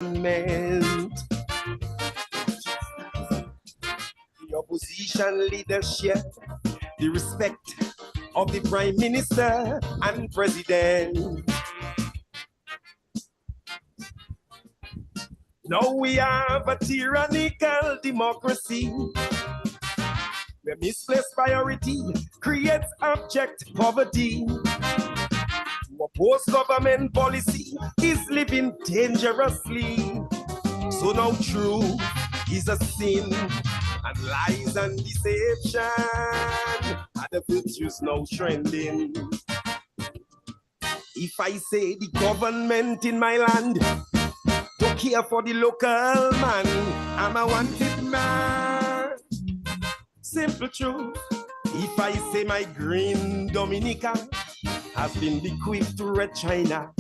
The opposition leadership, the respect of the Prime Minister and President. Now we have a tyrannical democracy where misplaced priority creates abject poverty. To oppose government policy is living dangerously. So now truth is a sin, and lies and deception are the virtues now trending. If I say the government in my land don't care for the local man, I'm a wanted man. Simple truth. If I say my green Dominica has been bequeathed to Red China,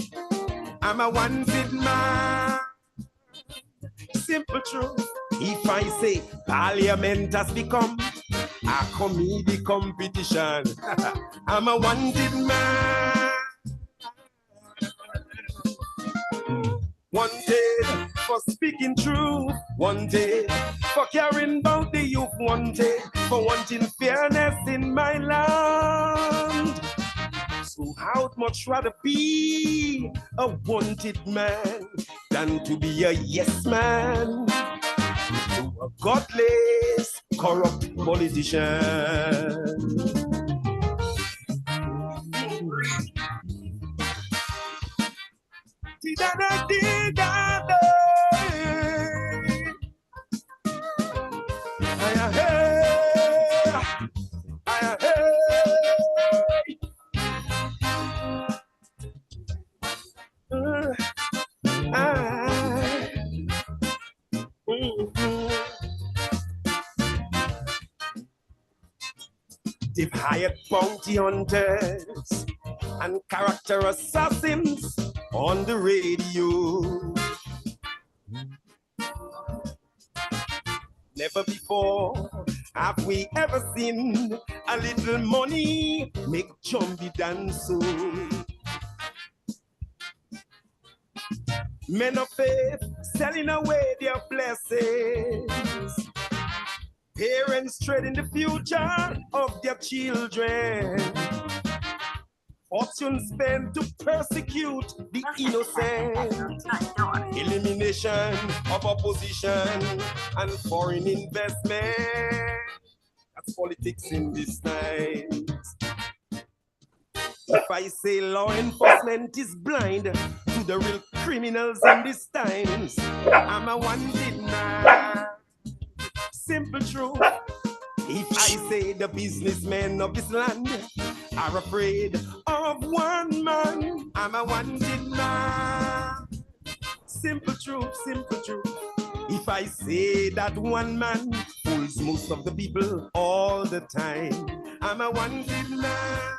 I'm a wanted man. Simple truth. If I say Parliament has become a comedy competition, I'm a wanted man. Wanted for speaking truth, wanted for caring about the youth, wanted for wanting fairness in my land. So I'd much rather be a wanted man than to be a yes man to a godless, corrupt politician. They've hired bounty hunters and character assassins on the radio. Never before have we ever seen a little money make Jumbie dance so. Men of faith selling away their blessings. Parents trading the future of their children. Fortune spent to persecute the innocent. Elimination of opposition and foreign investment. That's politics in these times. If I say law enforcement is blind to the real criminals in these times, I'm a wanted man. Simple truth. If I say the businessmen of this land are afraid of one man, I'm a wanted man. Simple truth, simple truth. If I say that one man fools most of the people all the time, I'm a wanted man.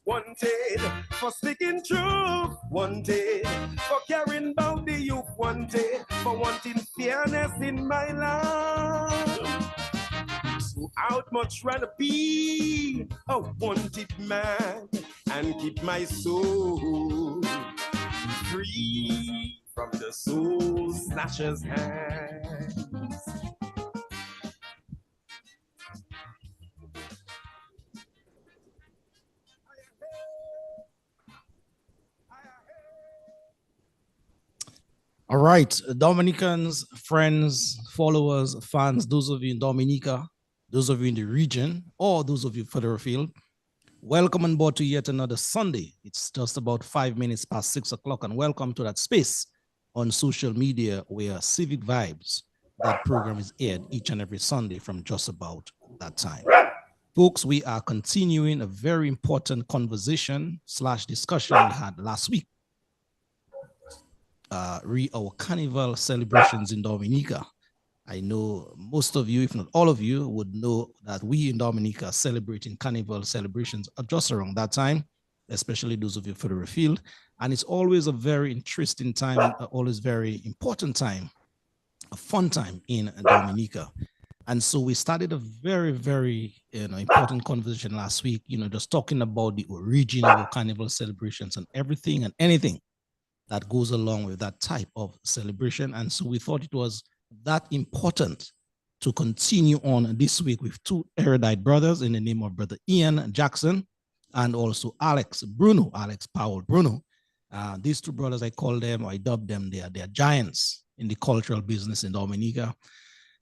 Wanted for speaking truth, wanted for caring about the youth, wanted for wanting fairness in my land. So I'd much rather be a wanted man and keep my soul free from the soul snatcher's hands. All right, Dominicans, friends, followers, fans, those of you in Dominica, those of you in the region, or those of you further afield, welcome on board to yet another Sunday. It's just about 5 minutes past 6 o'clock, and welcome to that space on social media where Civic Vibes, that program is aired each and every Sunday from just about that time. Folks, we are continuing a very important conversation / discussion we had last week. Our carnival celebrations in Dominica. I know most of you, if not all of you, would know that we in Dominica are celebrating carnival celebrations just around that time, especially those of you further afield. And it's always a very interesting time, always very important time, a fun time in Dominica. And so we started a very, very important conversation last week, just talking about the origin of our carnival celebrations and everything and anything that goes along with that type of celebration. And so we thought it was that important to continue on this week with two erudite brothers in the name of Brother Ian Jackson and also Alex Powell Bruno. These two brothers, I call them, or I dub them, they are giants in the cultural business in Dominica.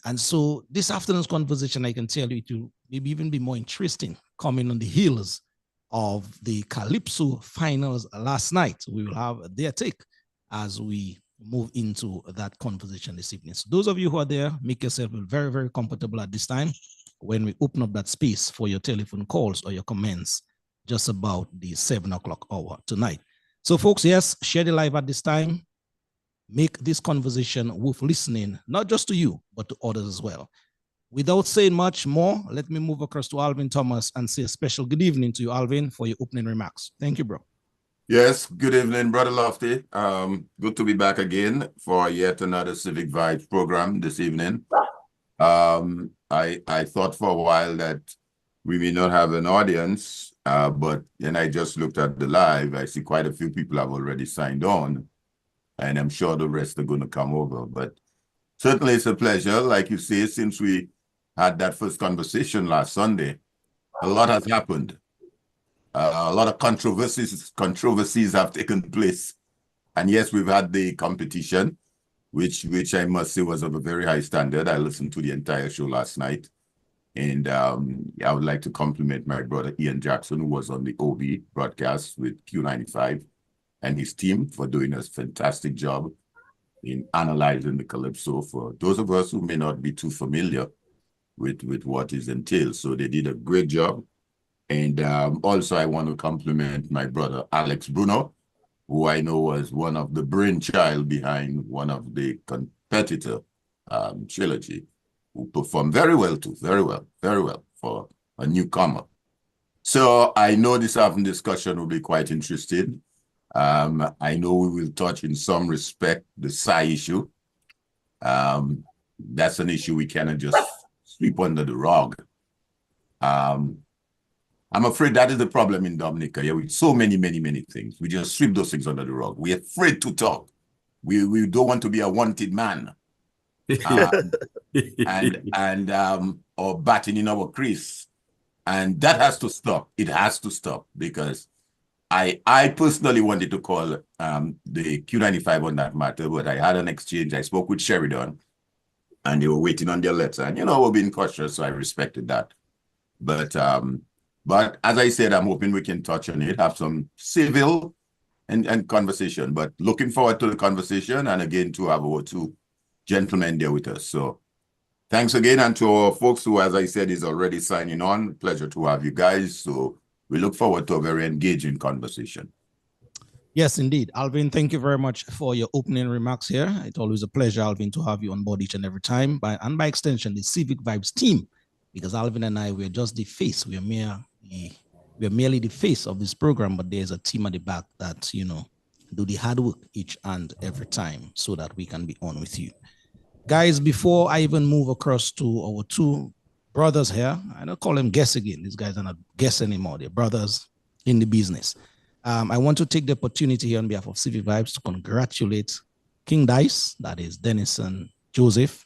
And so this afternoon's conversation, I can tell you, it will maybe even be more interesting coming on the heels of the Calypso finals last night. We will have their take as we move into that conversation this evening. So those of you who are there, make yourself very, very comfortable at this time when we open up that space for your telephone calls or your comments just about the 7 o'clock hour tonight. So folks, yes, share the live at this time. Make this conversation worth listening, not just to you, but to others as well. Without saying much more, let me move across to Alvin Thomas and say a special good evening to you, Alvin, for your opening remarks. Thank you, bro. Yes, good evening, Brother Lofty. Good to be back again for yet another Civic Vibes program this evening. I thought for a while that we may not have an audience, but then I just looked at the live. I see quite a few people have already signed on, and I'm sure the rest are going to come over. But certainly it's a pleasure. Like you say, since we had that first conversation last Sunday, a lot has happened. A lot of controversies have taken place. And yes, we've had the competition, which I must say was of a very high standard. I listened to the entire show last night. And I would like to compliment my brother Ian Jackson, who was on the OB broadcast with Q95, and his team for doing a fantastic job in analyzing the Calypso for those of us who may not be too familiar with what is entailed. So they did a great job. And also I want to compliment my brother Alex Bruno, who I know was one of the brainchild behind one of the competitor trilogy, who performed very well too, very well for a newcomer. So I know this afternoon discussion will be quite interesting. I know we will touch in some respect the Psy issue. That's an issue we cannot just sweep under the rug. I'm afraid that is the problem in Dominica. Yeah, with so many things, we just sweep those things under the rug. We're afraid to talk. We don't want to be a wanted man, or batting in our crease, and that has to stop. It has to stop, because I personally wanted to call the Q95 on that matter, but I had an exchange. I spoke with Sheridan, and they were waiting on their letter, and we're being cautious, so I respected that. But as I said, I'm hoping we can touch on it, have some civil and conversation, but looking forward to the conversation, and again to have our two gentlemen there with us. So thanks again, and to our folks who, as I said, is already signing on. Pleasure to have you guys. So we look forward to a very engaging conversation. Yes, indeed. Alvin, thank you very much for your opening remarks here. It's always a pleasure, Alvin, to have you on board each and every time. And by extension, the Civic Vibes team, because Alvin and I, we're just the face. We're merely the face of this program, but there's a team at the back that, do the hard work each and every time so that we can be on with you. Guys, before I even move across to our two brothers here, I don't call them guests again. These guys are not guests anymore. They're brothers in the business. I want to take the opportunity here on behalf of Civic Vibes to congratulate King Dice, that is Denison Joseph,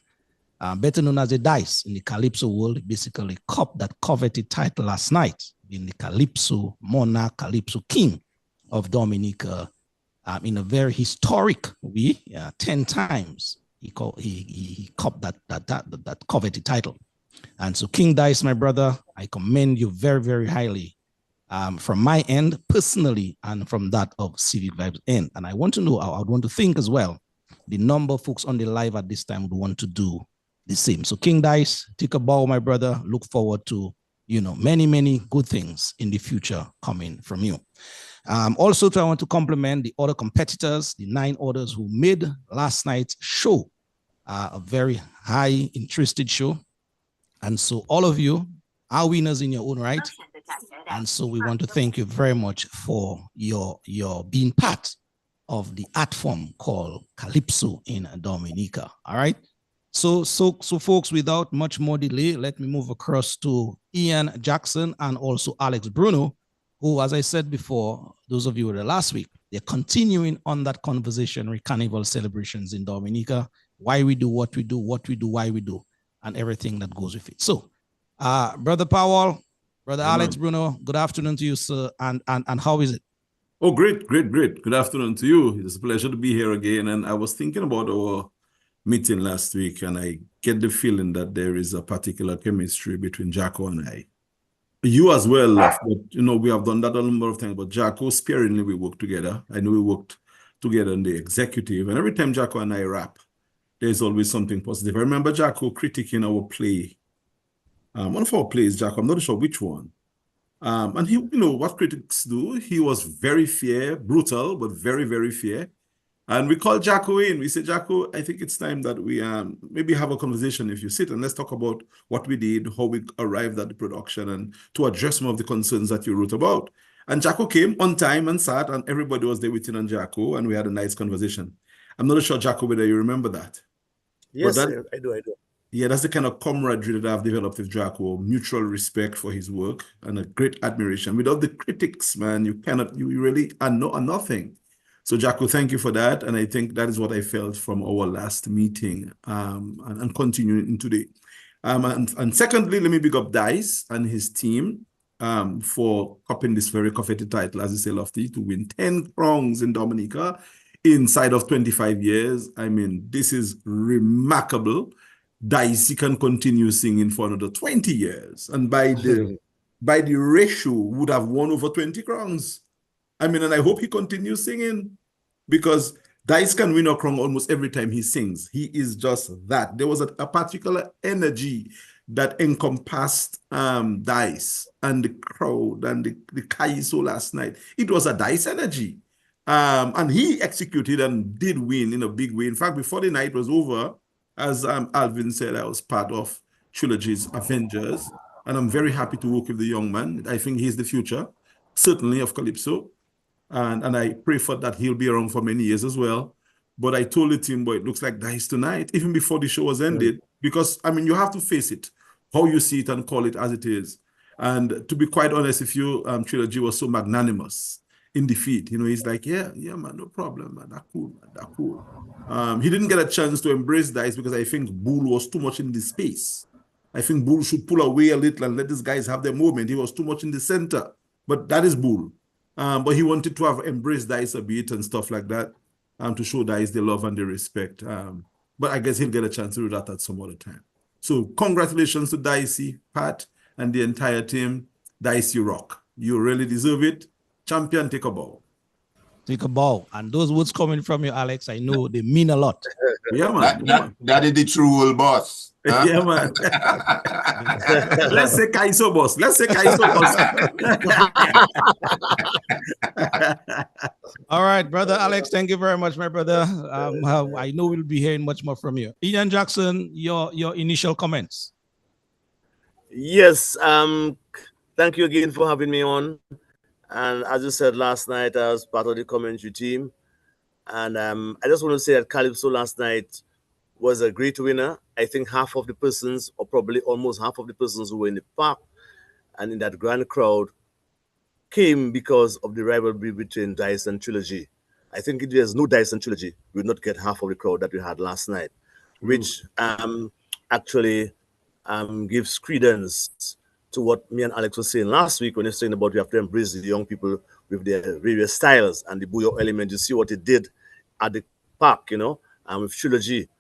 better known as the Dice in the Calypso world, basically copped that coveted title last night, being the Calypso Monarch, Calypso King of Dominica, in a very historic way. 10 times he copped that coveted title. And so King Dice, my brother, I commend you very, very highly, from my end personally, and from that of Civic Vibes end. And I want to know, I would want to think as well, the number of folks on the live at this time would want to do the same. So King Dice, take a bow, my brother. Look forward to, many good things in the future coming from you. Also, I want to compliment the other competitors, the 9 others who made last night's show a very high interested show. And so all of you are winners in your own right. And so we want to thank you very much for your being part of the art form called Calypso in Dominica. All right. So folks, without much more delay, let me move across to Ian Jackson and also Alex Bruno, who, as I said before, those of you who were there last week, they're continuing on that conversation with carnival celebrations in Dominica, why we do, what we do, why we do, and everything that goes with it. So, Brother Powell, Brother Alex Bruno, good afternoon to you, sir, and how is it? Oh, great. Good afternoon to you. It's a pleasure to be here again. And I was thinking about our meeting last week, and I get the feeling that there is a particular chemistry between Jacko and I. You as well, but you know, we have done that a number of times, but Jacko, sparingly we work together. I know we worked together in the executive, and every time Jacko and I rap, there's always something positive. I remember Jacko critiquing our play. One of our plays, Jacko, I'm not sure which one. And he, you know, what critics do, he was very fair, brutal, but very, very fair. And we called Jacko in. We said, Jacko, I think it's time that we maybe have a conversation if you sit and let's talk about what we did, how we arrived at the production, and to address some of the concerns that you wrote about. And Jacko came on time and sat, and everybody was there waiting on Jacko, and we had a nice conversation. I'm not sure, Jacko, whether you remember that. Yes, I do. Yeah, that's the kind of camaraderie that I've developed with Jacko, mutual respect for his work and a great admiration. Without the critics, man, you really are nothing. So Jacko, thank you for that. And I think that is what I felt from our last meeting and continuing today. And secondly, let me big up Dice and his team for cupping this very coveted title, as you say, Lofty, to win 10 crowns in Dominica inside of 25 years. I mean, this is remarkable. Dicey can continue singing for another 20 years. And by the ratio, would have won over 20 crowns. I mean, and I hope he continues singing because Dice can win a crown almost every time he sings. He is just that. There was a particular energy that encompassed Dice and the crowd and the Kaiso last night. It was a Dice energy. And he executed and did win in a big way. In fact, before the night was over, as Alvin said, I was part of Trilogy's Avengers, and I'm very happy to work with the young man. I think he's the future, certainly, of Calypso, and I pray for that he'll be around for many years as well. But I told the team, boy, it looks like Dice tonight, even before the show was ended, because, I mean, you have to face it, how you see it and call it as it is. And to be quite honest with you, Trilogy was so magnanimous in defeat. You know, he's like, yeah, man, no problem, man, that's cool. He didn't get a chance to embrace Dice because I think Bull was too much in the space. I think Bull should pull away a little and let these guys have their moment. He was too much in the center, but that is Bull. But he wanted to have embraced Dice a bit and stuff like that to show Dice the love and the respect. But I guess he'll get a chance to do that at some other time. So congratulations to Dicey, Pat, and the entire team. Dice, you rock. You really deserve it. Champion, take a bow. Take a bow. And those words coming from you, Alex, I know they mean a lot. Yeah, man. That is the true old boss. Huh? Yeah, man. Let's say Kaiso boss. All right, brother Alex, thank you very much, my brother. I know we'll be hearing much more from you. Ian Jackson, your initial comments. Yes, thank you again for having me on. And as you said last night, I was part of the commentary team. And I just want to say that Calypso last night was a great winner. I think half of the persons, or probably almost half of the persons who were in the park and in that grand crowd came because of the rivalry between Dice and Trilogy. I think if there's no Dice and Trilogy, we would not get half of the crowd that we had last night, which actually gives credence to what me and Alex was saying last week when he was saying about we have to embrace the young people with their various styles and the Booyah element. You see what he did at the park, you know, and with Trilogy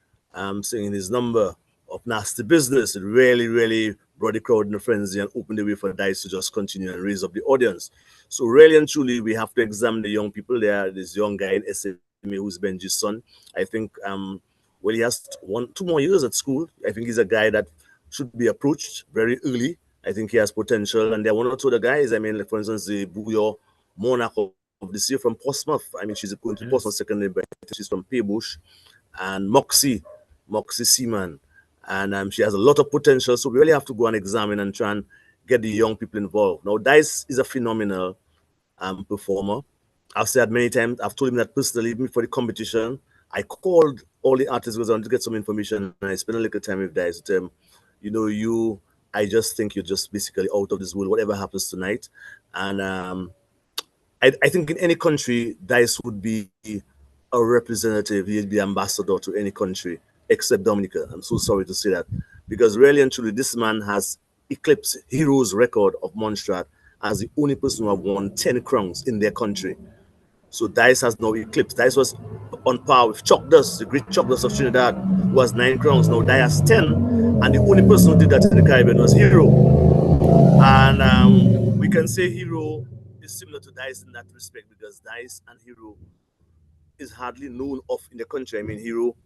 singing his number of Nasty Business. It really, really brought the crowd in a frenzy and opened the way for Dice to just continue and raise up the audience. So really and truly, we have to examine the young people there. This young guy in SMA who's Benji's son. I think, well, he has 2 more years at school. I think he's a guy that should be approached very early. I think he has potential. And there are 1 or 2 other guys. I mean, like, for instance, the Booyah Monarch of this year from Portsmouth. I mean, she's going to Portsmouth secondary, but she's from Paybush. And Moxie Seaman. And she has a lot of potential. So we really have to go and examine and try and get the young people involved. Now, Dice is a phenomenal performer. I've said many times, I've told him that personally, even for the competition, I called all the artists because I wanted to get some information, and I spent a little time with Dice with them. I just think you're just basically out of this world, whatever happens tonight. And I think in any country, Dice would be a representative, he'd be ambassador to any country except Dominica. I'm so sorry to say that. Because really and truly, this man has eclipsed Hero's record of Montserrat as the only person who have won 10 crowns in their country. So Dice has now eclipsed. Dice was on par with Chuck Dust, the great Chuck Dust of Trinidad, who has 9 crowns. Now Dice has 10, and the only person who did that in the Caribbean was Hero. And we can say Hero is similar to Dice in that respect, because Dice and Hero is hardly known of in the country. I mean, Hero,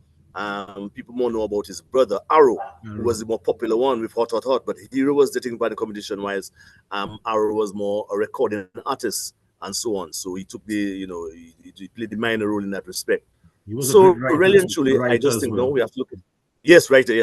people more know about his brother Arrow, who was the more popular one with Hot Hot Hot, but Hero was dating by the competition, whilst Arrow was more a recording artist and so on. So he took he played the minor role in that respect. So really and truly, I just think we have to look at writer,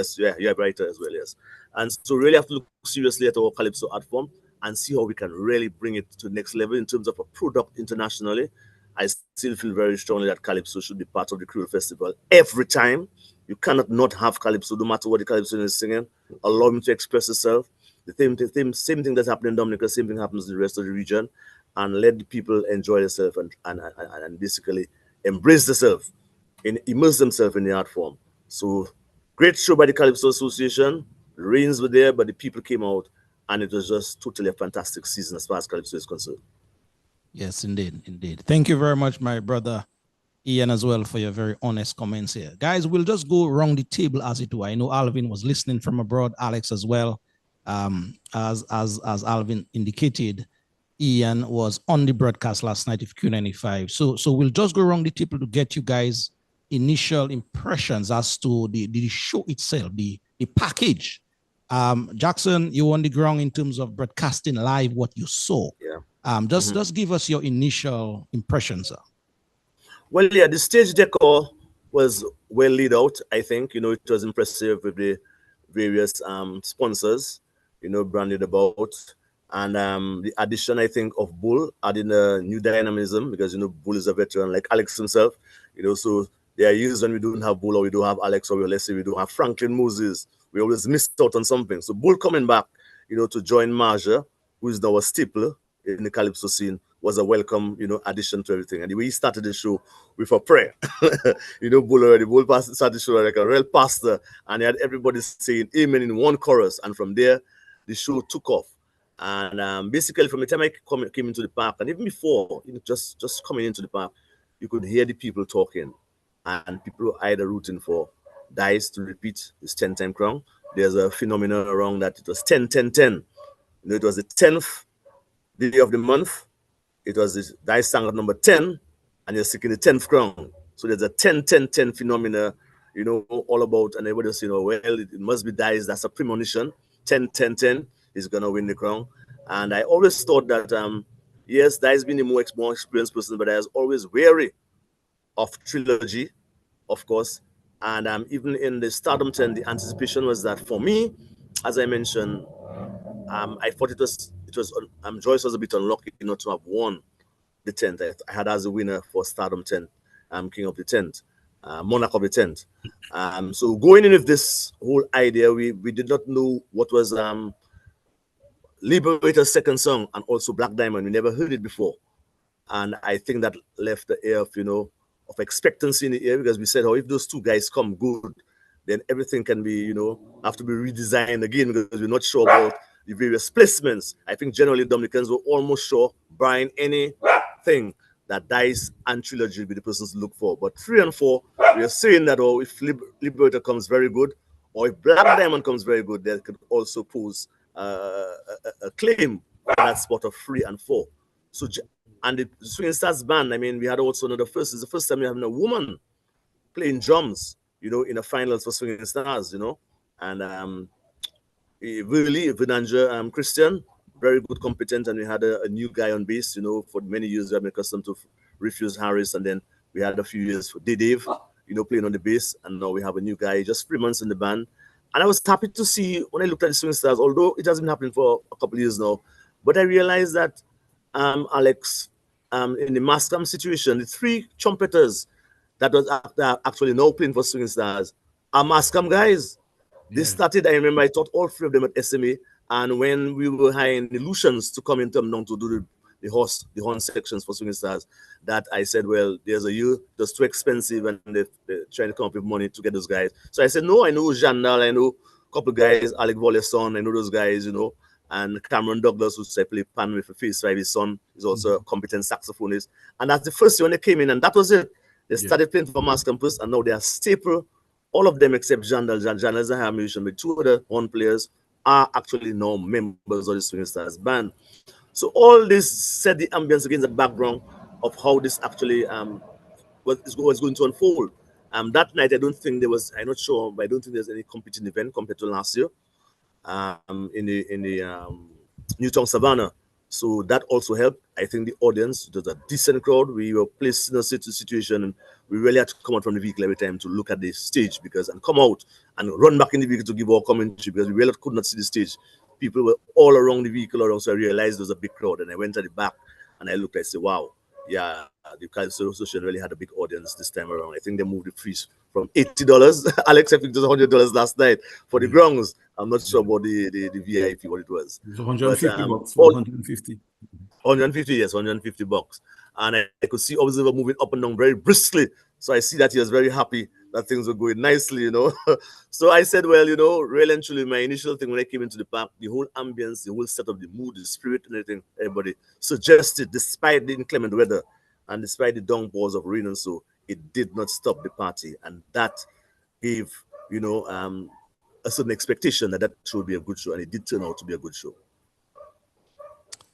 writer as well, yes. And so really have to look seriously at our Calypso art form and see how we can really bring it to the next level in terms of a product internationally. I still feel very strongly that Calypso should be part of the Creole Festival every time. You cannot not have Calypso, no matter what the Calypso is singing. Allow him to express himself. The same thing that's happening in Dominica, same thing happens in the rest of the region. And let the people enjoy themselves and basically embrace themselves and immerse themselves in the art form. So great show by the Calypso Association. The rains were there, but the people came out, and it was just totally a fantastic season as far as Calypso is concerned. Yes, indeed. Thank you very much, my brother Ian, as well, for your very honest comments here. Guys, we'll just go around the table as it were. I know Alvin was listening from abroad, Alex as well. As Alvin indicated, Ian was on the broadcast last night of Q95. So we'll just go around the table to get you guys initial impressions as to the show itself, the package. Jackson, you on the ground in terms of broadcasting live what you saw. Yeah. Just give us your initial impressions, sir. Well, yeah, the stage decor was well laid out. I think, it was impressive with the various sponsors, branded about. And the addition, I think, of Bull adding a new dynamism, because, Bull is a veteran like Alex himself, so there are years when we don't have Bull, or we don't have Alex, or let's say we don't have Franklin Moses. We always missed out on something. So Bull coming back, to join Marja, who is now a staple in the Calypso scene, was a welcome, addition to everything. And the way he started the show with a prayer, Bull started the show like a real pastor, and he had everybody saying amen in one chorus. And from there, the show took off. And basically, from the time I came into the park, and even before, just coming into the park, you could hear the people talking, and people were either rooting for Dice to repeat his 10-time crown. There's a phenomenon around that it was 10-10-10. It was the 10th day of the month. It was this Dice sang at number 10, and you're seeking the 10th crown. So there's a 10-10-10 phenomena, all about, and everybody was saying, well, it must be Dice. That's a premonition. 10-10-10 is going to win the crown. And I always thought that, yes, Dice being the more experienced person, but I was always wary of trilogy, of course. And even in the Stardom 10, the anticipation was that for me, as I mentioned, I thought it was Joyce was a bit unlucky not to have won the 10th. I had as a winner for Stardom 10, King of the 10th, Monarch of the 10th. So going in with this whole idea, we did not know what was Liberator's second song, and also Black Diamond. We never heard it before. And I think that left the air of, of expectancy in the air, because we said, if those two guys come good, then everything can be, have to be redesigned again, because we're not sure about the various placements. I think generally Dominicans were almost sure, barring anything, that Dice and Trilogy will be the persons to look for. But 3 and 4, we are saying that, if Liberator comes very good, or if Black Diamond comes very good, they could also pose a claim for that spot of 3 and 4. So, and the Swinging Stars band, I mean, we had also it's the first time we have a woman playing drums, in the finals for Swinging Stars, and really, Vinanja Christian, very good, competent, and we had a new guy on bass, for many years we have been accustomed to Refuse Harris, and then we had a few years for Dave, playing on the bass, and now we have a new guy, just 3 months in the band. And I was happy to see when I looked at the Swing Stars, although it has been happening for a couple of years now, but I realized that Alex, in the Mascom situation, the 3 trumpeters, that was actually now playing for Swinging Stars are Mascom guys. They started, I remember I taught all three of them at SMA, and when we were hiring the Lucians to come in term down to do the horn sections for Swinging Stars, that I said, well, there's a year that's too expensive and they're trying to come up with money to get those guys. So I said, no, I know Jandal, I know a couple of guys, Alec Volle's son, I know those guys, you know, and Cameron Douglas, who's I play pan with Face 5, his son, is also a competent saxophonist. And that's the first year when they came in, and that was it. They started playing for Mass Campus, and now they are staple. All of them except Jandal. Jandal is a high musician, but two other horn players are actually now members of the Swinging Stars band. So all this set the ambience against the background of how this actually was going to unfold. That night, I don't think there was, I'm not sure, but I don't think there's any competing event compared to last year in the Newtown Savannah. So that also helped. I think the audience, it was a decent crowd. We were placed in a situation and we really had to come out from the vehicle every time to look at the stage and come out and run back in the vehicle to give our commentary because we really could not see the stage. People were all around the vehicle around, so I realized there was a big crowd and I went to the back and I looked, I said, wow, yeah, the Calypso Association really had a big audience this time around. I think they moved the fees from $80. Alex, I think it was $100 last night for the grounds. I'm not sure about the VIP, what it was. It was 150 bucks, 150. 150, yes, $150. And I could see obviously moving up and down very briskly. So I see that he was very happy that things were going nicely, you know. So I said, well, you know, really and truly, my initial thing when I came into the park, the whole ambience, the whole setup, the mood, the spirit, and everything, everybody suggested, despite the inclement weather and despite the downpours of rain and so, it did not stop the party. And that gave, you know, a certain expectation that should be a good show, and it did turn out to be a good show.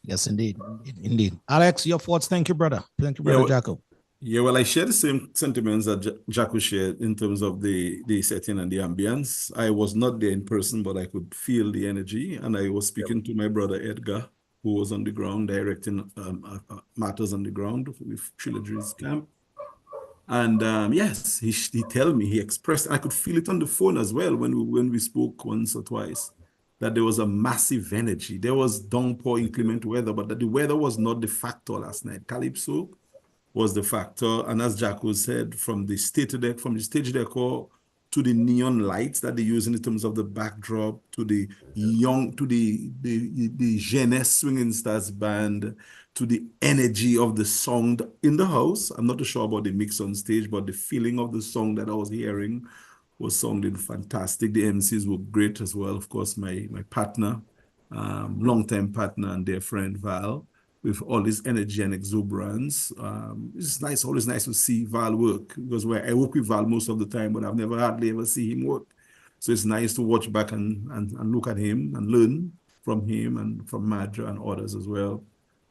Yes, indeed. Indeed. Alex, your thoughts? Thank you, brother. Thank you, brother Jacko. Yeah, well, I share the same sentiments that Jacko shared in terms of the setting and the ambience. I was not there in person, but I could feel the energy. And I was speaking to my brother Edgar, who was on the ground directing matters on the ground with Trilogy's camp. And yes, he told me, he expressed, and I could feel it on the phone as well when we spoke once or twice, that there was a massive energy. There was downpour, inclement weather, but that the weather was not the factor last night. Calypso was the factor. And as Jacko said, from the stage decor to the neon lights that they use in terms of the backdrop, to the Jeunesse Swinging Stars band, to the energy of the song in the house. I'm not too sure about the mix on stage, but the feeling of the song that I was hearing was sounding fantastic. The MCs were great as well. Of course, my partner, longtime partner and dear friend Val, with all his energy and exuberance. It's nice, always nice to see Val work, because I work with Val most of the time, but I've never hardly ever see him work. So it's nice to watch back and look at him and learn from him and from Madra and others as well.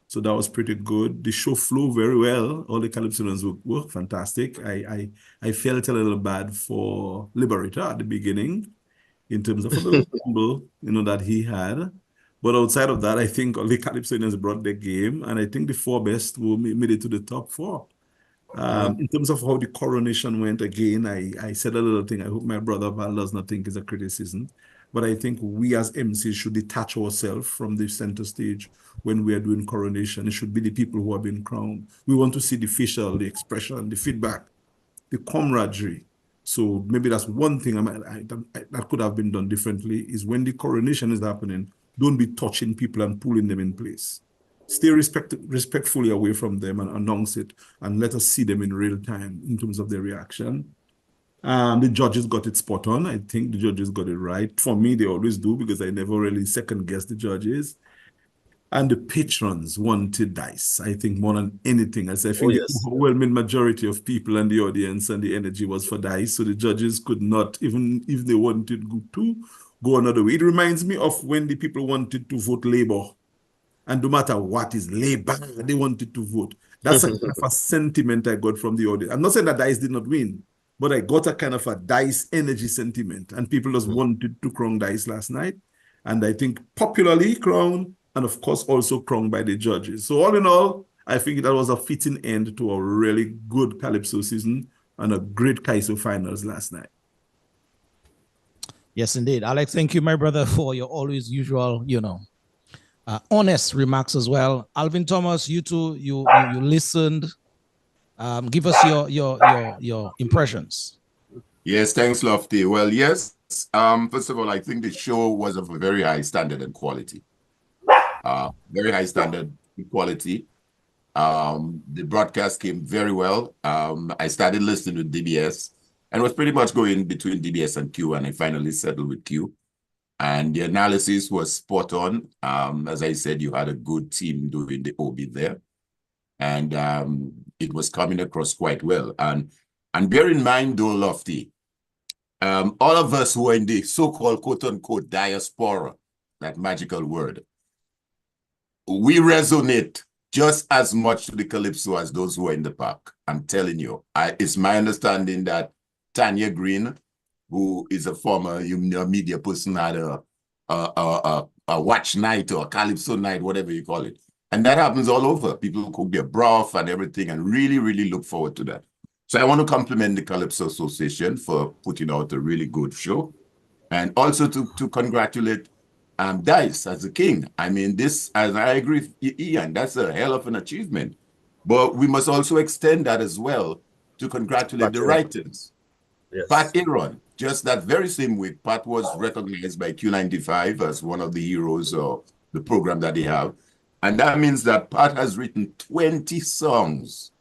So that was pretty good. The show flew very well. All the Calypsonians were fantastic. I felt a little bad for Liberator at the beginning in terms of the rumble, you know, that he had. But outside of that, I think all the Calypsonians brought their game, and I think the four best made it to the top four. In terms of how the coronation went, again, I said a little thing. I hope my brother Val does not think it's a criticism. But I think we as MCs should detach ourselves from the center stage when we are doing coronation. It should be the people who have been crowned. We want to see the facial, the expression, the feedback, the camaraderie. So maybe that's one thing that could have been done differently, is when the coronation is happening, don't be touching people and pulling them in place. Stay respectfully away from them and announce it, and let us see them in real time in terms of their reaction. The judges got it spot on. I think the judges got it right. For me, they always do, because I never really second guess the judges. And the patrons wanted dice, I think, more than anything. As I think the overwhelming majority of people and the audience and the energy was for dice. So the judges could not, even if they wanted to, go another way. It reminds me of when the people wanted to vote Labour. And no matter what is Labour, they wanted to vote. That's a kind of a sentiment I got from the audience. I'm not saying that dice did not win, but I got a kind of a dice energy sentiment, and people just wanted to crown dice last night. And I think popularly crowned, and of course also crowned by the judges. So all in all, I think that was a fitting end to a really good Calypso season and a great Kaiso finals last night. Yes, indeed. Alex, thank you, my brother, for your always usual, honest remarks as well. Alvin Thomas, you too, you listened. Give us your impressions. Yes, thanks, Lofty. Well, yes. First of all, I think the show was of a very high standard and quality. Very high standard and quality. The broadcast came very well. I started listening with DBS and was pretty much going between DBS and Q, and I finally settled with Q. And the analysis was spot on. As I said, you had a good team doing the OB there. And it was coming across quite well. And bear in mind, though, Lofty, all of us who are in the so-called quote-unquote diaspora, that magical word, we resonate just as much to the Calypso as those who are in the park. I'm telling you, it's my understanding that Tanya Green, who is a former media person, had a watch night or a Calypso night, whatever you call it. And that happens all over. People cook their broth and everything and really, really look forward to that. So I want to compliment the Calypso Association for putting out a really good show. And also to congratulate Dice as the king. I mean, this, as I agree with Ian, that's a hell of an achievement. But we must also extend that as well to congratulate the writers. Yes. Pat Aaron, just that very same week, Pat was recognized by Q95 as one of the heroes of the program that they have. And that means that Pat has written 20 songs.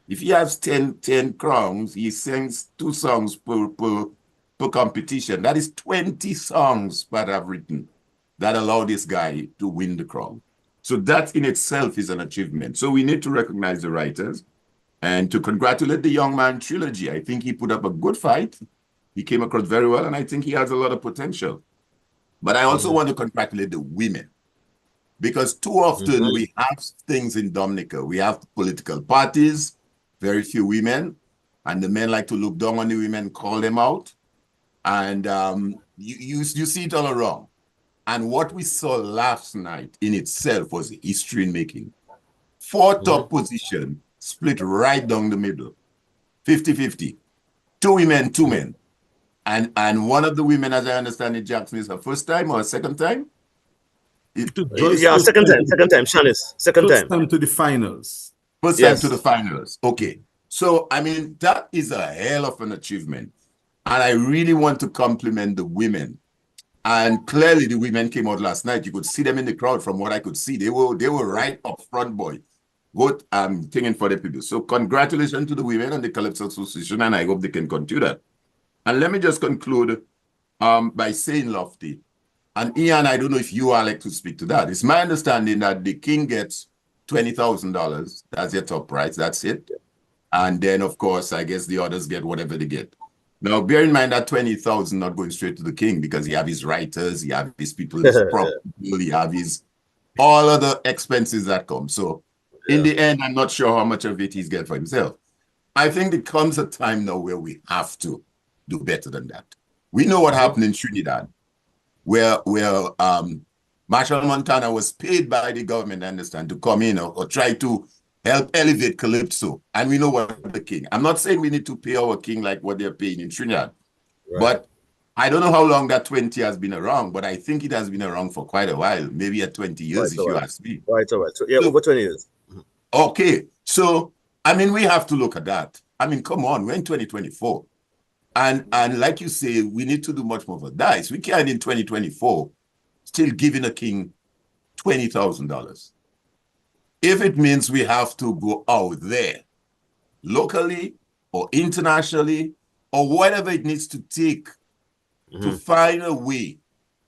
If he has 10 crowns, he sings 2 songs per competition. That is 20 songs Pat have written that allow this guy to win the crown. So that in itself is an achievement. So we need to recognize the writers and to congratulate the Young Man Trilogy. I think he put up a good fight. He came across very well, and I think he has a lot of potential. But I also want to congratulate the women, because too often we have things in Dominica. We have political parties, very few women, and the men like to look down on the women, call them out. And you see it all around. And what we saw last night in itself was history in making. 4 top position split right down the middle, 50-50. 2 women, 2 men. And one of the women, as I understand it, Jackson, is her first time or second time? Yeah, second time, Shanice. Second time to the finals. First time to the finals. Okay. So, I mean, that is a hell of an achievement. And I really want to compliment the women. And clearly the women came out last night. You could see them in the crowd from what I could see. They were right up front, boy. Good thinking for the people. So congratulations to the women and the Calypso Association, and I hope they can continue that. And let me just conclude by saying, Lofty, and Ian, I don't know if you are like to speak to that. It's my understanding that the king gets $20,000. That's your top prize. That's it. And then, of course, I guess the others get whatever they get. Now, bear in mind that 20,000 not going straight to the king, because he have his writers, he have his people, his prop people, he have his all other expenses that come. So in the end, I'm not sure how much of it he's getting for himself. I think there comes a time now where we have to do better than that. We know what happened in Trinidad, where Marshall Montana was paid by the government, I understand, to come in or try to help elevate Calypso. And we know what the king. I'm not saying we need to pay our king like what they're paying in Trinidad. Right. But I don't know how long that 20 has been around, but I think it has been around for quite a while, maybe at 20 years, if you ask me. Right, all right. So, yeah, over 20 years. Okay. So, I mean, we have to look at that. I mean, come on, we're in 2024. And like you say, we need to do much more for dice. We can't in 2024 still giving a king $20,000. If it means we have to go out there, locally or internationally, or whatever it needs to take to find a way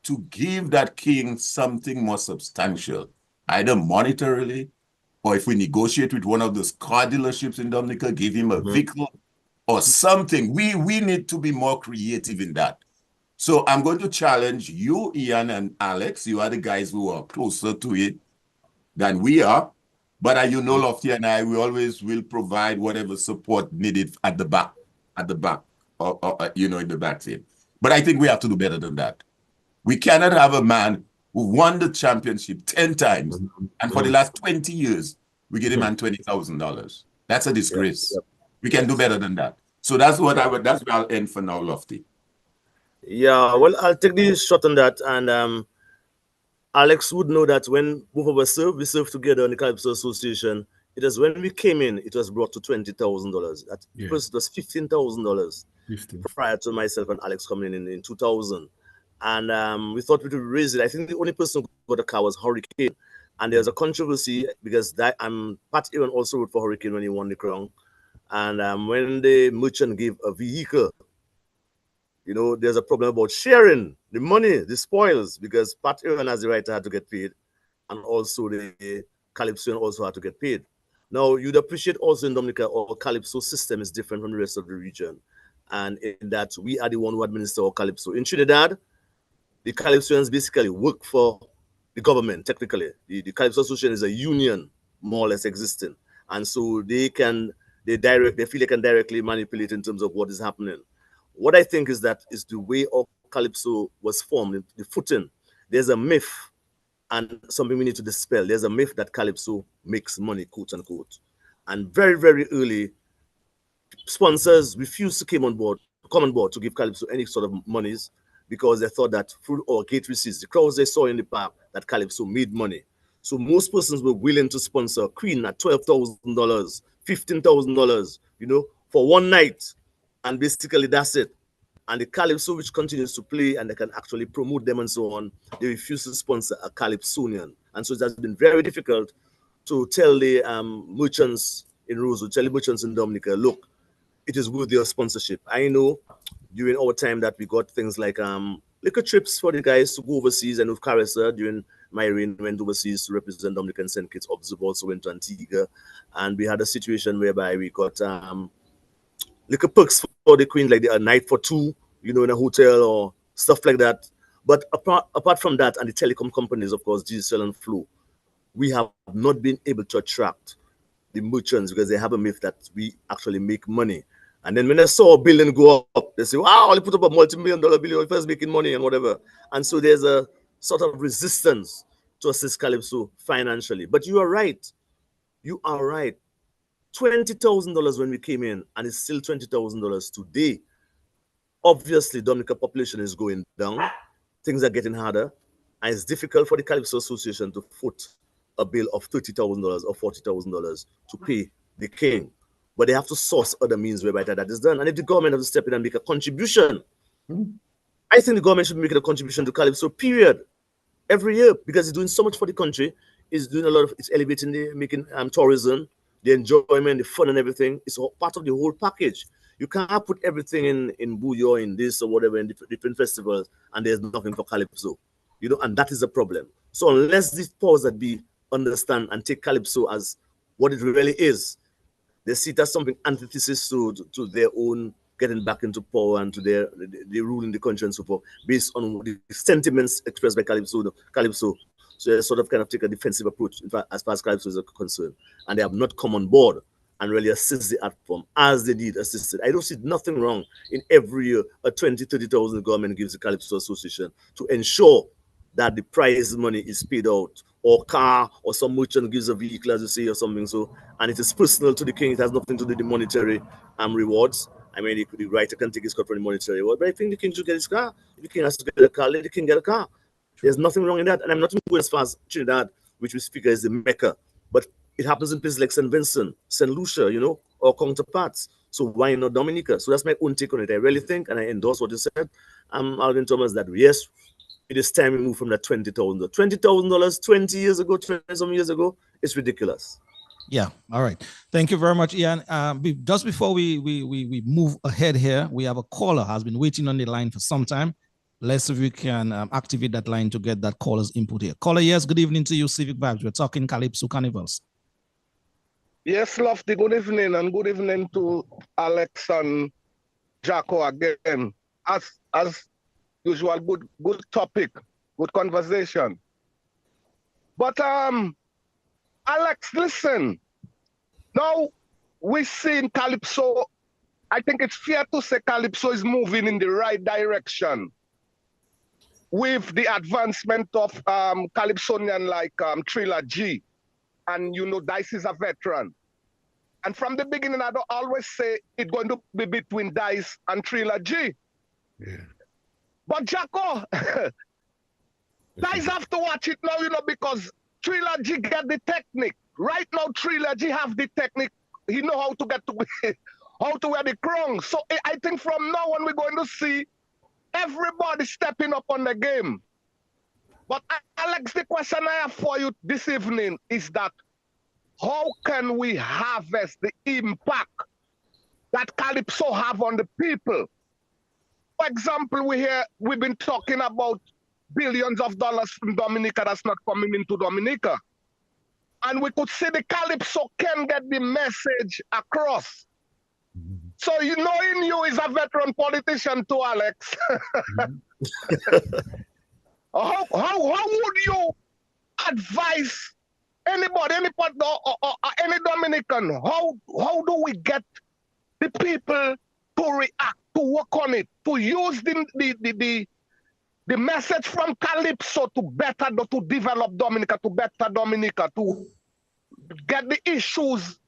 to give that king something more substantial, either monetarily, or if we negotiate with one of those car dealerships in Dominica, give him a vehicle or something. We need to be more creative in that. So I'm going to challenge you, Ian and Alex. You are the guys who are closer to it than we are. But you know, Lofty and I, we always will provide whatever support needed at the back, or in the back seat. But I think we have to do better than that. We cannot have a man who won the championship 10 times, and for the last 20 years, we get him man $20,000. That's a disgrace. Yep. We can do better than that. So that's where I'll end for now, Lofty. Yeah, well, I'll take this shot on that, and Alex would know that when both of us serve, we serve together on the Calypso Association It was when we came in, it was brought to $20,000. At first, it was $15,000 prior to myself and Alex coming in 2000. And we thought we would raise it. I think the only person who got a car was Hurricane. And there was a controversy because Pat Aaron also wrote for Hurricane when he won the crown. And when the merchant gave a vehicle, you know, there's a problem about sharing the money, the spoils, because Pat Aaron as the writer had to get paid. And also the Calypso also had to get paid. Now, you'd appreciate also in Dominica, our Calypso system is different from the rest of the region. And in that, we are the one who administer our Calypso. In Trinidad, the Calypsoans basically work for the government, technically. The Calypso Association is a union, more or less existing. And so they feel they can directly manipulate in terms of what is happening. What I think is that is the way our Calypso was formed, the footing. There's a myth, and something we need to dispel. There's a myth that Calypso makes money, quote unquote. And very, very early, sponsors refused to come on board to give Calypso any sort of monies because they thought that through our gate receipts, the crowds they saw in the park, that Calypso made money. So most persons were willing to sponsor Queen at $12,000, $15,000, you know, for one night. And basically that's it. And the Calypso, which continues to play and they can actually promote them and so on, they refuse to sponsor a Calypsonian. And so it has been very difficult to tell the merchants in Rosewood, tell the merchants in Dominica, look, it is worth your sponsorship. I know during our time that we got things like liquor trips for the guys to go overseas. And with Carissa, during my reign, went overseas to represent Dominica and St. Kitts. Observe also went to Antigua. And we had a situation whereby we got liquor perks for the Queen, like a night for two, you know, in a hotel or stuff like that. But apart from that, and the telecom companies, of course, GCL and Flow, we have not been able to attract the merchants because they have a myth that we actually make money. And then when they saw a building go up, they say, wow, they put up a multi-million-dollar building, first making money and whatever. And so there's a sort of resistance to assist Calypso financially. But you are right. You are right. $20,000 when we came in, and it's still $20,000 today. Obviously, Dominica population is going down. Things are getting harder. And it's difficult for the Calypso Association to foot a bill of $30,000 or $40,000 to pay the king. But they have to source other means whereby that is done. And if the government has to step in and make a contribution, I think the government should be making a contribution to Calypso, period, every year, because it's doing so much for the country. It's doing a lot of, it's elevating making tourism, the enjoyment, the fun and everything. It's all part of the whole package. You can't put everything in Bouillon, in this or whatever, in different festivals, and there's nothing for Calypso. You know, and that is a problem. So unless these powers that be understand and take Calypso as what it really is, they see it as something antithesis to their own getting back into power and to their ruling the country and so forth, based on the sentiments expressed by Calypso. So they sort of kind of take a defensive approach as far as Calypso is concerned. And they have not come on board and really assist the art form as they need assisted. I don't see nothing wrong in every year a 20,000, 30,000 government gives the Calypso Association to ensure that the prize money is paid out, or car, or some merchant gives a vehicle, as you say, or something. So, and it is personal to the king. It has nothing to do with the monetary rewards. I mean, the writer can take his cut from the monetary reward, but I think the king should get his car. If the king has to get a car, let the king get a car. There's nothing wrong in that. And I'm not going as far as Trinidad, which we figure is the Mecca, but it happens in places like St. Vincent, St. Lucia, you know, or counterparts. So why not Dominica? So that's my own take on it. I really think, and I endorse what you said, Alvin Thomas, that yes, it is time we move from that $20,000. $20,000 20 years ago, 20-some years ago, it's ridiculous. Yeah. All right. Thank you very much, Ian. Just before we move ahead here, we have a caller has been waiting on the line for some time. Let's if you can activate that line to get that caller's input here. Caller, yes. Good evening to you, Civic Vibes. We're talking Calypso Carnivals. Yes, Lofty. Good evening, and good evening to Alex and Jacko again. As usual, good topic, good conversation. But Alex, listen. Now we see in Calypso, I think it's fair to say Calypso is moving in the right direction with the advancement of Calypsonian like Trilla G. And you know, Dice is a veteran. And from the beginning, I don't always say it's going to be between Dice and Trilla G. Yeah. But Jacko, Dice have to watch it now, you know, because Trilla G get the technique. right now Trilogy have the technique. He know how to get to how to wear the crown. So I think from now on we're going to see everybody stepping up on the game. But Alex, the question I have for you this evening is that how can we harvest the impact that Calypso have on the people? For example, we've been talking about billions of dollars from Dominica that's not coming into Dominica. And we could see the Calypso can get the message across. So knowing you is a veteran politician too, Alex. How would you advise anybody, any Dominican? How do we get the people to react, to work on it, to use the message from Calypso to develop Dominica, to better Dominica, to get the issues,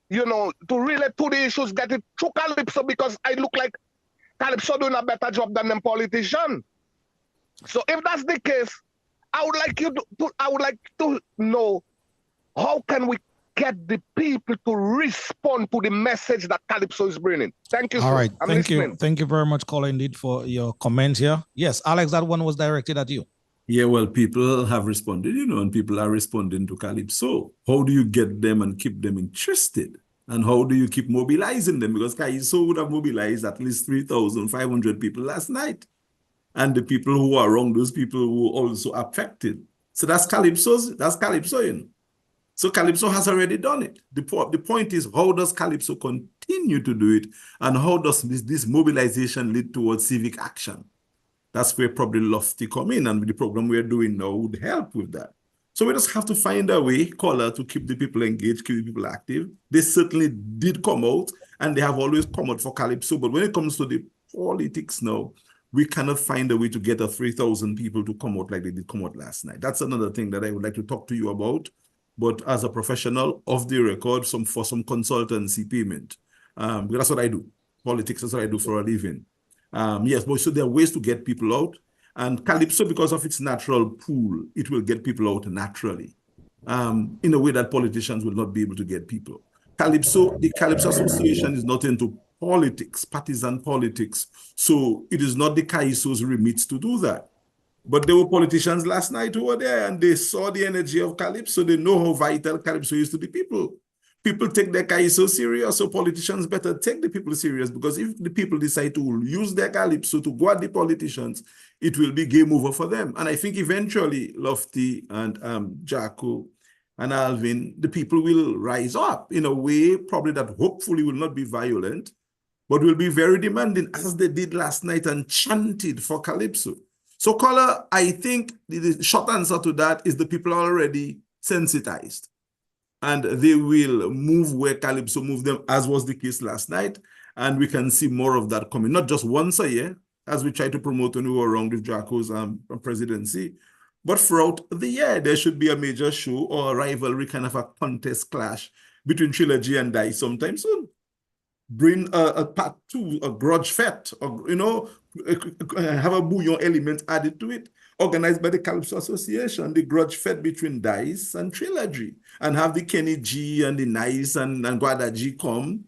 to relate to the issues, get it through Calypso, because I look like Calypso doing a better job than them politicians. So if that's the case, I would like to know how can we get the people to respond to the message that Calypso is bringing. Thank you. All right. I'm Thank listening. you. Thank you very much, caller, indeed, for your comment here. Yes, Alex, that one was directed at you. Yeah, well, people have responded, and people are responding to Calypso. How do you get them and keep them interested? And how do you keep mobilizing them? Because Calypso would have mobilized at least 3,500 people last night. And the people who are wrong, those people who were also affected. So that's Calypso, So Calypso has already done it. The point is, how does Calypso continue to do it? And how does this mobilization lead towards civic action? That's where probably Lofty come in, and the program we're doing now would help with that. So we just have to find a way, caller, to keep the people engaged, keep the people active. They certainly did come out, and they have always come out for Calypso. But when it comes to the politics now, we cannot find a way to get 3,000 people to come out like they did come out last night. That's another thing that I would like to talk to you about. But as a professional, off the record, for some consultancy payment. Because that's what I do. Politics is what I do for a living. Yes, but so there are ways to get people out. And Calypso, because of its natural pool, it will get people out naturally in a way that politicians will not be able to get people. The Calypso Association is not into politics, partisan politics. So it is not the CAISO's remit to do that. But there were politicians last night who were there, and they saw the energy of Calypso. They know how vital Calypso is to the people. People take their CAISO serious, so politicians better take the people serious, because if the people decide to use their Calypso to go at the politicians, it will be game over for them. And I think eventually Lofty and Jacko and Alvin, the people will rise up in a way probably that hopefully will not be violent, but will be very demanding, as they did last night and chanted for Calypso. So, caller, I think the short answer to that is the people are already sensitized. And they will move where Calypso moved them, as was the case last night. And we can see more of that coming, not just once a year, as we try to promote when we were around with Jacko's presidency, but throughout the year, there should be a major show or a rivalry, kind of a contest clash between Trilogy and Dice sometime soon. Bring a part two, a grudge fete, or, have a bouillon element added to it, organized by the Calypso Association, the grudge fete between Dice and Trilogy, and have the Kenny G and the Nice and Guada G come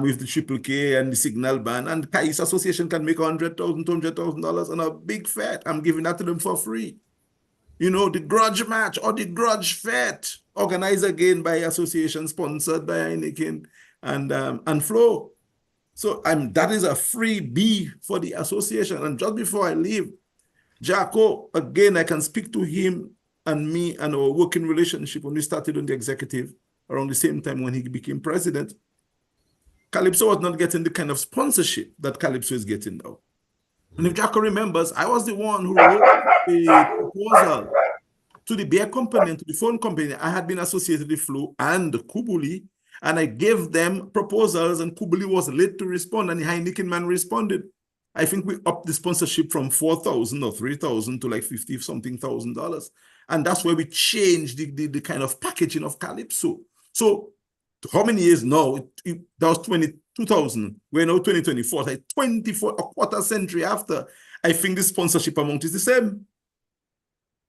with the Triple K and the Signal Band, and the Calypso Association can make $100,000, $200,000 on a big fete. I'm giving that to them for free. The grudge match or the grudge fete, organized again by association, sponsored by Heineken and Flow. So that is a freebie for the association. And just before I leave, Jacko, again, I can speak to him and me and our working relationship when we started on the executive around the same time when he became president. Calypso was not getting the kind of sponsorship that Calypso is getting now. And if Jacko remembers, I was the one who wrote a proposal to the beer company and to the phone company. I had been associated with Flow and Kubuli, and I gave them proposals, and Kubuli was late to respond, and the Heineken man responded. I think we upped the sponsorship from $4,000 or $3,000 to like $50-something thousand. And that's where we changed the kind of packaging of Calypso. So how many years now? That was 2000. We're now 2024. Like 24, a quarter century after, I think the sponsorship amount is the same.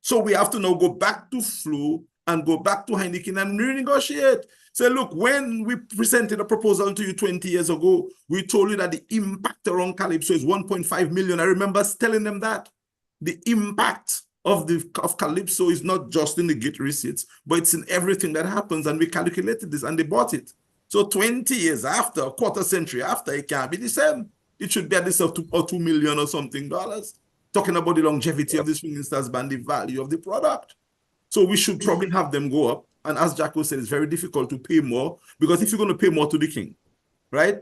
So we have to now go back to Flow and go back to Heineken and renegotiate. Say, look, when we presented a proposal to you 20 years ago, we told you that the impact around Calypso is 1.5 million. I remember telling them that the impact of Calypso is not just in the gate receipts, but it's in everything that happens. And we calculated this and they bought it. So 20 years after, a quarter century after, it can't be the same. It should be at least $2 million or something dollars. Talking about the longevity of the Swinging Stars band, the value of the product. So we should probably have them go up. And as Jacko said, it's very difficult to pay more, because if you're going to pay more to the king, right,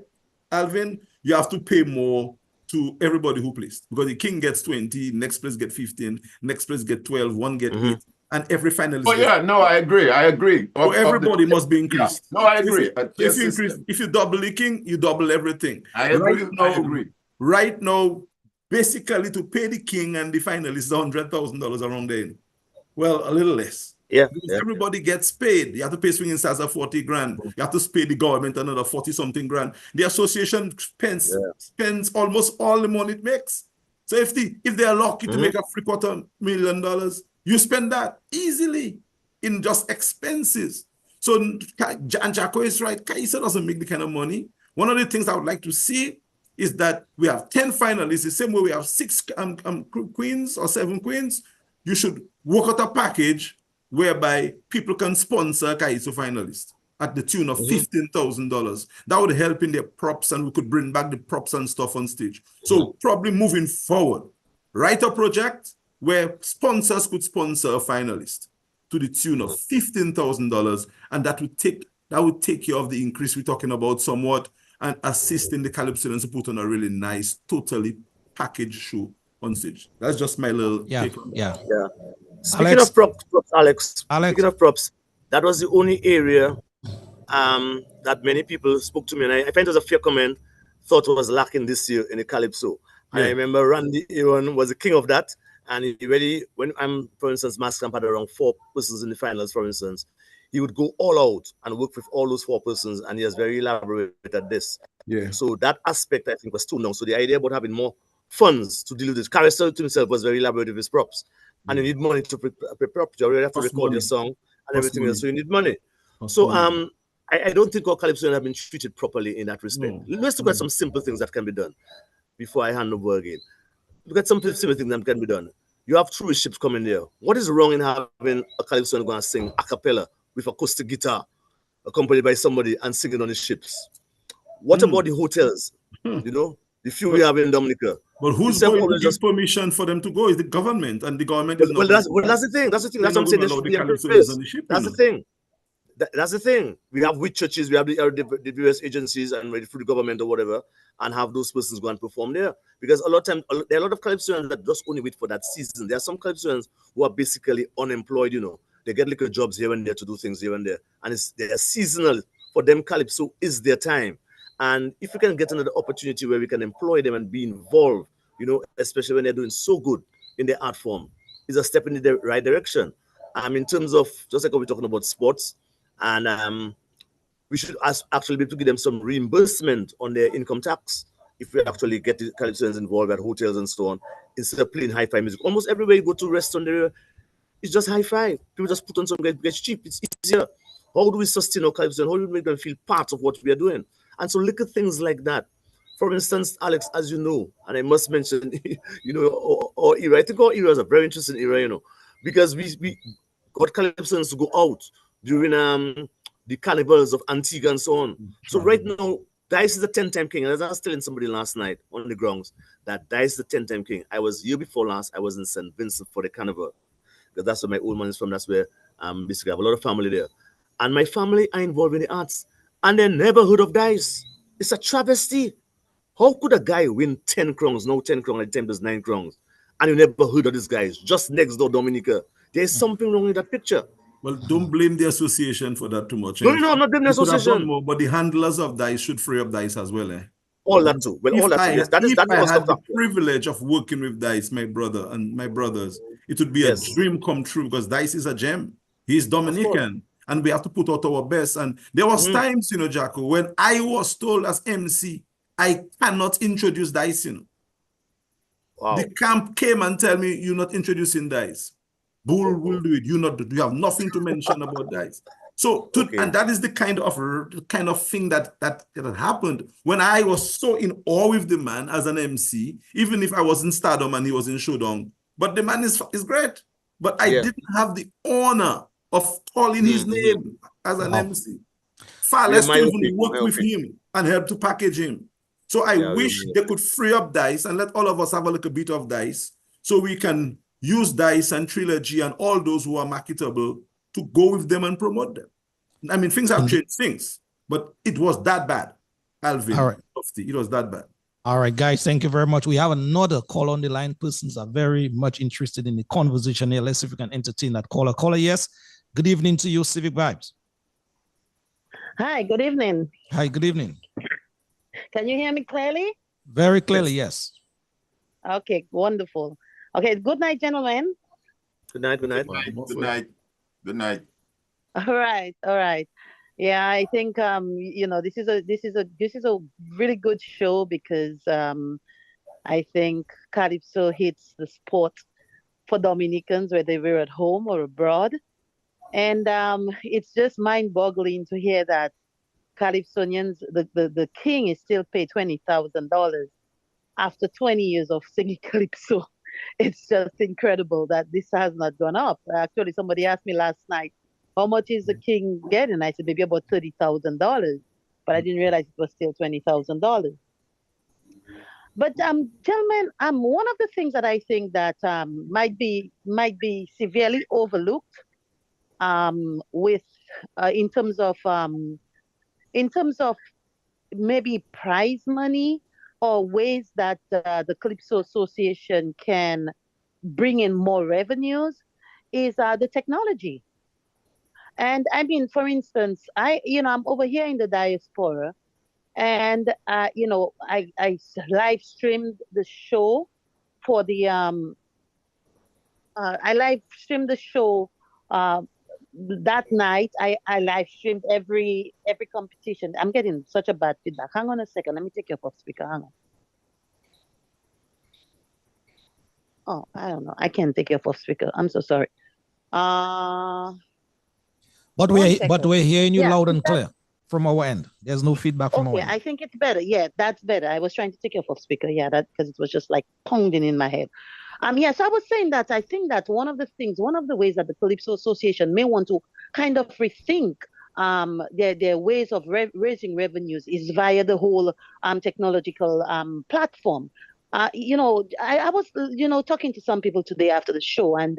Alvin, you have to pay more to everybody who plays, because the king gets 20, next place get 15, next place get 12, one get 8, and every finalist. Oh yeah, no, I agree. So everybody must be increased. Yeah. No, I agree. If you double the king, you double everything. I agree. Right now, basically to pay the king and the finalists is $100,000 around there. Well, a little less. Yeah. Everybody gets paid. You have to pay Swinging Stars at 40 grand. You have to pay the government another 40 something grand. The association spends almost all the money it makes. So if they are lucky to make a $750,000, you spend that easily in just expenses. So, and Jacko is right. Kaisa doesn't make the kind of money. One of the things I would like to see is that we have 10 finalists, the same way we have 6 queens or 7 queens. You should work out a package whereby people can sponsor Kaiso finalists at the tune of $15,000. That would help in their props, and we could bring back the props and stuff on stage. So probably moving forward, write a project where sponsors could sponsor a finalist to the tune of $15,000, and that would take care of the increase we're talking about somewhat, and assist in the Calypsonians to put on a really nice, totally packaged show on stage. That's just my little take on that. Speaking of props, Alex. Speaking of props, that was the only area that many people spoke to me, and I find it was a fair comment, thought was lacking this year in the Calypso. And I remember Randy Aaron was the king of that, and he really, when for instance, Mascamp had around 4 persons in the finals, for instance, he would go all out and work with all those 4 persons, and he was very elaborate at this. So that aspect, I think, was too long. So the idea about having more funds to deal with this, Carousel to himself was very elaborate with his props. And you need money to prepare props. You already have to record your song and everything else, so you need money. So I don't think all Calypso have been treated properly in that respect. Let's look at some simple things that can be done before I hand over again. Look at some simple things that can be done. You have cruise ships coming there. What is wrong in having a Calypso going to sing a cappella with acoustic guitar accompanied by somebody and singing on the ships? What about the hotels? You know, the few we have in Dominica. But who's going to give permission for them to go? Is the government, and the government is not. That's the thing. That's what I'm saying. That's the thing. That's the thing. We have with churches, we have the various agencies and ready for the government or whatever, and have those persons go and perform there. Because a lot of time, there are a lot of Calypsonians that just only wait for that season. There are some Calypsonians who are basically unemployed, you know. They get little jobs here and there to do things here and there. And they're seasonal. For them, Calypso is their time. And if we can get another opportunity where we can employ them and be involved, you know, especially when they're doing so good in their art form, is a step in the right direction. In terms of, just like we're talking about sports, and we should actually be able to give them some reimbursement on their income tax if we actually get the Calypsonians involved at hotels and so on, instead of playing hi-fi music. Almost everywhere you go to a restaurant there, it's just hi-fi. People just put on some gets cheap. It's easier. How do we sustain our Calypsonians? How do we make them feel part of what we are doing? And so look at things like that. For instance, Alex, as you know, and I must mention, you know, our era. I think our era is a very interesting era, you know, because we got Calypsonians to go out during the carnivals of Antigua and so on. So right now, Dice is the 10-time king. And as I was telling somebody last night on the grounds, that Dice is the 10-time king. I was year before last, I was in St. Vincent for the carnival, because that's where my old man is from. That's where basically I have a lot of family there. And my family are involved in the arts, and they never heard of Dice. It's a travesty. How could a guy win 10 crowns, no 10 crowns, at the time there's 9 crowns, and you never heard of this guy? It's just next door, Dominica. There's something wrong with that picture. Well, don't blame the association for that too much. No, I'm not blaming the association. More, but the handlers of Dice should free up Dice as well. All that too. Well, all that too. Yes, that is I had the privilege of working with Dice, my brother and my brothers, it would be a dream come true, because Dice is a gem. He's Dominican, and we have to put out our best. And there was times, you know, Jacko, when I was told as MC, I cannot introduce Dice, you know. Wow. The camp came and tell me, you're not introducing Dice. Bull will do it. You have nothing to mention about dice. So, and that is the kind of thing that happened when I was so in awe with the man as an MC, even if I was in Stardom and he was in Showdown. But the man is great. But I didn't have the honor of calling his name as an MC. Far less to even work with him and help to package him. So I wish they could free up dice and let all of us have a little bit of dice so we can use dice and trilogy and all those who are marketable to go with them and promote them. I mean, things have changed things, but it was that bad, Alvin. All right. It was that bad. All right, guys, thank you very much. We have another call on the line. Persons are very much interested in the conversation here. Let's see if we can entertain that caller. Caller, yes. Good evening to you, Civic Vibes. Hi, good evening. Hi, good evening. Can you hear me clearly? Very clearly, yes. Okay, wonderful. Okay, good night, gentlemen. Good night, good night. Good night. Good night. All right. Yeah, I think this is a really good show because I think Calypso hits the spot for Dominicans, whether they were at home or abroad. And it's just mind-boggling to hear that Calypsonians, the king is still paid $20,000 after 20 years of singing Calypso. It's just incredible that this has not gone up. Actually, somebody asked me last night, how much is the king getting? I said, maybe about $30,000, but I didn't realize it was still $20,000. But gentlemen, one of the things that I think that might be severely overlooked with in terms of maybe prize money or ways that the Calypso Association can bring in more revenues is the technology. And I mean, for instance, I'm over here in the diaspora, and I live streamed the show for the I live streamed the show that night. I live streamed every competition. I'm getting such a bad feedback. Hang on a second. Let me take you off speaker. Hang on. Oh, I don't know. I can't take you off speaker. I'm so sorry. But we're hearing you loud and clear from our end. There's no feedback from our end. Okay, I think it's better. Yeah, that's better. I was trying to take you off speaker. Yeah, that because it was just like pounding in my head. Yes, I was saying that I think that one of the ways that the Calypso Association may want to kind of rethink their ways of raising revenues is via the whole technological platform. I was talking to some people today after the show, and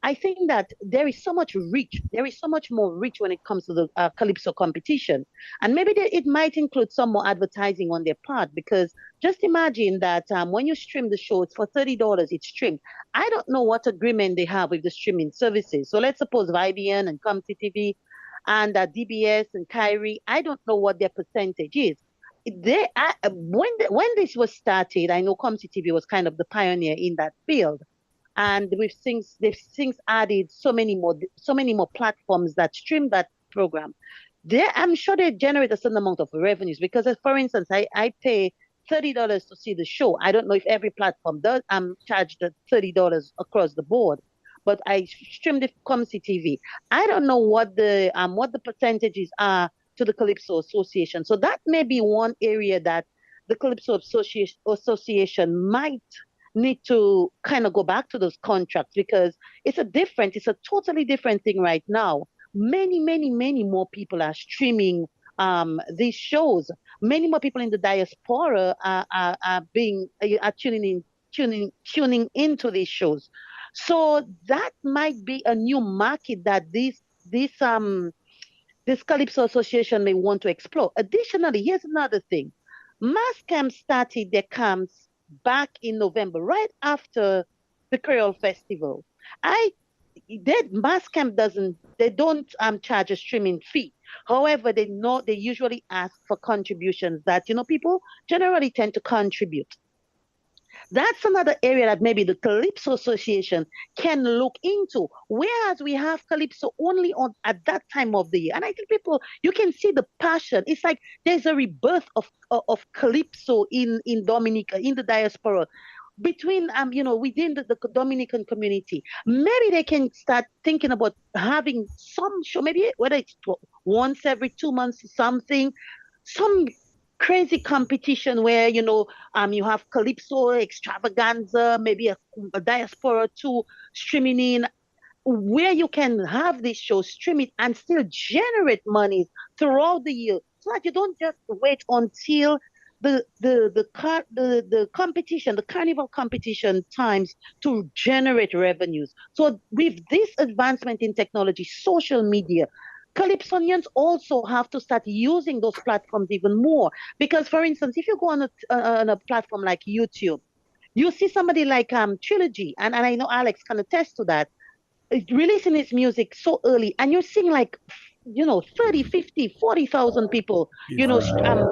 I think that there is so much reach. There is so much more reach when it comes to the Calypso competition. And maybe it might include some more advertising on their part, because just imagine that when you stream the show, it's for $30, it's streamed. I don't know what agreement they have with the streaming services. So let's suppose VIBN and ComCTV and DBS and Kyrie, I don't know what their percentage is. When this was started, I know ComCTV was kind of the pioneer in that field. And they've since added so many more platforms that stream that program. I'm sure they generate a certain amount of revenues because, for instance, I pay $30 to see the show. I don't know if every platform does. I'm charged $30 across the board, but I streamed it from CTV. I don't know what the percentages are to the Calypso Association. So that may be one area that the Calypso Association might need to kind of go back to those contracts, because it's a totally different thing right now. Many more people are streaming these shows. Many more people in the diaspora are tuning into these shows. So that might be a new market that this Calypso Association may want to explore. Additionally, here's another thing. Mass camps started their camps back in November, right after the Creole Festival. Mass camp don't charge a streaming fee. However, they usually ask for contributions that people generally tend to contribute. That's another area that maybe the Calypso Association can look into, whereas we have Calypso only at that time of the year. And I think you can see the passion. It's like there's a rebirth of Calypso in Dominica, in the diaspora. between within the Dominican community, maybe they can start thinking about having some show, maybe whether it's once every 2 months, something, some crazy competition where you have calypso extravaganza, maybe a diaspora too streaming in, where you can have this show, stream it, and still generate money throughout the year, so that you don't just wait until the competition, the carnival competition times to generate revenues. So with this advancement in technology, social media, Calypsonians also have to start using those platforms even more. Because, for instance, if you go on a platform like YouTube, you see somebody like Trilogy, and I know Alex can attest to that, releasing his music so early, and you're seeing like 30, 50, 40,000 people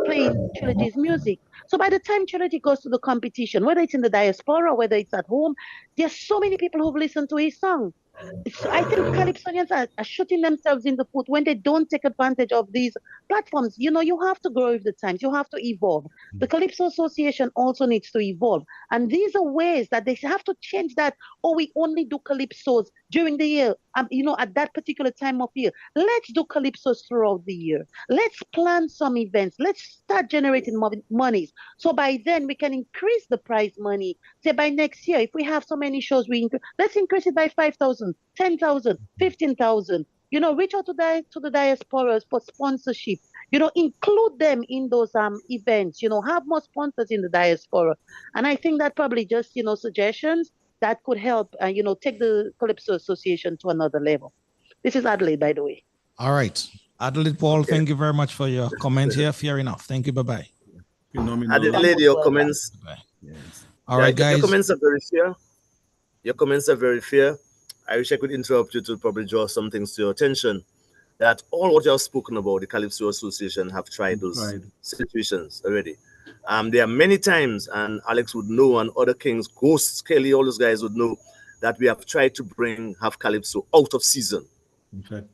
playing Trilogy's music. So by the time Trilogy goes to the competition, whether it's in the diaspora, whether it's at home, there's so many people who've listened to his song. So I think Calypsonians are shooting themselves in the foot when they don't take advantage of these platforms. You have to grow with the times. You have to evolve. The Calypso Association also needs to evolve. And these are ways that they have to change that. Oh, we only do Calypsos during the year, at that particular time of year. Let's do Calypsos throughout the year. Let's plan some events. Let's start generating monies. So by then we can increase the prize money. Say by next year, if we have so many shows, let's increase it by 5,000, 10,000, 15,000. Reach out to the diasporas for sponsorship. Include them in those events. Have more sponsors in the diaspora. And I think that probably just suggestions that could help. Take the Calypso Association to another level. This is Adelaide, by the way. All right, Adelaide Paul. Okay. Thank you very much for your comment here. Fair enough. Thank you. Bye bye. Adelaide, your comments. Yes. All right, guys. Your comments are very fair. Your comments are very fair. I wish I could interrupt you to probably draw some things to your attention. That all what you have spoken about, the Calypso Association have tried those situations already. There are many times, and Alex would know, and other kings, Ghosts, Kelly, all those guys would know, that we have tried to have Calypso out of season. Okay.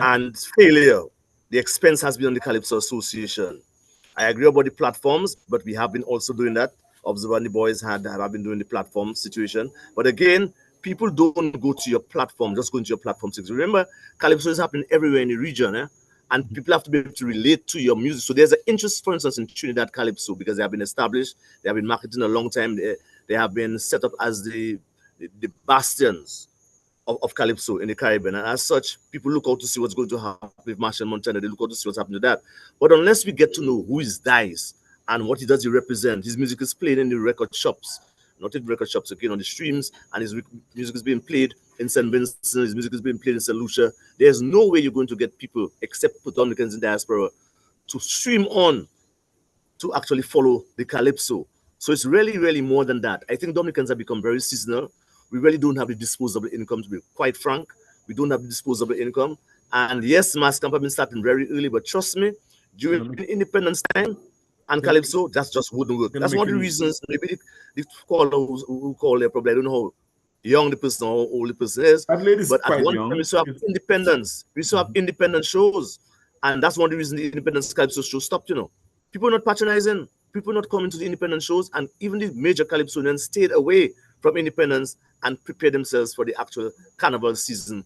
And failure. The expense has been on the Calypso Association. I agree about the platforms, but we have been also doing that. Observer and the boys have been doing the platform situation. But again, people don't go to your platform, just go into your platform. Remember, Calypso is happening everywhere in the region, and people have to be able to relate to your music. So there's an interest, for instance, in Trinidad Calypso, because they have been established, they have been marketing a long time, they have been set up as the bastions of Calypso in the Caribbean. And as such, people look out to see what's going to happen with Marshall Montana. They look out to see what's happening to that. But unless we get to know who is Dice and what does he represent, his music is played in the record shops, not in record shops, again, on the streams, and his music is being played in St. Vincent, his music is being played in St. Lucia. There's no way you're going to get people, except Dominicans in diaspora, to stream on to actually follow the Calypso. So it's really, really more than that. I think Dominicans have become very seasonal. We really don't have the disposable income, to be quite frank. We don't have the disposable income. And yes, mass camp have been starting very early, but trust me, during Independence time and Calypso, that just wouldn't work. That's one of the reasons, maybe the caller who called there, probably I don't know how young the person or old the person is. But at one time, we still have independence. We still have independent shows. And that's one of the reasons the Independence Calypso show stopped, People are not patronizing. People are not coming to the independent shows. And even the major Calypsonians stayed away from Independence and prepare themselves for the actual carnival season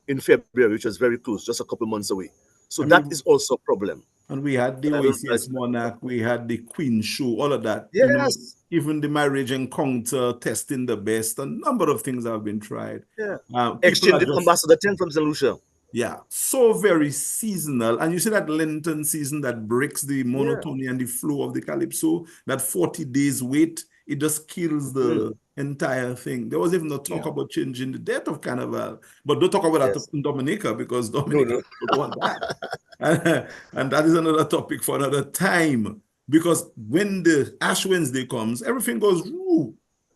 in February, which was very close, just a couple months away. So that is also a problem. And we had the OACS Monarch, we had the Queen Show, all of that. Yes. Even the marriage encounter, testing the best, a number of things have been tried. Yeah. Exchange the Ambassador 10 from St. Lucia. Yeah, so very seasonal. And you see that Lenten season that breaks the monotony and the flow of the Calypso, that 40 days wait, it just kills the entire thing. There was even no talk about changing the date of Carnival, but don't talk about that in Dominica, because Dominica don't want that. And that is another topic for another time, because when the Ash Wednesday comes, everything goes woo.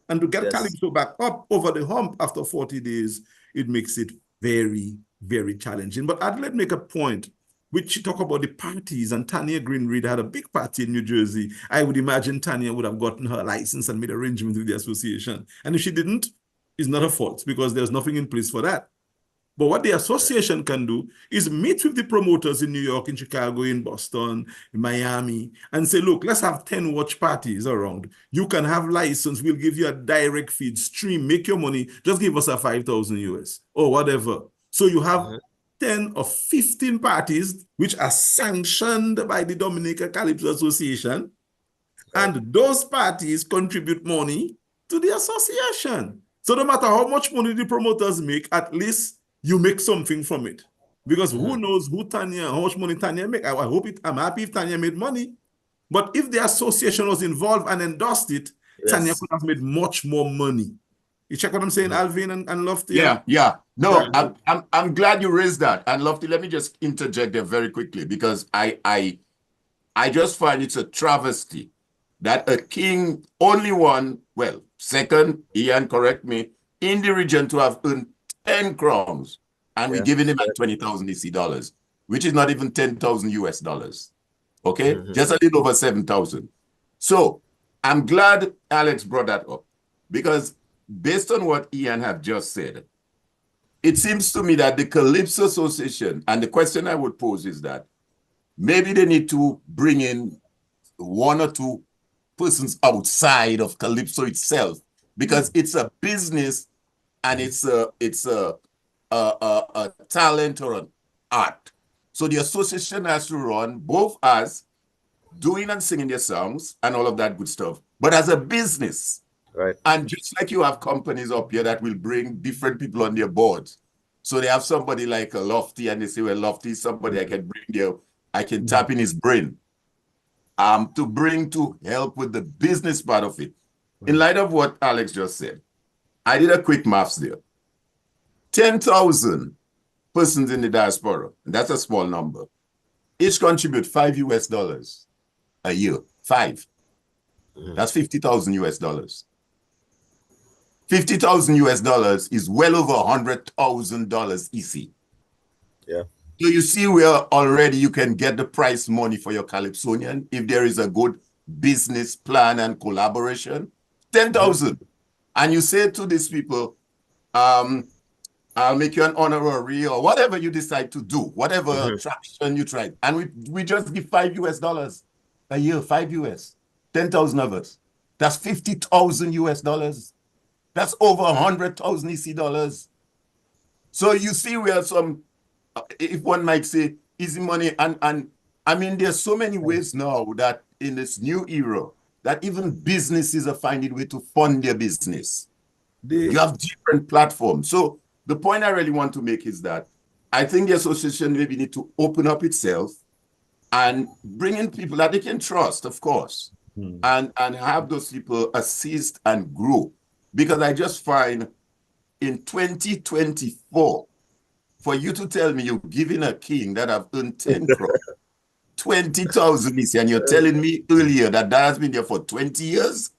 And to get Calypso back up over the hump after 40 days, it makes it very, very challenging. But Adelaide make a point, which she talk about the parties, and Tanya Greenreid had a big party in New Jersey. I would imagine Tanya would have gotten her license and made arrangements with the association. And if she didn't, it's not her fault, because there's nothing in place for that. But what the association can do is meet with the promoters in New York, in Chicago, in Boston, in Miami, and say, look, let's have 10 watch parties around. You can have license. We'll give you a direct feed stream. Make your money. Just give us a 5,000 US or whatever. So you have 10 or 15 parties which are sanctioned by the Dominica Calypso Association. And those parties contribute money to the association. So no matter how much money the promoters make, at least you make something from it. Because who knows how much money Tanya make? I'm happy if Tanya made money. But if the association was involved and endorsed it, Tanya could have made much more money. You check what I'm saying, Alvin and Lofty? Yeah. No, I'm glad you raised that. And Lofty, let me just interject there very quickly, because I just find it's a travesty that a king, only one, well, second, Ian, correct me, in the region to have earned 10 crowns, and we're giving him like 20,000 EC dollars, which is not even 10,000 US dollars. Okay? Just a little over 7,000. So I'm glad Alex brought that up, because based on what Ian have just said, it seems to me that the Calypso Association, and the question I would pose is that maybe they need to bring in one or two persons outside of Calypso itself, because it's a business and it's a talent or an art. So the association has to run both as doing and singing their songs and all of that good stuff, but as a business. Right. And just like you have companies up here that will bring different people on their boards. So they have somebody like a Lofty, and they say, well, Lofty is somebody I can bring there, I can tap in his brain. To help with the business part of it. In light of what Alex just said, I did a quick maths there. 10,000 persons in the diaspora, and that's a small number, each contribute $5 US a year. 5. That's 50,000 US dollars. 50,000 US dollars is well over $100,000 EC. Yeah. So you see where already you can get the price money for your Calypsonian if there is a good business plan and collaboration. 10,000. And you say to these people, I'll make you an honorary or whatever you decide to do, whatever attraction you try. And we just give $5 US dollars a year, 5 US, 10,000 of us. That's 50,000 US dollars. That's over 100,000 EC dollars. So you see where some, if one might say, easy money. And I mean, there's so many ways now that in this new era, that even businesses are finding a way to fund their business. You have different platforms. So the point I really want to make is that I think the association maybe need to open up itself and bring in people that they can trust, of course, and have those people assist and grow. Because I just find in 2024, for you to tell me you're giving a king that have earned 10 crores, 20,000 EC, and you're telling me earlier that has been there for 20 years?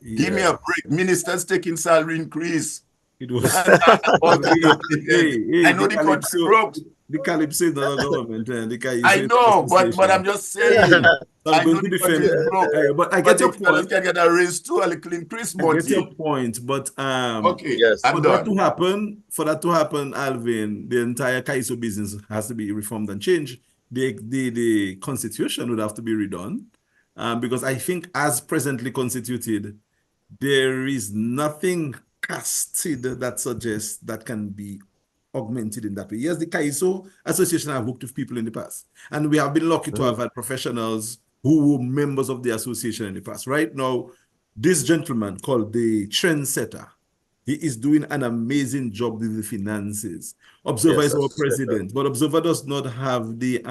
Give me a break. Ministers taking salary increase. It was. I know the country broke. The Calypso is not a government. I know, but I'm just saying. I know the country is broke. But I get your point. Can get a raise too, a little increase money. I get your point, but okay, yes, I'm done. For that to happen, Alvin, the entire Kaiso business has to be reformed and changed. The constitution would have to be redone, because I think as presently constituted, there is nothing casted that suggests that can be augmented in that way. Yes, the Kaiso Association have worked with people in the past, and we have been lucky to have had professionals who were members of the association in the past. Right now, this gentleman called the Trendsetter, he is doing an amazing job with the finances. Observer is our president, but Observer does not have the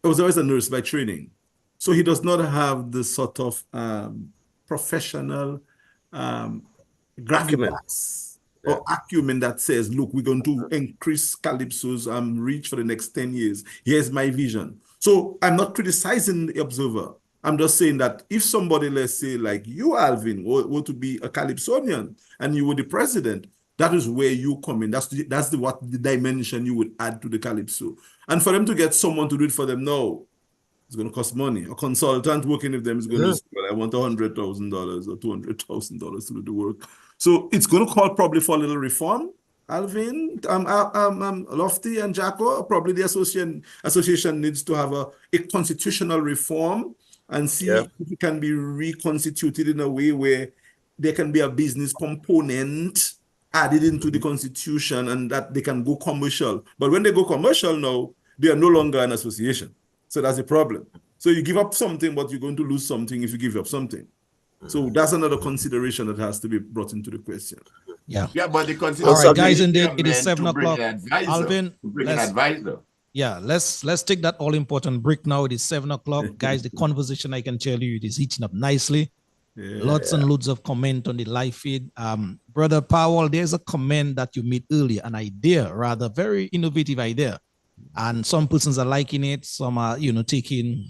Observer is a nurse by training, so he does not have the sort of professional gravitas or acumen that says, look, we're going to increase Calypso's reach for the next 10 years. Here's my vision. So I'm not criticizing the Observer. I'm just saying that if somebody, let's say like you, Alvin, were to be a Calypsonian and you were the president, that is where you come in. That's the dimension you would add to the Calypso. And for them to get someone to do it for them, no, it's going to cost money. A consultant working with them is going to say, well, I want $100,000 or $200,000 to do the work. So it's going to call probably for a little reform. Alvin, Lofty and Jacko, probably the association needs to have a constitutional reform and see if it can be reconstituted in a way where there can be a business component added into the constitution and that they can go commercial. But when they go commercial now, they are no longer an association. So that's a problem. So you give up something, but you're going to lose something if you give up something. So that's another consideration that has to be brought into the question. Yeah, but the consideration. All right, guys, indeed, it is 7 o'clock. Alvin, let's take that all important break now. It is 7 o'clock. Guys, the conversation, I can tell you, it is heating up nicely. Lots and loads of comment on the live feed. Brother Powell, there's a comment that you made earlier, an idea, rather very innovative idea. And some persons are liking it, some are, taking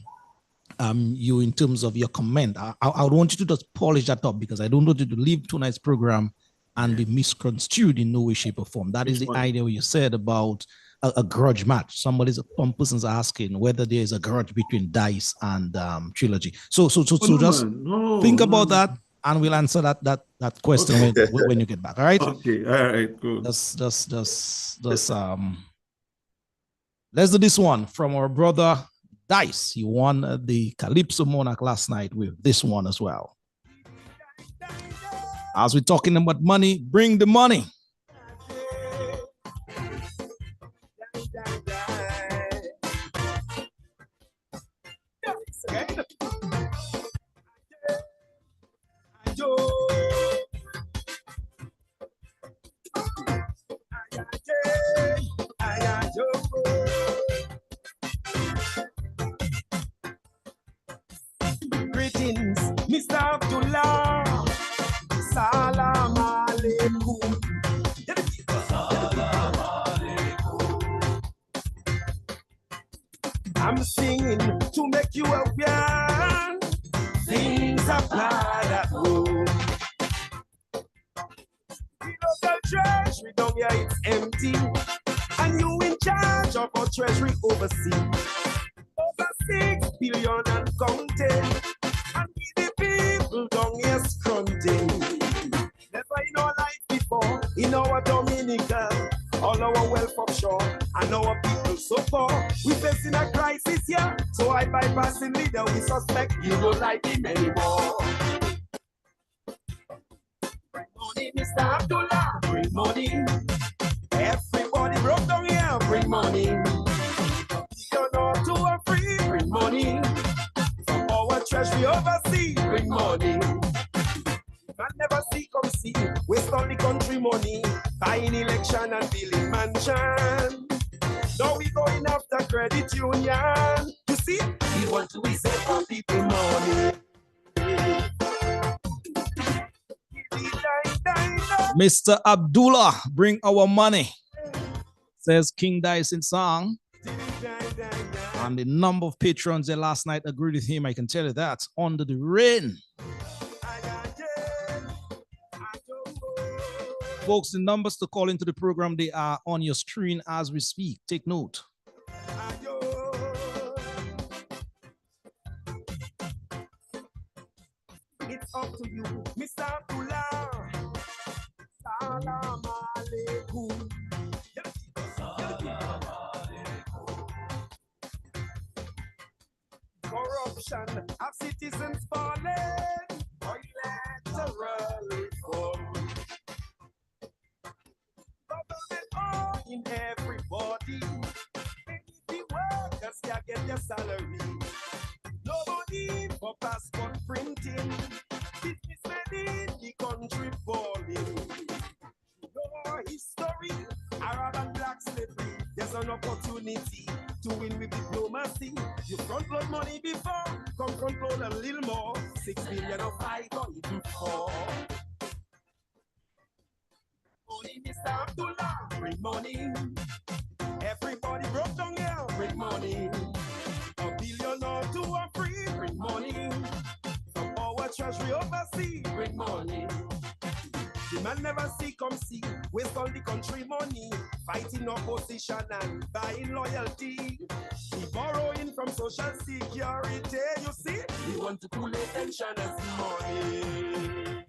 you in terms of your comment. I would want you to just polish that up because I don't want you to leave tonight's program and be misconstrued in no way, shape, or form. That is the idea you said about a grudge match. Some persons are asking whether there is a grudge between Dice and Trilogy. So think about that, and we'll answer that question when you get back. All right? Okay. All right. Good. Let's do this one from our brother Dice. He won the Calypso Monarch last night with this one as well. As we're talking about money, bring the money. Greetings, Mr. Abdullah. Salam alaikum. Salam alaikum. I'm singing to make you aware. Things are bad at home. We know the treasury down here, it's empty. And you in charge of our treasury overseas. Over 6 billion and counting. And we the people down here scrunting. Never in our life before, in our Dominica, all our wealth offshore, and our people so far. We facing a crisis here, so I bypassing leader, we suspect you don't like him anymore. Bring money, Mr. Abdullah, bring money. Everybody broke down here, bring money. You're not too free, bring money. From our treasury overseas, bring money. Man never see come see, waste all the country money, buying election and building mansion. Now we going after credit union. You see, we want to save for people money. Mr. Abdullah, bring our money, says King Dice in song. And the number of patrons there last night agreed with him. I can tell you that. Under the rain. Folks, the numbers to call into the program, they are on your screen as we speak. Take note. It's up to you, Mr. Abdullah. Salam alaikum. Salam alaikum. Corruption of citizens falling. Electoral reform. Government in everybody. Maybe the workers can get their salary. No need for passport printing. Businessmen in the country falling. No history, Arab and black slavery. There's an opportunity to win with diplomacy. You front load money before, come front load a little more. 6 billion or 5 or even 4. Money, Mr. Abdullah, bring money. Everybody broke down here, bring money. $1 billion or 2 or 3, bring money. From our treasury overseas, bring money. The man never see come see, waste all the country money, fighting opposition and buying loyalty. He borrowing from social security, you see? We want to pull attention as money.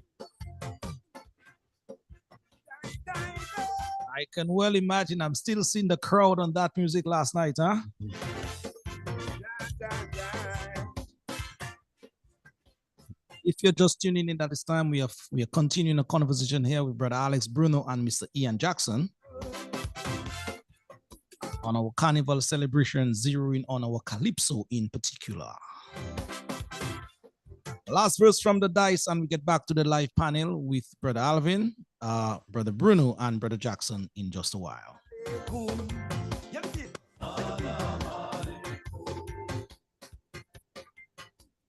I can well imagine. I'm still seeing the crowd on that music last night, huh? If you're just tuning in at this time, we are continuing a conversation here with Brother Alex Bruno and Mr. Ian Jackson on our carnival celebration, zeroing on our calypso in particular. Last verse from the dice, and we get back to the live panel with Brother Alvin, Brother Bruno, and Brother Jackson in just a while.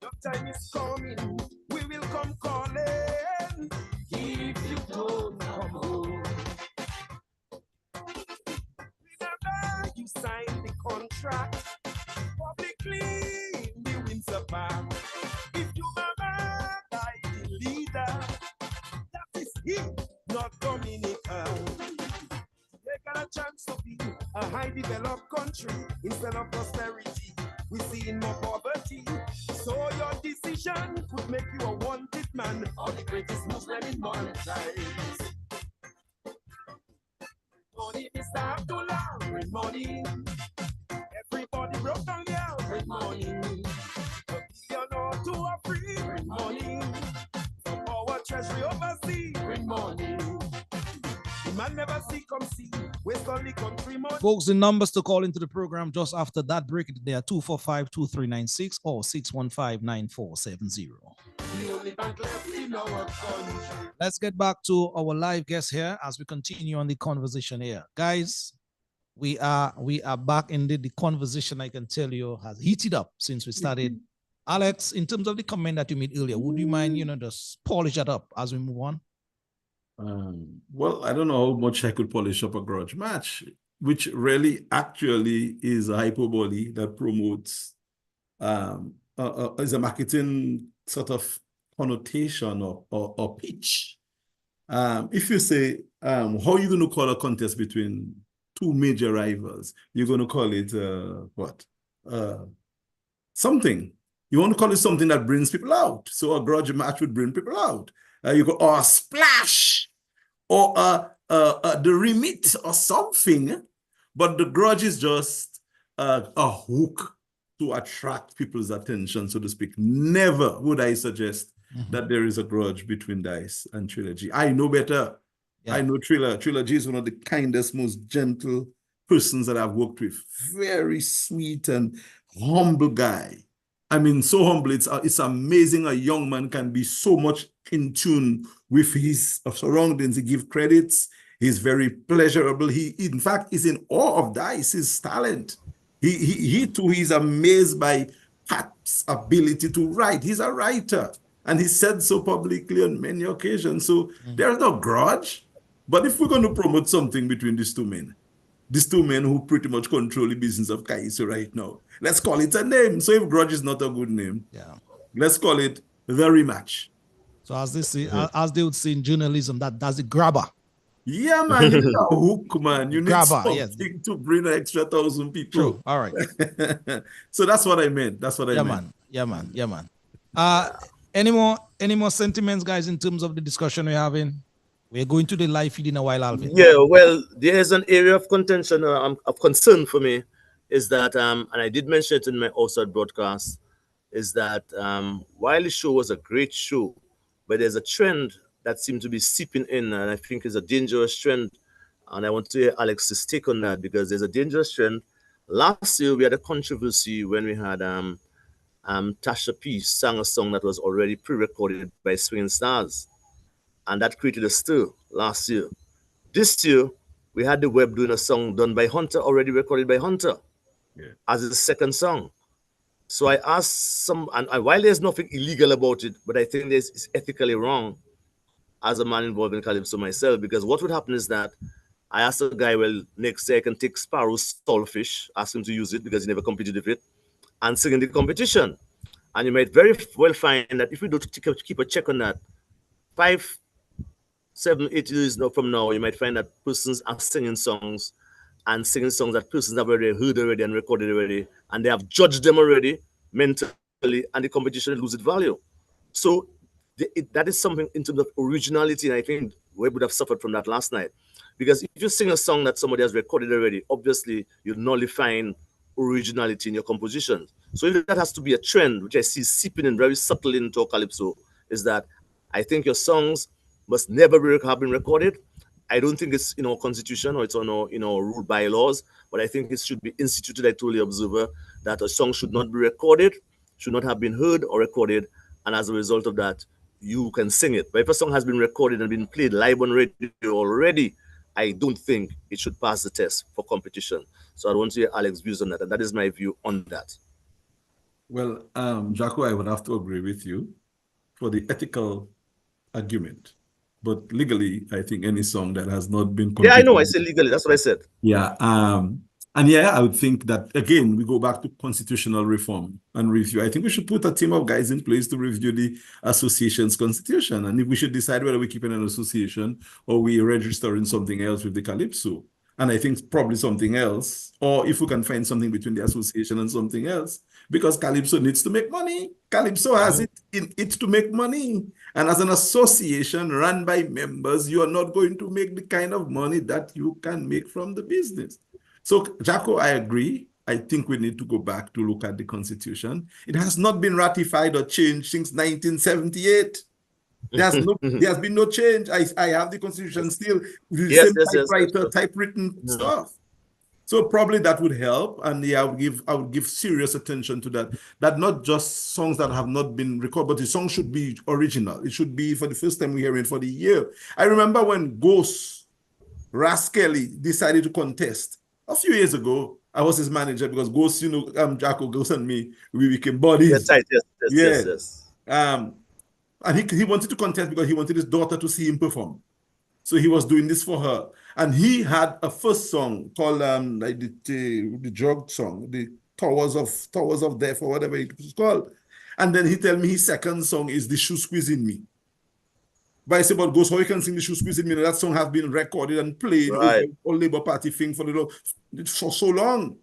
Your time is coming, we will come calling. If you don't come home, remember you signed the contract publicly in the Windsor Park. If you remember by the leader, that is him, not Dominica. They got a chance to be a high developed country instead of prosperity. We see more poverty. So your decision could make you a wanted man or the greatest Muslim in modern times. Money is start to learn with money. Everybody broke down here with money. A billion or two or three with money. From our treasury overseas with money. The man never see come see. Waste only country money. Folks, the numbers to call into the program just after that break, they are 245-2396 or 615-9470. Let's get back to our live guest here as we continue on the conversation here. Guys, we are back. Indeed, the conversation, I can tell you, has heated up since we started. Alex, in terms of the comment that you made earlier, would you mind, just polish that up as we move on? Well, I don't know how much I could polish up a grudge match, which really actually is a hyperbole that promotes is a marketing sort of connotation or pitch. If you say, how are you going to call a contest between two major rivals? You're going to call it what? Something. You want to call it something that brings people out. So a grudge match would bring people out. You go, or a splash, or the remit, or something. But the grudge is just a hook to attract people's attention, so to speak. Never would I suggest that there is a grudge between Dice and Trilogy. I know better. Yeah. I know Trilogy is one of the kindest, most gentle persons that I've worked with. Very sweet and humble guy. I mean, so humble. It's amazing a young man can be so much in tune with his surroundings. He gives credits. He's very pleasurable. He, in fact, is in awe of Dice, his talent. He too, he's amazed by Pat's ability to write. He's a writer. And he said so publicly on many occasions. So there's no grudge. But if we're going to promote something between these two men who pretty much control the business of Kaiso right now, let's call it a name. So if grudge is not a good name, let's call it the rematch. So as they say, as they would say in journalism, that's a grabber. Yeah, man, you need a hook, man. You need grabber, something to bring an extra 1,000 people. True. All right. So that's what I meant. That's what I meant. Man. Yeah, man. Any more sentiments, guys, in terms of the discussion we're having? We're going to the live feed in a while, Alvin. Yeah, well, there is an area of contention, of concern for me, is that, and I did mention it in my outside broadcast, is that while the show was a great show, but there's a trend that seemed to be seeping in, and I think is a dangerous trend. And I want to hear Alex's take on that, because there's a dangerous trend. Last year, we had a controversy when we had Tasha P sang a song that was already pre-recorded by Swinging Stars. And that created a stir last year. This year, we had the Web doing a song done by Hunter, already recorded by Hunter, as his second song. So I asked and while there's nothing illegal about it, but I think it's ethically wrong as a man involved in Calypso myself, because what would happen is that I asked the guy, well, next year I can take Sparrow's Stallfish, ask him to use it because he never competed with it, and sing in the competition. And you might very well find that if we don't keep a check on that, 5, 7, 8 years from now, you might find that persons are singing songs that persons have already heard already and recorded already, and they have judged them already mentally, and the competition loses value. So that is something in terms of originality, and I think we would have suffered from that last night. Because if you sing a song that somebody has recorded already, obviously you're nullifying originality in your composition. So if that has to be a trend, which I see seeping in very subtly into calypso, is that I think your songs must never have been recorded. I don't think it's in our constitution or it's on our rule bylaws, but I think it should be instituted. I told the observer that a song should not be recorded, should not have been heard or recorded, and as a result of that, you can sing it. But if a song has been recorded and been played live on radio already, I don't think it should pass the test for competition. So I want to hear Alex's views on that, and that is my view on that. Well, Jacko, I would have to agree with you for the ethical argument. But legally, I think any song that has not been Yeah, I know. I said legally. That's what I said. Yeah. And yeah, I would think that, again, we go back to constitutional reform and review. I think we should put a team of guys in place to review the association's constitution. And if we should decide whether we keep in an association or we register in something else with the Calypso. And I think probably something else, or if we can find something between the association and something else, because Calypso needs to make money. Calypso has it in it to make money. And as an association run by members, you are not going to make the kind of money that you can make from the business. So, Jacko, I agree. I think we need to go back to look at the Constitution. It has not been ratified or changed since 1978. There has been no change. I have the Constitution still with the same typewriter, typewritten stuff. So probably that would help, and yeah, I would give serious attention to that. That not just songs that have not been recorded, but the song should be original. It should be for the first time we hear it for the year. I remember when Ghost Rascally decided to contest a few years ago. I was his manager because Ghost, Jacko, Ghost and me, we became buddies. Yes. And he wanted to contest because he wanted his daughter to see him perform. So he was doing this for her. And he had a first song called like the drug song, the Towers of Death or whatever it was called. And then he told me his second song is The Shoe Squeezing Me. But I said, but Ghost, how you can sing The Shoe Squeezing Me? That song has been recorded and played on Labour Party thing for so long.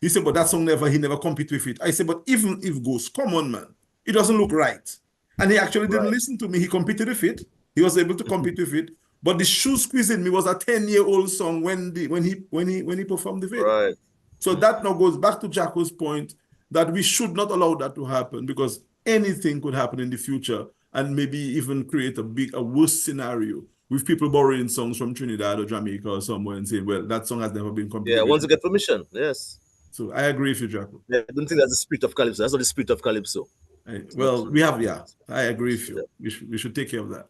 He said, but that song he never compete with it. I said, but even if Ghost, come on, man, it doesn't look right. And he actually didn't listen to me. He competed with it. He was able to compete with it. But The Shoe Squeezing Me was a 10-year-old song when he performed the video. Right. So that now goes back to Jacko's point that we should not allow that to happen because anything could happen in the future and maybe even create a worse scenario with people borrowing songs from Trinidad or Jamaica or somewhere and saying, well, that song has never been competed. Yeah, once you get permission, yes. So I agree with you, Jacko. I don't think that's the spirit of Calypso. That's not the spirit of Calypso. I agree with you. Yeah. We should take care of that.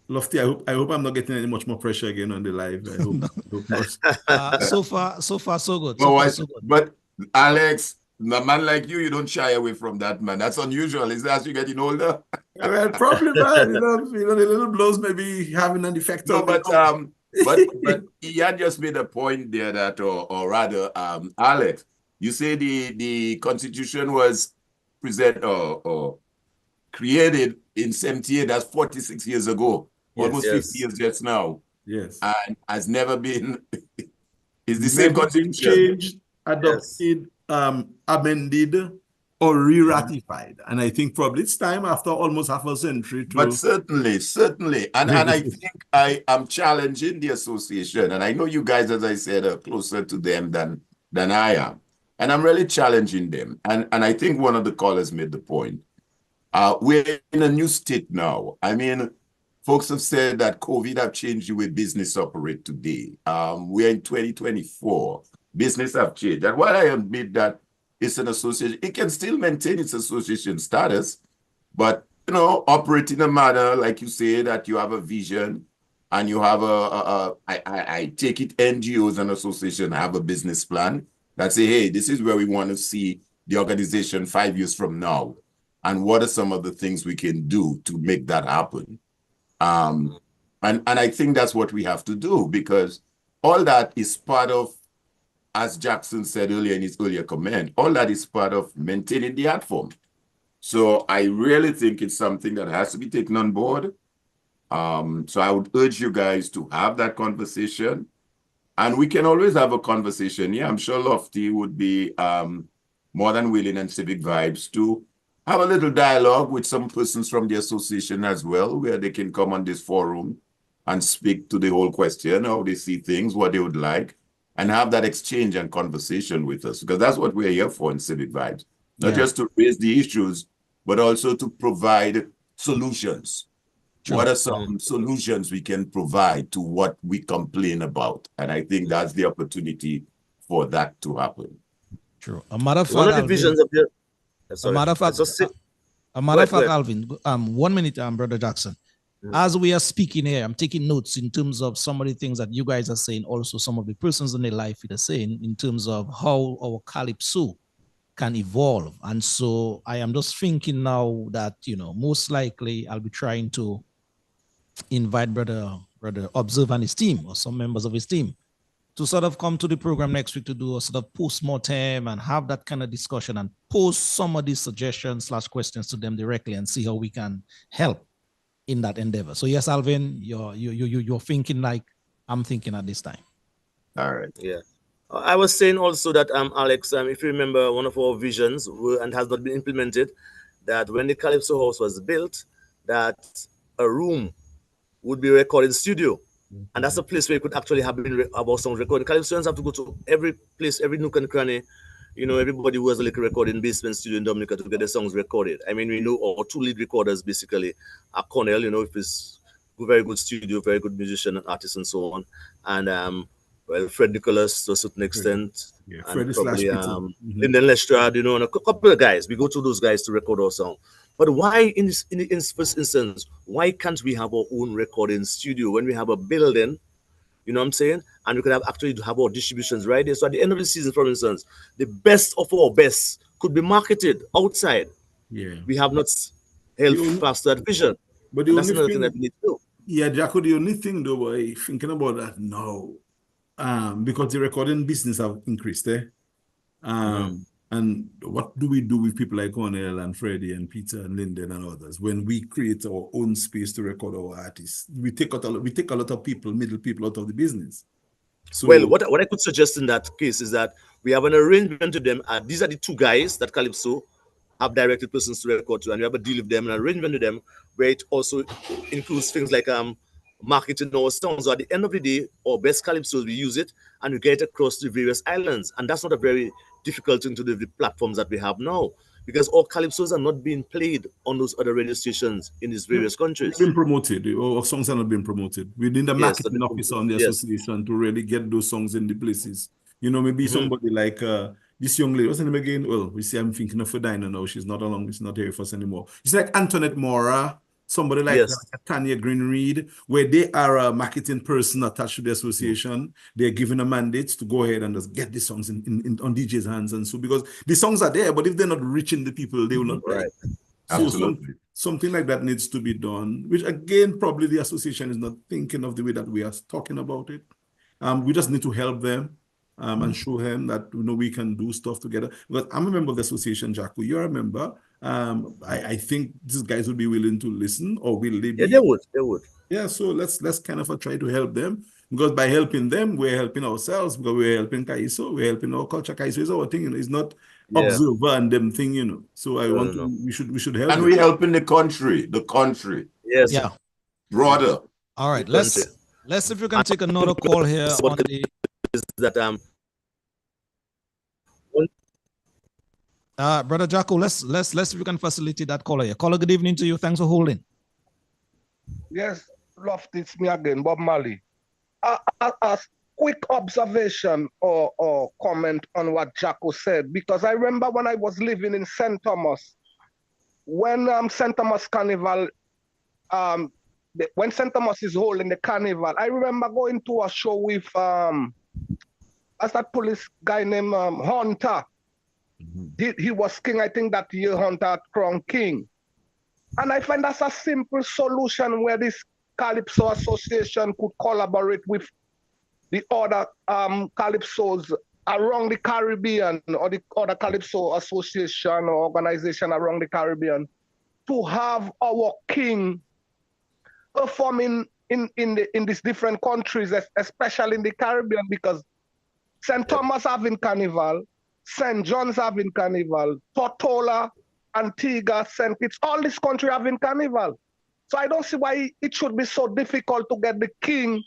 Lofty, I hope I'm not getting any much more pressure again on the live. I hope not. So far, so good. But Alex, a man like you don't shy away from that, man. That's unusual. Is that as you're getting older? Well, probably, man. The little blows may be having an effect. No, but he had just made a point there that, or rather, Alex, you say the Constitution was presented or created in 78. That's 46 years ago. Almost 50 years just now. Yes. And has never been, is the same Constitution. Changed, adopted, amended, or re-ratified. And I think probably it's time after almost half a century to... But certainly. And I think I am challenging the association. And I know you guys, as I said, are closer to them than I am. And I'm really challenging them. And I think one of the callers made the point. We're in a new state now. I mean, folks have said that COVID have changed the way business operate today. We're in 2024. Business have changed. And while I admit that it's an association, it can still maintain its association status, but, operate in a manner, like you say, that you have a vision and you have I take it NGOs and association have a business plan that say, hey, this is where we want to see the organization 5 years from now. And what are some of the things we can do to make that happen? And I think that's what we have to do, because all that is part of, as Jackson said earlier in his earlier comment, all that is part of maintaining the art form. So I really think it's something that has to be taken on board. So I would urge you guys to have that conversation. And we can always have a conversation. Yeah, I'm sure Lofty would be more than willing, and Civic Vibes to have a little dialogue with some persons from the association as well, where they can come on this forum and speak to the whole question, how they see things, what they would like, and have that exchange and conversation with us, because that's what we're here for in Civic Vibes. Not just to raise the issues, but also to provide solutions. Sure. What are some solutions we can provide to what we complain about? And I think that's the opportunity for that to happen. True. A matter of fact, one of the visions of the a matter of fact, Alvin, 1 minute, Brother Jackson. As we are speaking here, I'm taking notes in terms of some of the things that you guys are saying, also some of the persons in their life that are saying in terms of how our calypso can evolve. And so I am just thinking now that, most likely I'll be trying to invite Brother Observe and his team, or some members of his team, to sort of come to the program next week to do a sort of post-mortem and have that kind of discussion and pose some of these suggestions / questions to them directly and see how we can help in that endeavor. So yes, Alvin, you're thinking like I'm thinking at this time. All right. Yeah. I was saying also that Alex, if you remember, one of our visions and has not been implemented, that when the Calypso House was built, that a room would be a recording studio. And that's a place where you could actually have our songs recorded. Calypsoans have to go to every place, every nook and cranny. Everybody who has a little recording basement studio in Dominica to get the songs recorded. I mean, we know our two lead recorders basically are Cornell, if he's a very good studio, very good musician and artist and so on. And Fred Nicholas to a certain extent. Yeah, and probably Lyndon Lestrade, and a couple of guys. We go to those guys to record our song. But why, in first instance, why can't we have our own recording studio when we have a building? You know what I'm saying? And we could actually have our distributions right there. So at the end of the season, for instance, the best of our best could be marketed outside. Yeah. We have not held fast to that vision. But that's another thing that we need to do. Yeah, Jacko, the only thing though, thinking about that now, because the recording business have increased, and what do we do with people like Cornell and Freddie and Peter and Lyndon and others when we create our own space to record our artists? We take a lot of people, middle people, out of the business. So, well, what I could suggest in that case is that we have an arrangement to them. These are the two guys that Calypso have directed persons to record to, and we have a deal with them, an arrangement with them where it also includes things like marketing our songs. So at the end of the day, our best Calypsos, we use it and we get it across the various islands. And that's not a very difficult thing to do with the platforms that we have now, because all Calypsos are not being played on those other radio stations in these various countries. Been promoted. Our songs are not being promoted. We need the marketing office on the association to really get those songs in the places. Maybe somebody like this young lady, what's her name again? Well, we see I'm thinking of Ferdinand now. She's not along, she's not here with us anymore. She's like Antoinette Mora, somebody like Tanya Greenreed, where they are a marketing person attached to the association. They're given a mandate to go ahead and just get the songs on DJ's hands. And so, because the songs are there, but if they're not reaching the people, they will not play. Absolutely. So something like that needs to be done, which again, probably the association is not thinking of the way that we are talking about it. We just need to help them and show them that we can do stuff together. Because I'm a member of the association, Jacko. You're a member. I think these guys would be willing to listen, or will they be? Yeah, they would. Yeah, so let's kind of try to help them, because by helping them, we're helping ourselves, because we're helping Kaiso, we're helping our culture. Kaiso is our thing, it's not observer and them thing, So we should help. And we're helping the country. Yes. Yeah. Broader. All right, let's see if you can take another call here on the Brother Jacko, let's see if we can facilitate that caller here. Caller, good evening to you. Thanks for holding. Yes, Lofty, it's me again, Bob Marley. A quick observation or comment on what Jacko said, because I remember when I was living in St. Thomas, when St. Thomas Carnival, when St. Thomas is holding the carnival, I remember going to a show with as that police guy named Hunter. He was king, I think that year Hunter crowned king. And I find that's a simple solution where this Calypso Association could collaborate with the other Calypsos around the Caribbean, or the other Calypso Association or organization around the Caribbean, to have our king performing in these different countries, especially in the Caribbean, because St. Thomas having carnival, St. John's having carnival, Tortola Antigua, St. Kitts, all this country having carnival. So I don't see why it should be so difficult to get the king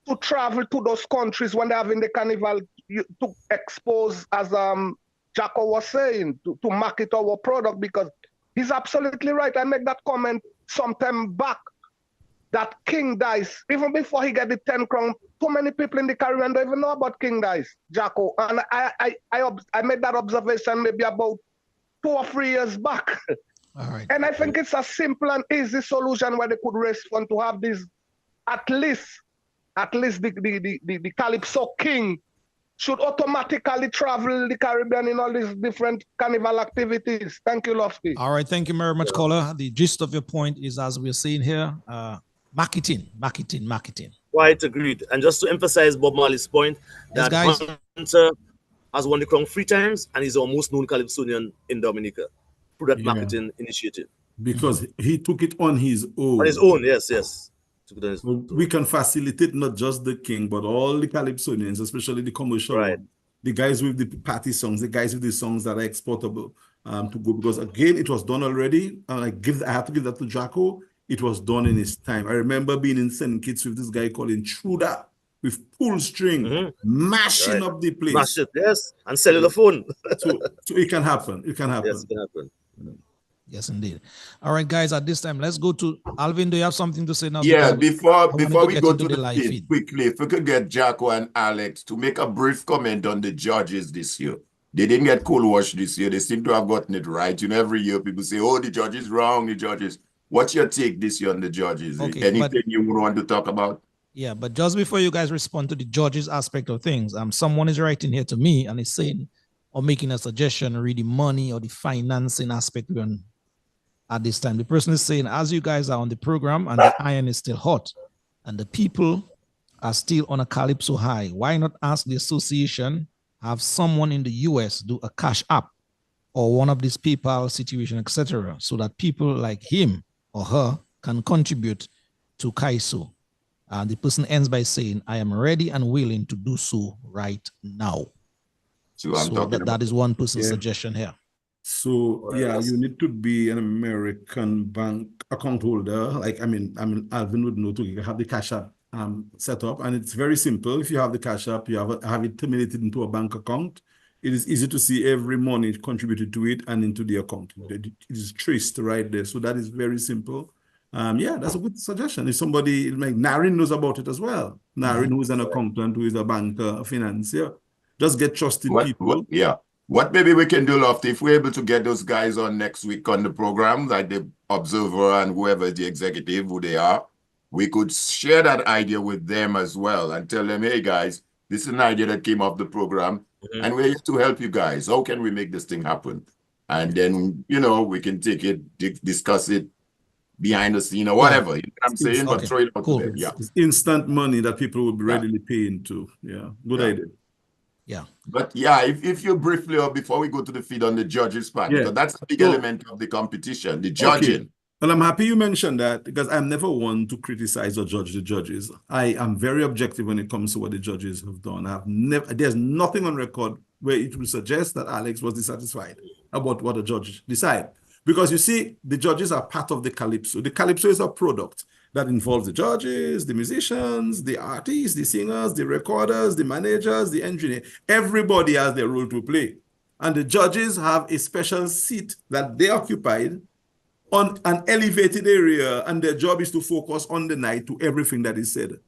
to travel to those countries when they're having the carnival to expose, as Jacko was saying, to market our product, because he's absolutely right. I made that comment some time back that King Dice, even before he get the 10 crown, too many people in the Caribbean don't even know about King Dice, Jacko. And I made that observation maybe about 2 or 3 years back. All right. And I think it's a simple and easy solution where they could raise fund to have this, at least the Calypso King should automatically travel the Caribbean in all these different carnival activities. Thank you, Lofty. All right, thank you very much, caller. The gist of your point is, as we're seeing here, marketing. Quite agreed. And just to emphasize Bob Marley's point, Yes, that guys. Hunter has won the crown 3 times and he's the most known Calypsonian in Dominica through that marketing initiative. Because he took it on his own. On his own, yes. We can facilitate not just the king, but all the Calypsonians, especially the commercial ones, the guys with the party songs, the guys with the songs that are exportable to go. Because again, it was done already. And I have to give that to Jacko. It was done in his time. I remember being in St. Kitts with this guy called Intruder with pull string, mashing up the place. Mash it, yes, and cellular phone. so it can happen. It can happen. Yes, it can happen. Yes, indeed. All right, guys, at this time, let's go to Alvin. Do you have something to say now? Yeah, before we go to the live feed, quickly, if we could get Jacko and Alex to make a brief comment on the judges this year. They didn't get cold wash this year. They seem to have gotten it right. You know, every year people say, oh, the judges wrong, the judges. What's your take this year on the judges? Okay, anything you would want to talk about? Yeah, but just before you guys respond to the judges aspect of things, someone is writing here to me and is saying, or making a suggestion, read the money or the financing aspect on at this time. The person is saying, as you guys are on the program and the iron is still hot and the people are still on a Calypso high, why not ask the association, have someone in the US do a cash app or one of these PayPal situation, etc., so that people like him or her can contribute to Kaiso. And the person ends by saying, I am ready and willing to do so right now. So that is one person's suggestion here. So you need to be an American bank account holder. Like Alvin would know to have the Cash App set up, and it's very simple. If you have the Cash App, you have it terminated into a bank account. It is easy to see every money contributed to it and into the account. It is traced right there. So that is very simple. That's a good suggestion. If somebody like Narin knows about it as well, Narin, who is an accountant, who is a banker, a financier, just get trusted people. What maybe we can do, Lofty, if we're able to get those guys on next week on the program, like the observer and whoever the executive, who they are, we could share that idea with them as well and tell them, hey guys, this is an idea that came off the program and we're here to help you guys. How can we make this thing happen? And then, we can take it, discuss it behind the scene or whatever. You know what I'm saying? But throw it out there. Yeah. It's instant money that people would be readily pay into. Yeah. Good idea. Yeah. But if you briefly, or before we go to the feed on the judges part, because that's a big element of the competition, the judging. Okay. Well, I'm happy you mentioned that because I'm never one to criticize or judge the judges. I am very objective when it comes to what the judges have done. There's nothing on record where it would suggest that Alex was dissatisfied about what the judge decided. Because you see, the judges are part of the Calypso. The Calypso is a product that involves the judges, the musicians, the artists, the singers, the recorders, the managers, the engineer. Everybody has their role to play. And the judges have a special seat that they occupied on an elevated area, and their job is to focus on the night to everything that is said.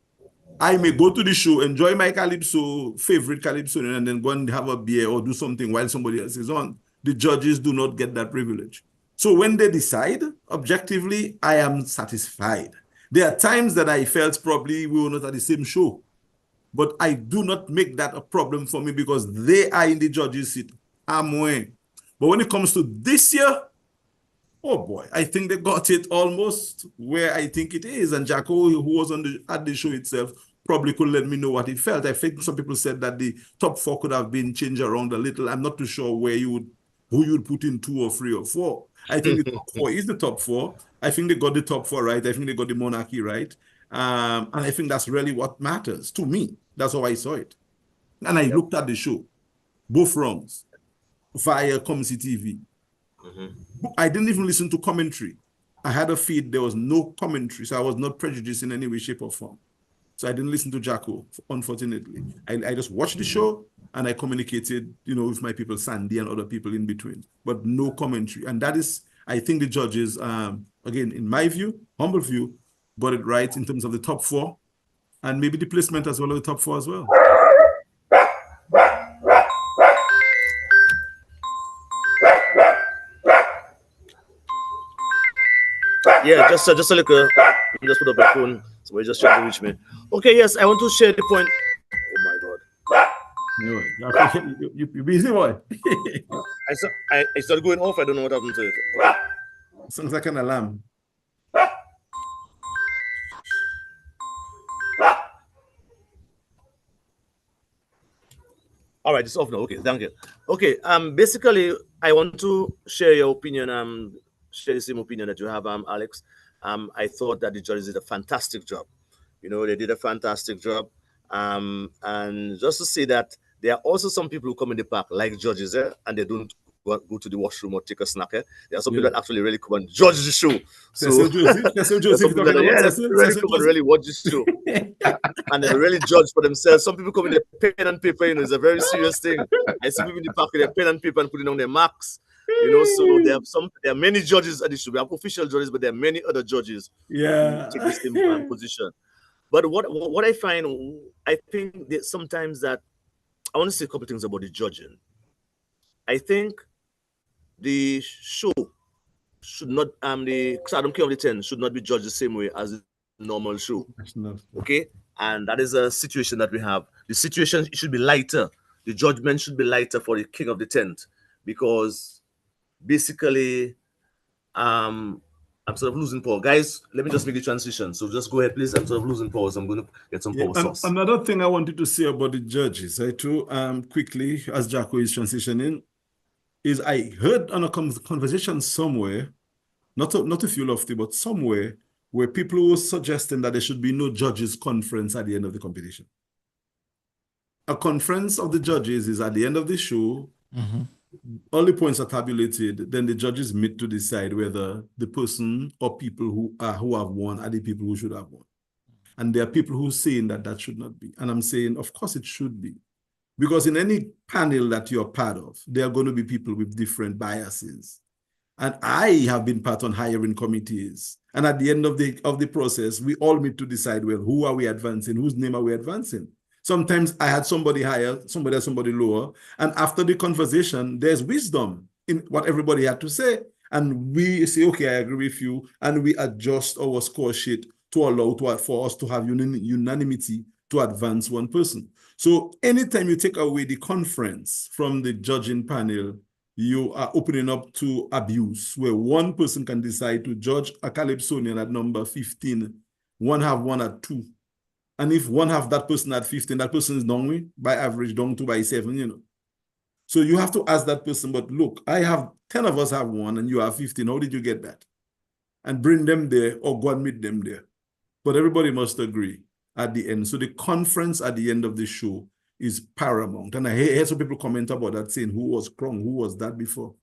I may go to the show, enjoy my Calypso, favorite Calypso, and then go and have a beer or do something while somebody else is on. The judges do not get that privilege. So when they decide, objectively, I am satisfied. There are times that I felt probably we were not at the same show, but I do not make that a problem for me because they are in the judges' seat. I'm winning. But when it comes to this year, oh boy, I think they got it almost where I think it is. And Jacko, who was at the show itself, probably could let me know what he felt. I think some people said that the top 4 could have been changed around a little. I'm not too sure who you would put in 2 or 3 or 4. I think the top 4 is the top 4. I think they got the top 4 right. I think they got the monarchy right. And I think that's really what matters to me. That's how I saw it. And I looked at the show, both runs, via Comedy TV. I didn't even listen to commentary. I had a feed, there was no commentary, so I was not prejudiced in any way, shape, or form. So I didn't listen to Jacko, unfortunately. I just watched the show and I communicated, with my people, Sandy and other people in between, but no commentary. And that is, I think the judges, again, in my view, humble view, got it right in terms of the top 4 and maybe the placement as well of the top 4 as well. Yeah, just a little. Just put up my phone. So we're just trying to reach me. Okay, yes, I want to share the point. Oh my God. You busy, boy. I started going off. I don't know what happened to it. Sounds like an alarm. All right, it's off now. Okay, thank you. Okay, basically, I want to share your opinion. Share the same opinion that you have, Alex. I thought that the judges did a fantastic job. They did a fantastic job. And just to say that there are also some people who come in the park like judges, and they don't go to the washroom or take a snack. There are some people that actually really come and judge the show. So Joseph, really come and really watch the show. And they really judge for themselves. Some people come in their pen and paper, it's a very serious thing. I see people in the park with their pen and paper and putting on their marks. So there are many judges at the show. We have official judges, but there are many other judges who take the same position. But what I find, I think that sometimes that I want to say a couple of things about the judging. I think the show should not the Stardom King of the 10 should not be judged the same way as the normal show. Okay, and that is a situation that we have. The situation should be lighter. The judgment should be lighter for the King of the 10th, because basically, I'm sort of losing power. Guys, let me just make the transition. So just go ahead, please. I'm sort of losing power, so I'm going to get some power source. Another thing I wanted to say about the judges, too, quickly, as Jacko is transitioning, is I heard on a conversation somewhere, not to feel lofty, but somewhere, where people were suggesting that there should be no judges conference at the end of the competition. A conference of the judges is at the end of the show. All the points are tabulated. Then the judges meet to decide whether the person or people who have won are the people who should have won. And there are people who are saying that should not be. And I'm saying, of course, it should be. Because in any panel that you're part of, there are going to be people with different biases. And I have been part on hiring committees. And at the end of the process, we all meet to decide, well, who are we advancing? Whose name are we advancing? Sometimes I had somebody higher, somebody lower. And after the conversation, there's wisdom in what everybody had to say. And we say, okay, I agree with you. And we adjust our score sheet to allow for us to have unanimity to advance one person. So anytime you take away the conference from the judging panel, you are opening up to abuse, where one person can decide to judge a Calypsonian at number 15, one have one at 2. And if one have that person at 15, that person is down by average, down to by 7, So you have to ask that person, but look, 10 of us have 1 and you have 15. How did you get that? And bring them there or go and meet them there. But everybody must agree at the end. So the conference at the end of the show is paramount. And I hear some people comment about that, saying who was Krong, who was that before.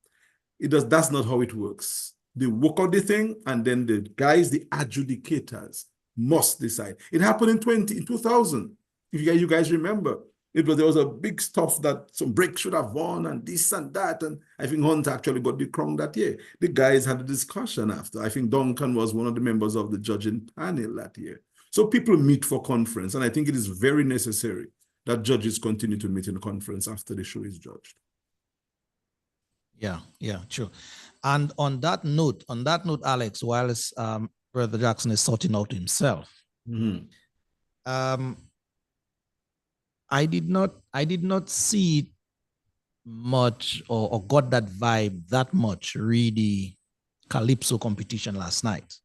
That's not how it works. They work out the thing, and then the guys, the adjudicators, must decide. It happened in 2000. If you guys remember, there was a big stuff that some break should have won and this and that. And I think Hunter actually got the crown that year. The guys had a discussion after. I think Duncan was one of the members of the judging panel that year. So people meet for conference, and I think it is very necessary that judges continue to meet in conference after the show is judged. Yeah, true. And on that note, Alex, whilst Brother Jackson is sorting out himself, I did not see much or got that vibe that much really Calypso competition last night.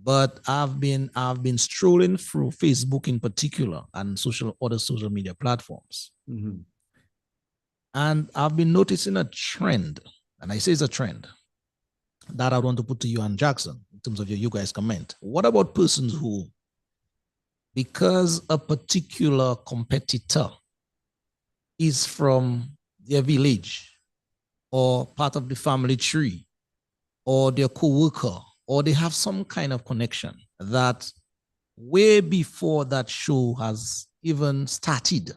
But I've been strolling through Facebook in particular and other social media platforms. And I've been noticing a trend, and I say it's a trend, that I want to put to you and Jackson in terms of you guys comment. What about persons who, because a particular competitor is from their village, or part of the family tree, or their co-worker, or they have some kind of connection that way before that show has even started,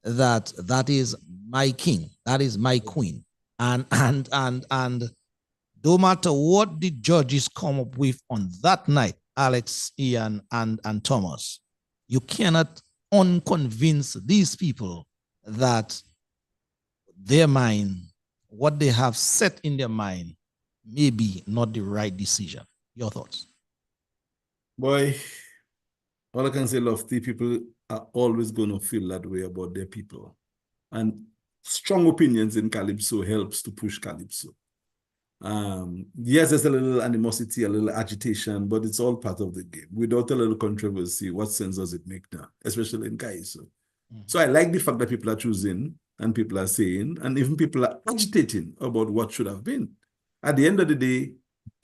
that is my king, that is my queen. And no matter what the judges come up with on that night, Alex, Ian, and Thomas, you cannot unconvince these people that their mind, what they have set in their mind, may be not the right decision. Your thoughts? Boy, all I can say, Lofty, people are always going to feel that way about their people. And strong opinions in Calypso helps to push Calypso. Yes, there's a little animosity, a little agitation, but it's all part of the game. Without a little controversy, what sense does it make now, especially in Calypso? So I like the fact that people are choosing and people are saying, and even people are agitating about what should have been. At the end of the day,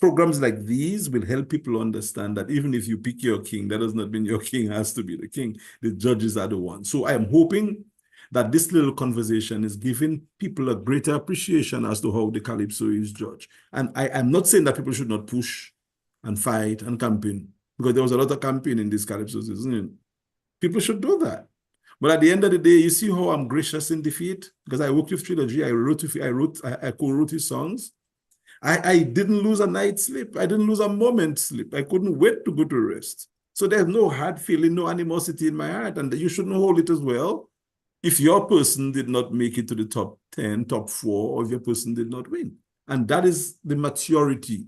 programs like these will help people understand that even if you pick your king, that does not mean your king has to be the king. The judges are the ones. So I am hoping that this little conversation is giving people a greater appreciation as to how the Calypso is judged. And I'm not saying that people should not push and fight and campaign, because there was a lot of campaign in these Calypsos, isn't it? People should do that. But at the end of the day, you see how I'm gracious in defeat? Because I worked with Trilogy, I co-wrote his songs. I didn't lose a night's sleep. I didn't lose a moment's sleep. I couldn't wait to go to rest. So there's no hard feeling, no animosity in my heart. And you shouldn't hold it as well if your person did not make it to the top 10, top 4, or if your person did not win. And that is the maturity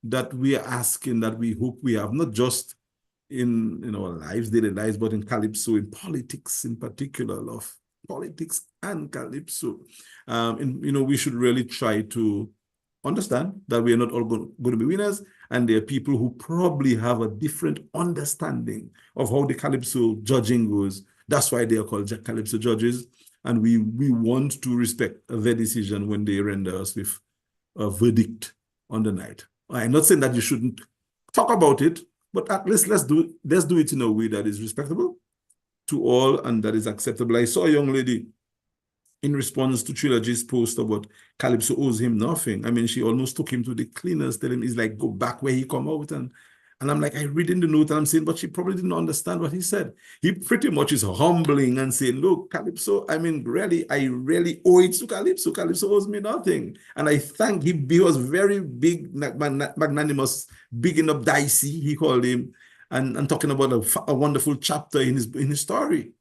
that we are asking, that we hope we have, not just in our lives, daily lives, but in Calypso, in politics in particular, of politics and Calypso. We should really try to understand that we are not all going to be winners, and there are people who probably have a different understanding of how the Calypso judging goes. That's why they are called Calypso judges, and we want to respect their decision when they render us with a verdict on the night. I'm not saying that you shouldn't talk about it, but at least let's do it in a way that is respectable to all and that is acceptable. I saw a young lady in response to Trilogy's post about Calypso owes him nothing. I mean, she almost took him to the cleaners, telling him, he's like, go back where he come out. And I'm like, I read in the note and I'm saying, but she probably didn't understand what he said. He pretty much is humbling and saying, look, Calypso, I mean, really, I really owe it to Calypso. Calypso owes me nothing. And I thank him. He was very big, magnanimous, bigging up Dicey, he called him, and talking about a wonderful chapter in his story.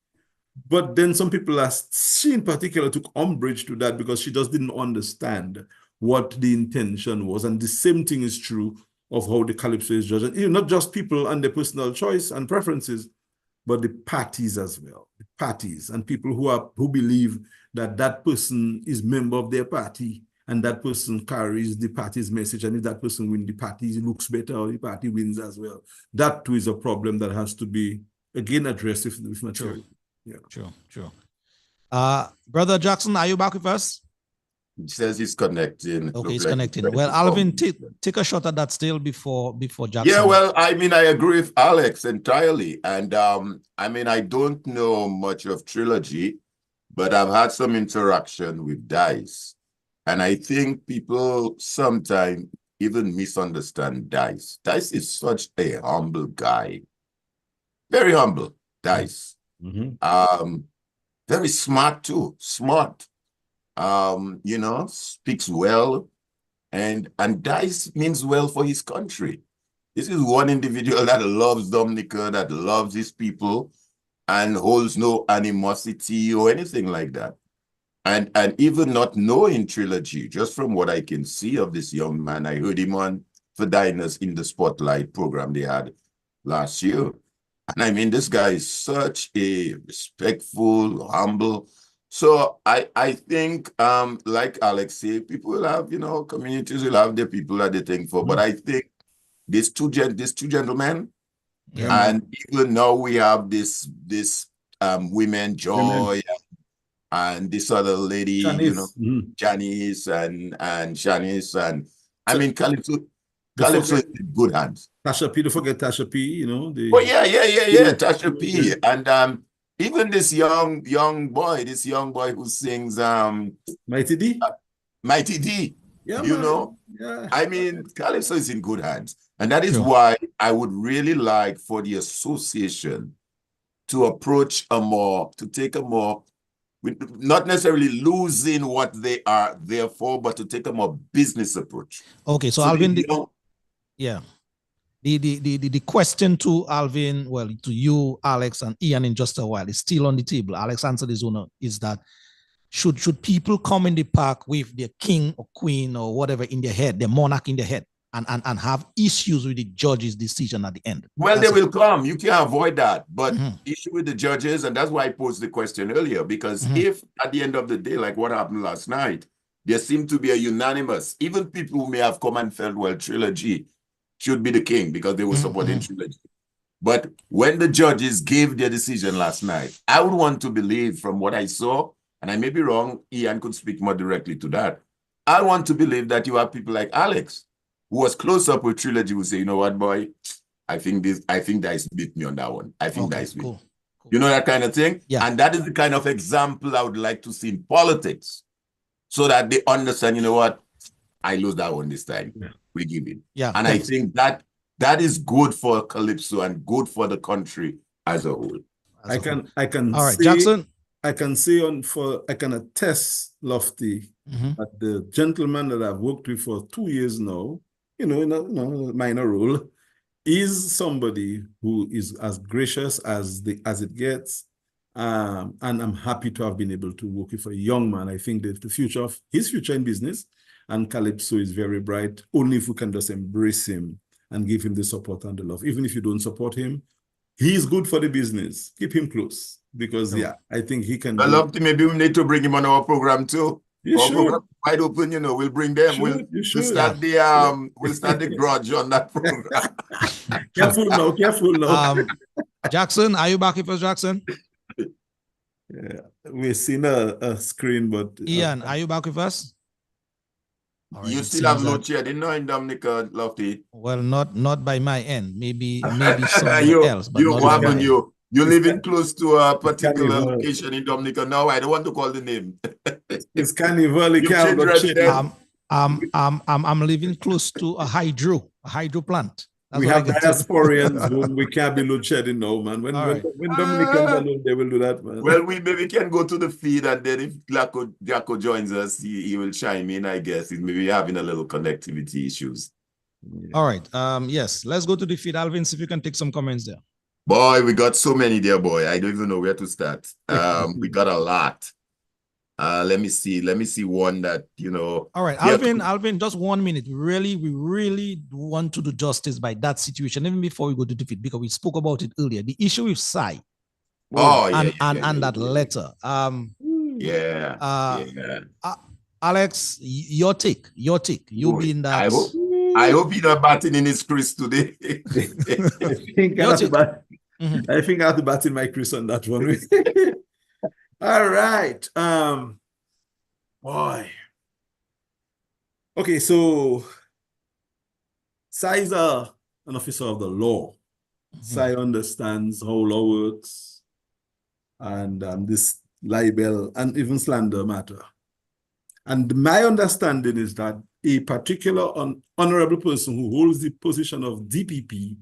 But then some people, she in particular, took umbrage to that because she just didn't understand what the intention was. And the same thing is true of how the Calypso is judged. Not just people and their personal choice and preferences, but the parties as well. The parties and people who believe that that person is member of their party and that person carries the party's message. And if that person wins, the party looks better or the party wins as well. That too is a problem that has to be, again, addressed with maturity. Yeah. Sure. Brother Jackson, are you back with us? He says he's connecting. Okay, he's connecting. Well, Alvin, take a shot at that still before Jackson. Yeah, well, I mean, I agree with Alex entirely. And I mean, I don't know much of Trilogy, but I've had some interaction with Dice. And I think people sometimes even misunderstand Dice. Dice is such a humble guy. Very humble, Dice. Mm-hmm. Very smart too. Smart. Speaks well, and Dice means well for his country. This is one individual that loves Dominica, that loves his people, and holds no animosity or anything like that. And even not knowing Trilogy, just from what I can see of this young man, I heard him on For Diners in the Spotlight program they had last year. And I mean, this guy is such a respectful, humble. So I think, like Alex said, people will have, communities will have their people that they think for. But I think these two gentlemen, and even now we have this women, Joy, and this other lady, Janice. Janice and Shanice, and I mean, Calypso is in good hands. Tasha P, don't forget Tasha P, yeah, Tasha P. And even this young boy who sings Mighty D? Mighty D. Yeah, You man. know, Yeah. I mean, Calypso is in good hands. And that is Sure. why I would really like for the association to approach to take a more, not necessarily losing what they are there for, but to take a more business approach. Okay, so Alvin, the question to Alvin, well, to you, Alex, and Ian in just a while is still on the table. Alex answered his own, is that should people come in the park with their king or queen or whatever in their head, their monarch in their head, and have issues with the judge's decision at the end? Well, they will come. You can't avoid that. But issue with the judges, and that's why I posed the question earlier, because if at the end of the day, like what happened last night, there seemed to be a unanimous, even people who may have come and felt, well, Trilogy should be the king because they were supporting Trilogy. But when the judges gave their decision last night, I would want to believe from what I saw, and I may be wrong, Ian could speak more directly to that. I want to believe that you have people like Alex, who was close up with Trilogy, who say, you know what, boy, I think Dice beat me on that one. I think Dice beat me. You know, that kind of thing? Yeah. And that is the kind of example I would like to see in politics, so that they understand, you know what, I lose that one this time. Yeah. We give it. Yeah. And I think that is good for Calypso and good for the country as a whole. I can all right, say, Jackson. I can attest, Lofty, that the gentleman that I've worked with for 2 years now, in a minor role, is somebody who is as gracious as it gets. And I'm happy to have been able to work with a young man. I think that his future in business and Calypso is very bright, only if we can just embrace him and give him the support and the love. Even if you don't support him, he's good for the business. Keep him close, because I think he can. Maybe we need to bring him on our program too. Our program wide open, we'll bring them. We'll start the grudge on that program. Careful now. Jackson, are you back with us, Jackson? Yeah, we're seeing a screen, but Ian, are you back with us? Right, you still have load shedding in Dominica, Lofty? Well, not by my end. Maybe somewhere else. But you're living close to a particular location in Dominica now. I don't want to call the name. It's Carnival. I'm living close to a hydro plant. We have diasporians whom we can't be load shedding now, man. When Dominicans are known, they will do that, man. Well, we maybe can go to the feed, and then if Jacko joins us, he will chime in, I guess. He's maybe having a little connectivity issues. Yeah. All right. Yes, let's go to the feed. Alvin, see if you can take some comments there. Boy, we got so many there, boy. I don't even know where to start. We got a lot. Let me see one that, All right, Alvin, just 1 minute. We really want to do justice by that situation, even before we go to defeat, because we spoke about it earlier. The issue with Sai. And that letter. Alex, your take. You being that. I hope you're not batting in his crease today. I think I have to bat in my crease on that one. All right. Boy. Okay, so Sai is an officer of the law. Sai understands how law works and this libel and even slander matter. And my understanding is that a particular honorable person who holds the position of DPP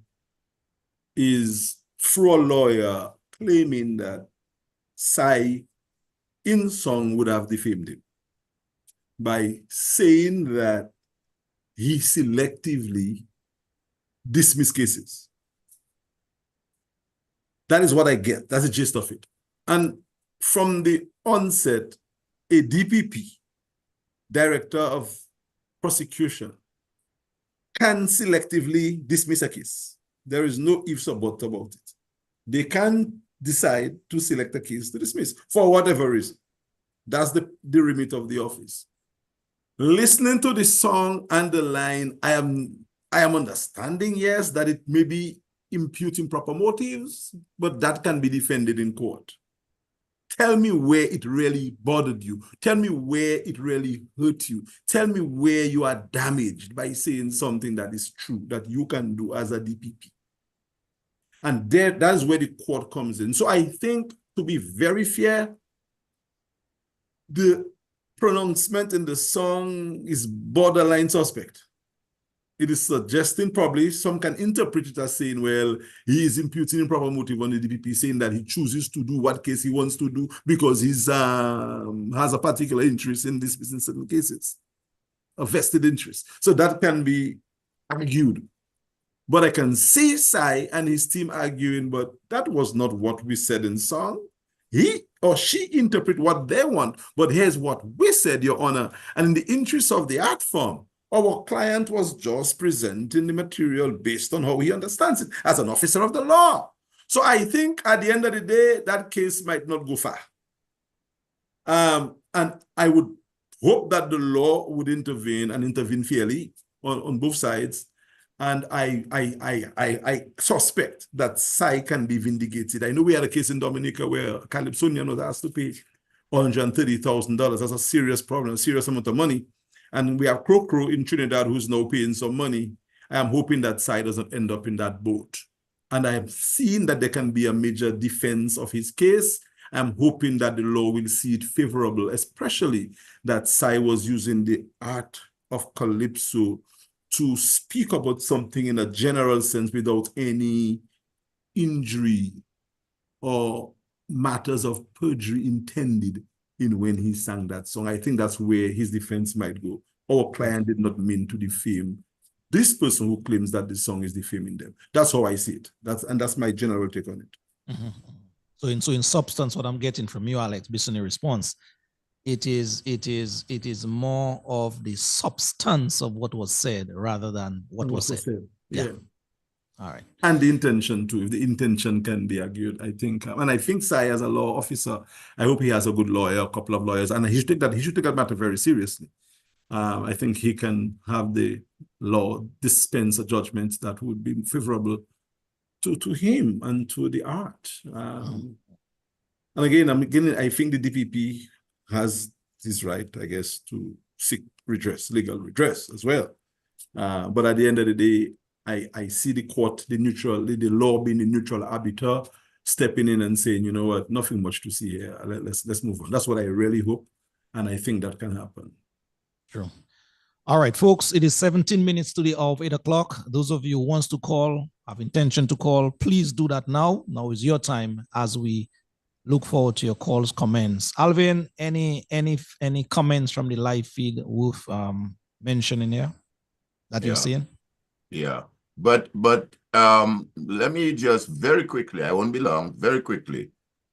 is through a lawyer claiming that Sai in song would have defamed him by saying that he selectively dismissed cases. That is what I get. That's the gist of it. And from the onset, a DPP, Director of Prosecution, can selectively dismiss a case. There is no ifs or buts about it. They can decide to select a case to dismiss for whatever reason. That's the remit of the office. Listening to the song and the line, I am understanding, yes, that it may be imputing proper motives, but that can be defended in court. Tell me where it really bothered you. Tell me where it really hurt you. Tell me where you are damaged by saying something that is true, that you can do as a DPP. And that's where the court comes in. So I think, to be very fair, the pronouncement in the song is borderline suspect. It is suggesting, probably some can interpret it as saying, well, he is imputing improper motive on the DPP, saying that he chooses to do what case he wants to do because he has a particular interest in this in certain cases, a vested interest. So that can be argued. But I can see Sai and his team arguing, but that was not what we said in song. He or she interpret what they want, but here's what we said, Your Honor. And in the interest of the art form, our client was just presenting the material based on how he understands it as an officer of the law. So I think at the end of the day, that case might not go far. And I would hope that the law would intervene and intervene fairly on both sides. And I suspect that Sai can be vindicated. I know we had a case in Dominica where Calypsonian was asked to pay $130,000. That's a serious problem, a serious amount of money. And we have Crocro in Trinidad who's now paying some money. I am hoping that Sai doesn't end up in that boat. And I have seen that there can be a major defense of his case. I'm hoping that the law will see it favorable, especially that Sai was using the art of Calypso to speak about something in a general sense without any injury or matters of perjury intended in when he sang that song. I think that's where his defense might go. Our client did not mean to defame this person who claims that the song is defaming them. That's how I see it. That's my general take on it. Mm-hmm. So in substance, what I'm getting from you, Alex, based on your response, it is more of the substance of what was said rather than what was said. Yeah. All right. And the intention too. If the intention can be argued, I think. And I think Sai, as a law officer, I hope he has a good lawyer, a couple of lawyers, and he should take that matter very seriously. I think he can have the law dispense a judgment that would be favorable to him and to the art. And again, I think the DPP has this right, I guess, to seek redress, legal redress as well. But at the end of the day, I see the court, the law being the neutral arbiter, stepping in and saying, you know what, nothing much to see here. Let's move on. That's what I really hope, and I think that can happen. True. All right, folks, it is 17 minutes to the hour of 8 o'clock. Those of you who wants to call, have intention to call, please do that now. Now is your time as we look forward to your calls, comments. Alvin, any comments from the live feed worth mentioning here that you're seeing? Yeah, but let me just very quickly, I won't be long, very quickly,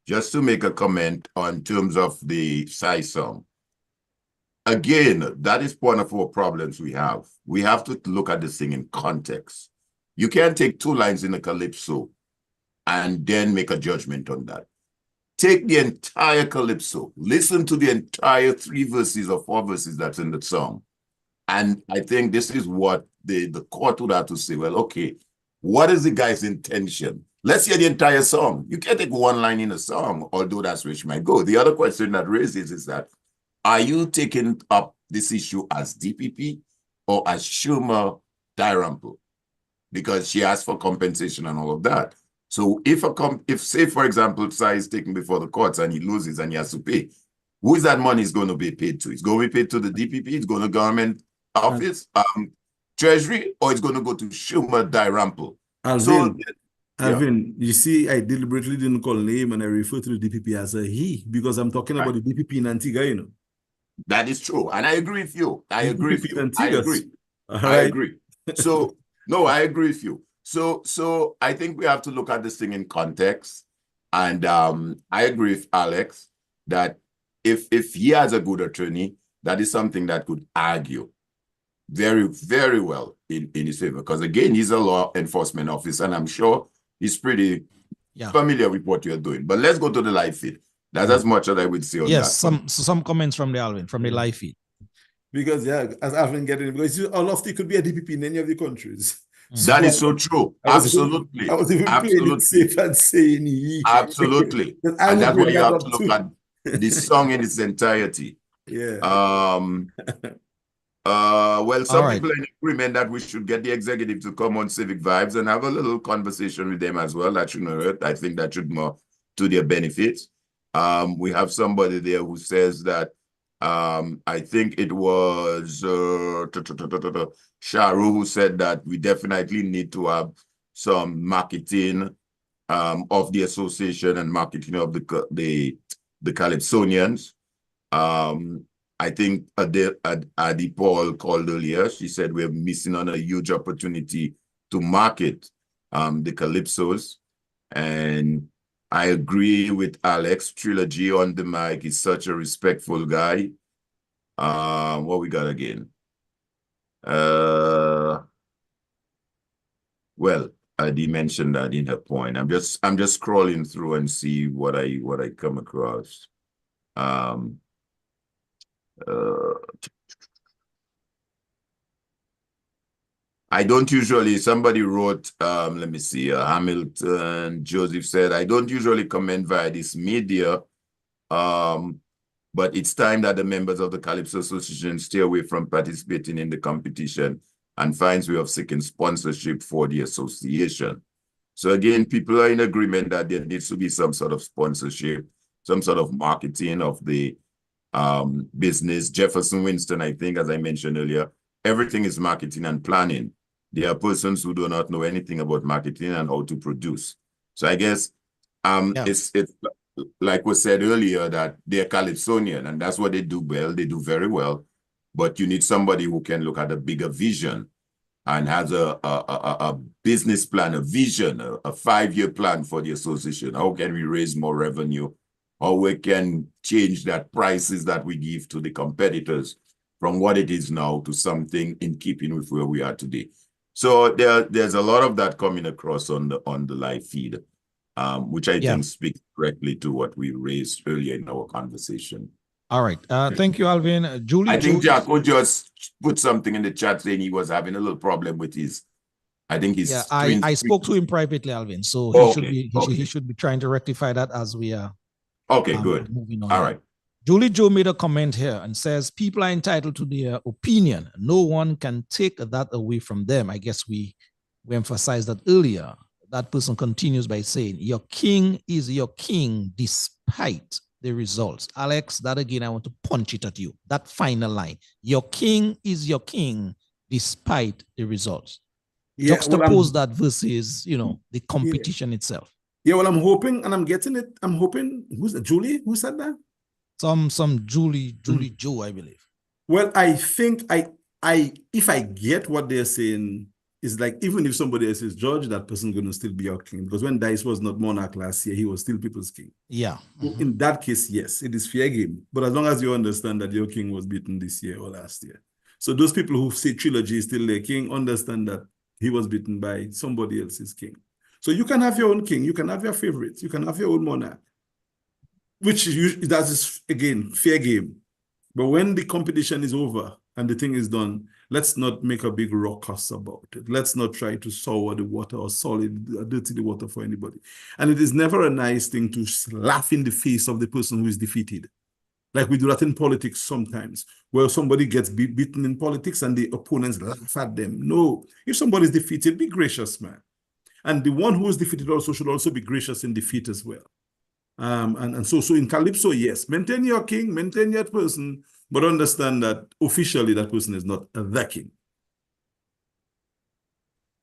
just to make a comment on terms of the Sai song. Again, that is one of our problems we have. We have to look at this thing in context. You can't take two lines in a calypso and then make a judgment on that. Take the entire calypso, listen to the entire 3 verses or 4 verses that's in the song. And I think this is what the court would have to say, well, okay, what is the guy's intention? Let's hear the entire song. You can't take one line in a song, although that's where she might go. The other question that raises is that, are you taking up this issue as DPP or as Schumer Dalrymple? Because she asked for compensation and all of that. So if say, for example, Sai is taken before the courts and he loses and he has to pay, who is that money is going to be paid to? It's going to be paid to the DPP, it's going to government office, treasury, or it's going to go to Schumer Dalrymple. Alvin, you see, I deliberately didn't call name and I refer to the DPP as a he because I'm talking about the DPP in Antigua, you know. That is true. And I agree with you. I agree. So, no, I agree with you. So I think we have to look at this thing in context. And I agree with Alex that if he has a good attorney, that is something that could argue very, very well in his favor. Because again, he's a law enforcement officer, and I'm sure he's pretty familiar with what you're doing. But let's go to the live feed. That's as much as I would say on that. Yes, some comments from the Alvin, from the live feed. Because, as Alvin getting it, because all of it could be a DPP in any of the countries. That is so true. Absolutely. I was even playing it safe and saying he. Absolutely. And that's why you have to look at the song in its entirety. Yeah. Well, some people are in agreement that we should get the executive to come on Civic Vibes and have a little conversation with them as well. That shouldn't hurt. I think that should more to their benefits. We have somebody there who says that I think it was Sharu who said that we definitely need to have some marketing of the association and marketing of the Calypsonians. I think Adi Paul called earlier. She said we're missing on a huge opportunity to market the Calypsos. And I agree with Alex. Trilogy on the mic is such a respectful guy. What we got again? Well, Adi mentioned that in her point. I'm just scrolling through and see what I come across. I don't usually, somebody wrote, let me see, Hamilton, Joseph said, I don't usually comment via this media, but it's time that the members of the Calypso Association stay away from participating in the competition and finds way of seeking sponsorship for the association. So again, people are in agreement that there needs to be some sort of sponsorship, some sort of marketing of the business. Jefferson Winston, I think, as I mentioned earlier, everything is marketing and planning. There are persons who do not know anything about marketing and how to produce. So I guess it's like we said earlier, that they're Calypsonian, and that's what they do well. They do very well. But you need somebody who can look at a bigger vision and has a business plan, a vision, a 5-year plan for the association. How can we raise more revenue? How we can change that prices that we give to the competitors from what it is now to something in keeping with where we are today. So there's a lot of that coming across on the live feed, which I think speaks directly to what we raised earlier in our conversation. All right. Thank you, Alvin. Julie. I think Jacko just put something in the chat saying he was having a little problem with his. I think he's. Yeah, I spoke to him privately, Alvin. So he should be trying to rectify that as we are. Okay, good. Moving on. All right. Julie Joe made a comment here and says people are entitled to their opinion. No one can take that away from them. I guess we emphasized that earlier. That person continues by saying, your king is your king despite the results. Alex, that again, I want to punch it at you. That final line. Your king is your king despite the results. Yeah, juxtapose that versus, the competition itself. Yeah, well, I'm hoping, and I'm getting it. I'm hoping, who's that? Julie? Who said that? Some Julie Joe, I believe. Well, I think if I get what they're saying, is like, even if somebody else is judge, that person going to still be your king. Because when Dice was not monarch last year, he was still people's king. Yeah. So in that case, yes, it is fair game. But as long as you understand that your king was beaten this year or last year. So those people who say Trilogy is still their king, understand that he was beaten by somebody else's king. So you can have your own king, you can have your favorites, you can have your own monarch, which that is, again, fair game. But when the competition is over and the thing is done, let's not make a big ruckus about it. Let's not try to sour the water or dirty the water for anybody. And it is never a nice thing to laugh in the face of the person who is defeated. Like we do that in politics sometimes, where somebody gets beaten in politics and the opponents laugh at them. No, if somebody is defeated, be gracious, man. And the one who is defeated also should also be gracious in defeat as well. And so in Calypso, yes, maintain your king, maintain your person, but understand that officially that person is not the king.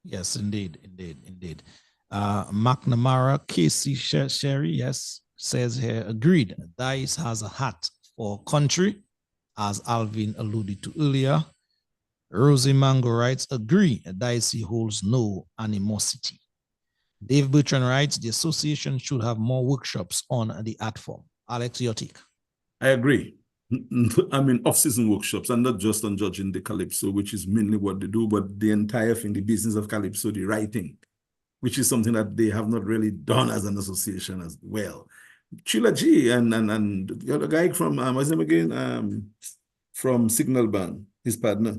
Yes, indeed. McNamara, Casey Sherry, yes, says here, agreed. Dice has a hat for country, as Alvin alluded to earlier. Rosie Mango writes, agree, Dicey holds no animosity. Dave Bertrand writes, the association should have more workshops on the art form. Alex, your take. I agree. I mean, off-season workshops, and not just on judging the Calypso, which is mainly what they do, but the entire thing, the business of Calypso, the writing, which is something that they have not really done as an association as well. Trilogy and the other guy from, what's his name again? From Signal Band, his partner.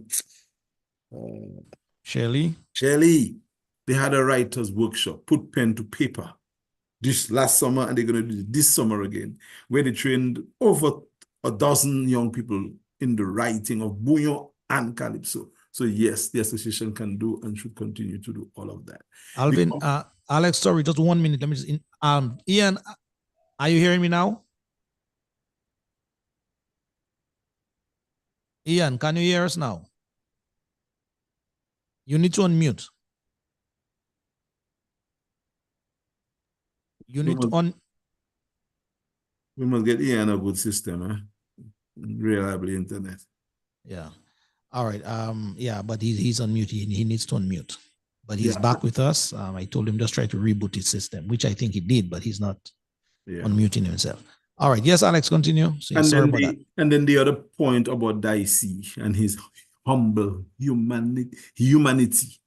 Shirley. They had a writer's workshop, put pen to paper, this last summer, and they're going to do it this summer again, where they trained over a dozen young people in the writing of Bunyo and Calypso. So yes, the association can do and should continue to do all of that. Alvin, Alex, sorry, just 1 minute. Let me just, Ian, are you hearing me now? Ian, can you hear us now? You need to unmute. You need to We must get Ian a good system, reliable internet. Yeah. All right. Yeah, but he's on mute. He needs to unmute. But he's back with us. I told him just try to reboot his system, which I think he did, but he's not unmuting himself. All right. Yes, Alex, continue. So sorry about that. And then the other point about Dicey and his humble humanity.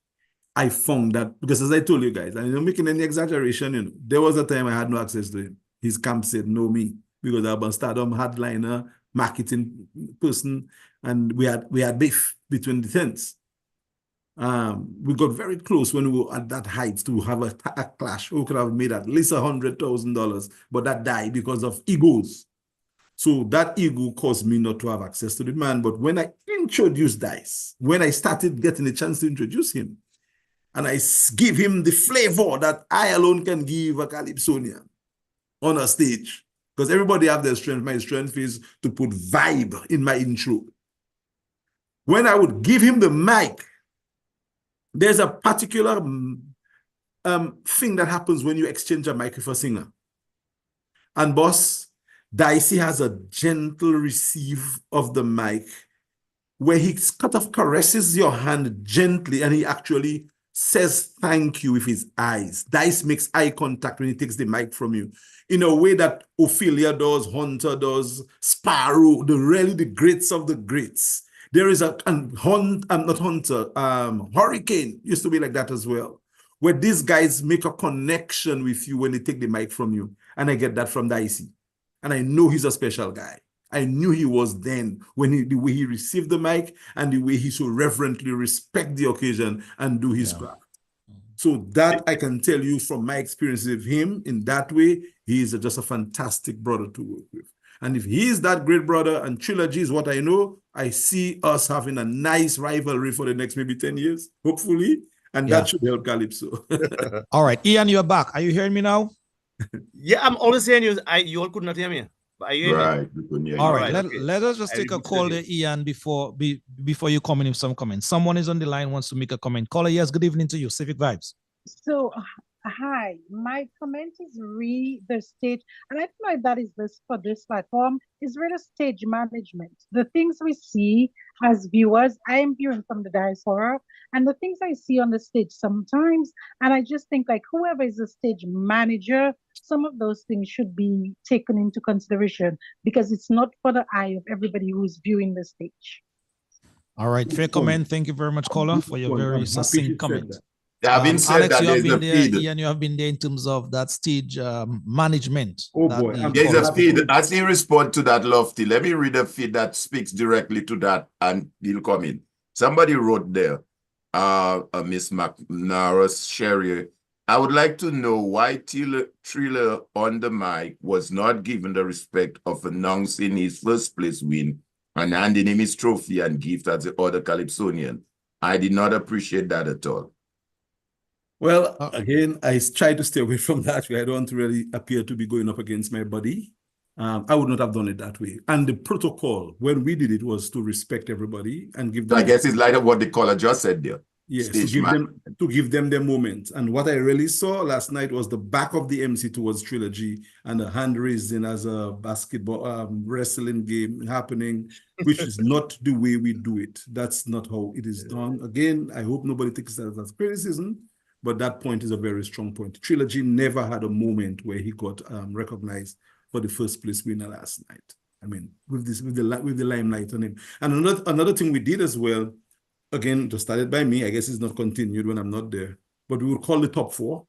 I found that, because as I told you guys, I'm not making any exaggeration, there was a time I had no access to him. His camp said, no me, because I'm a stardom hardliner, marketing person, and we had beef between the tents. We got very close when we were at that height to have a clash. We could have made at least $100,000, but that died because of egos. So that ego caused me not to have access to the man. But when I introduced Dice, when I started getting a chance to introduce him, and I give him the flavor that I alone can give a Calypsonian on a stage, because everybody have their strength. My strength is to put vibe in my intro. When I would give him the mic, there's a particular thing that happens when you exchange a mic with a singer. And boss, Dicey has a gentle receive of the mic where he kind of caresses your hand gently, and he actually says thank you with his eyes. Dice makes eye contact when he takes the mic from you in a way that Ophelia does, Hunter does, Sparrow, really the greats of the greats. There is Hurricane used to be like that as well, where these guys make a connection with you when they take the mic from you. And I get that from Dicey. And I know he's a special guy. I knew he was then, when the way he received the mic and the way he so reverently respect the occasion and do his craft. So that I can tell you from my experience with him in that way, he is just a fantastic brother to work with. And if he is that great brother and Trilogy is what I know, I see us having a nice rivalry for the next maybe 10 years, hopefully. And that should help Calypso. All right, Ian, you're back. Are you hearing me now? Yeah, I'm always hearing you. You all could not hear me. Are you right. All right. Let us just take a call there, Ian, before you come in with some comments. Someone is on the line, wants to make a comment. Caller, yes, good evening to you. Civic Vibes. So, hi. My comment is the stage, and I don't know if that is this for this platform, is really stage management. The things we see as viewers, I am viewing from the diaspora, and the things I see on the stage sometimes, and I just think like whoever is the stage manager, some of those things should be taken into consideration because it's not for the eye of everybody who's viewing the stage. All right, fair comment. Thank you very much, caller, for your very succinct comment. Having said Alex, that, you have been there. feed. Ian, you have been there in terms of that stage management. Oh boy, there's a feed. As he respond to that, Lofty, let me read a feed that speaks directly to that, and he'll come in. Somebody wrote there, Miss McNaras Sherry, I would like to know why Triller on the mic was not given the respect of announcing his first place win and handing him his trophy and gift as the other Calypsonian. I did not appreciate that at all. Well, again, I try to stay away from that way. I don't really appear to be going up against my buddy. I would not have done it that way. And the protocol, when we did it, was to respect everybody and give them... I guess it's like what the caller just said there. Yes, to give them their moment. And what I really saw last night was the back of the MC towards Trilogy and the hand raising as a basketball wrestling game happening, which is not the way we do it. That's not how it is done. Again, I hope nobody takes that as criticism, but that point is a very strong point. Trilogy never had a moment where he got recognized for the first place winner last night. I mean, with the limelight on him. And another thing we did as well, again, just started by me, I guess it's not continued when I'm not there, but we would call the top four,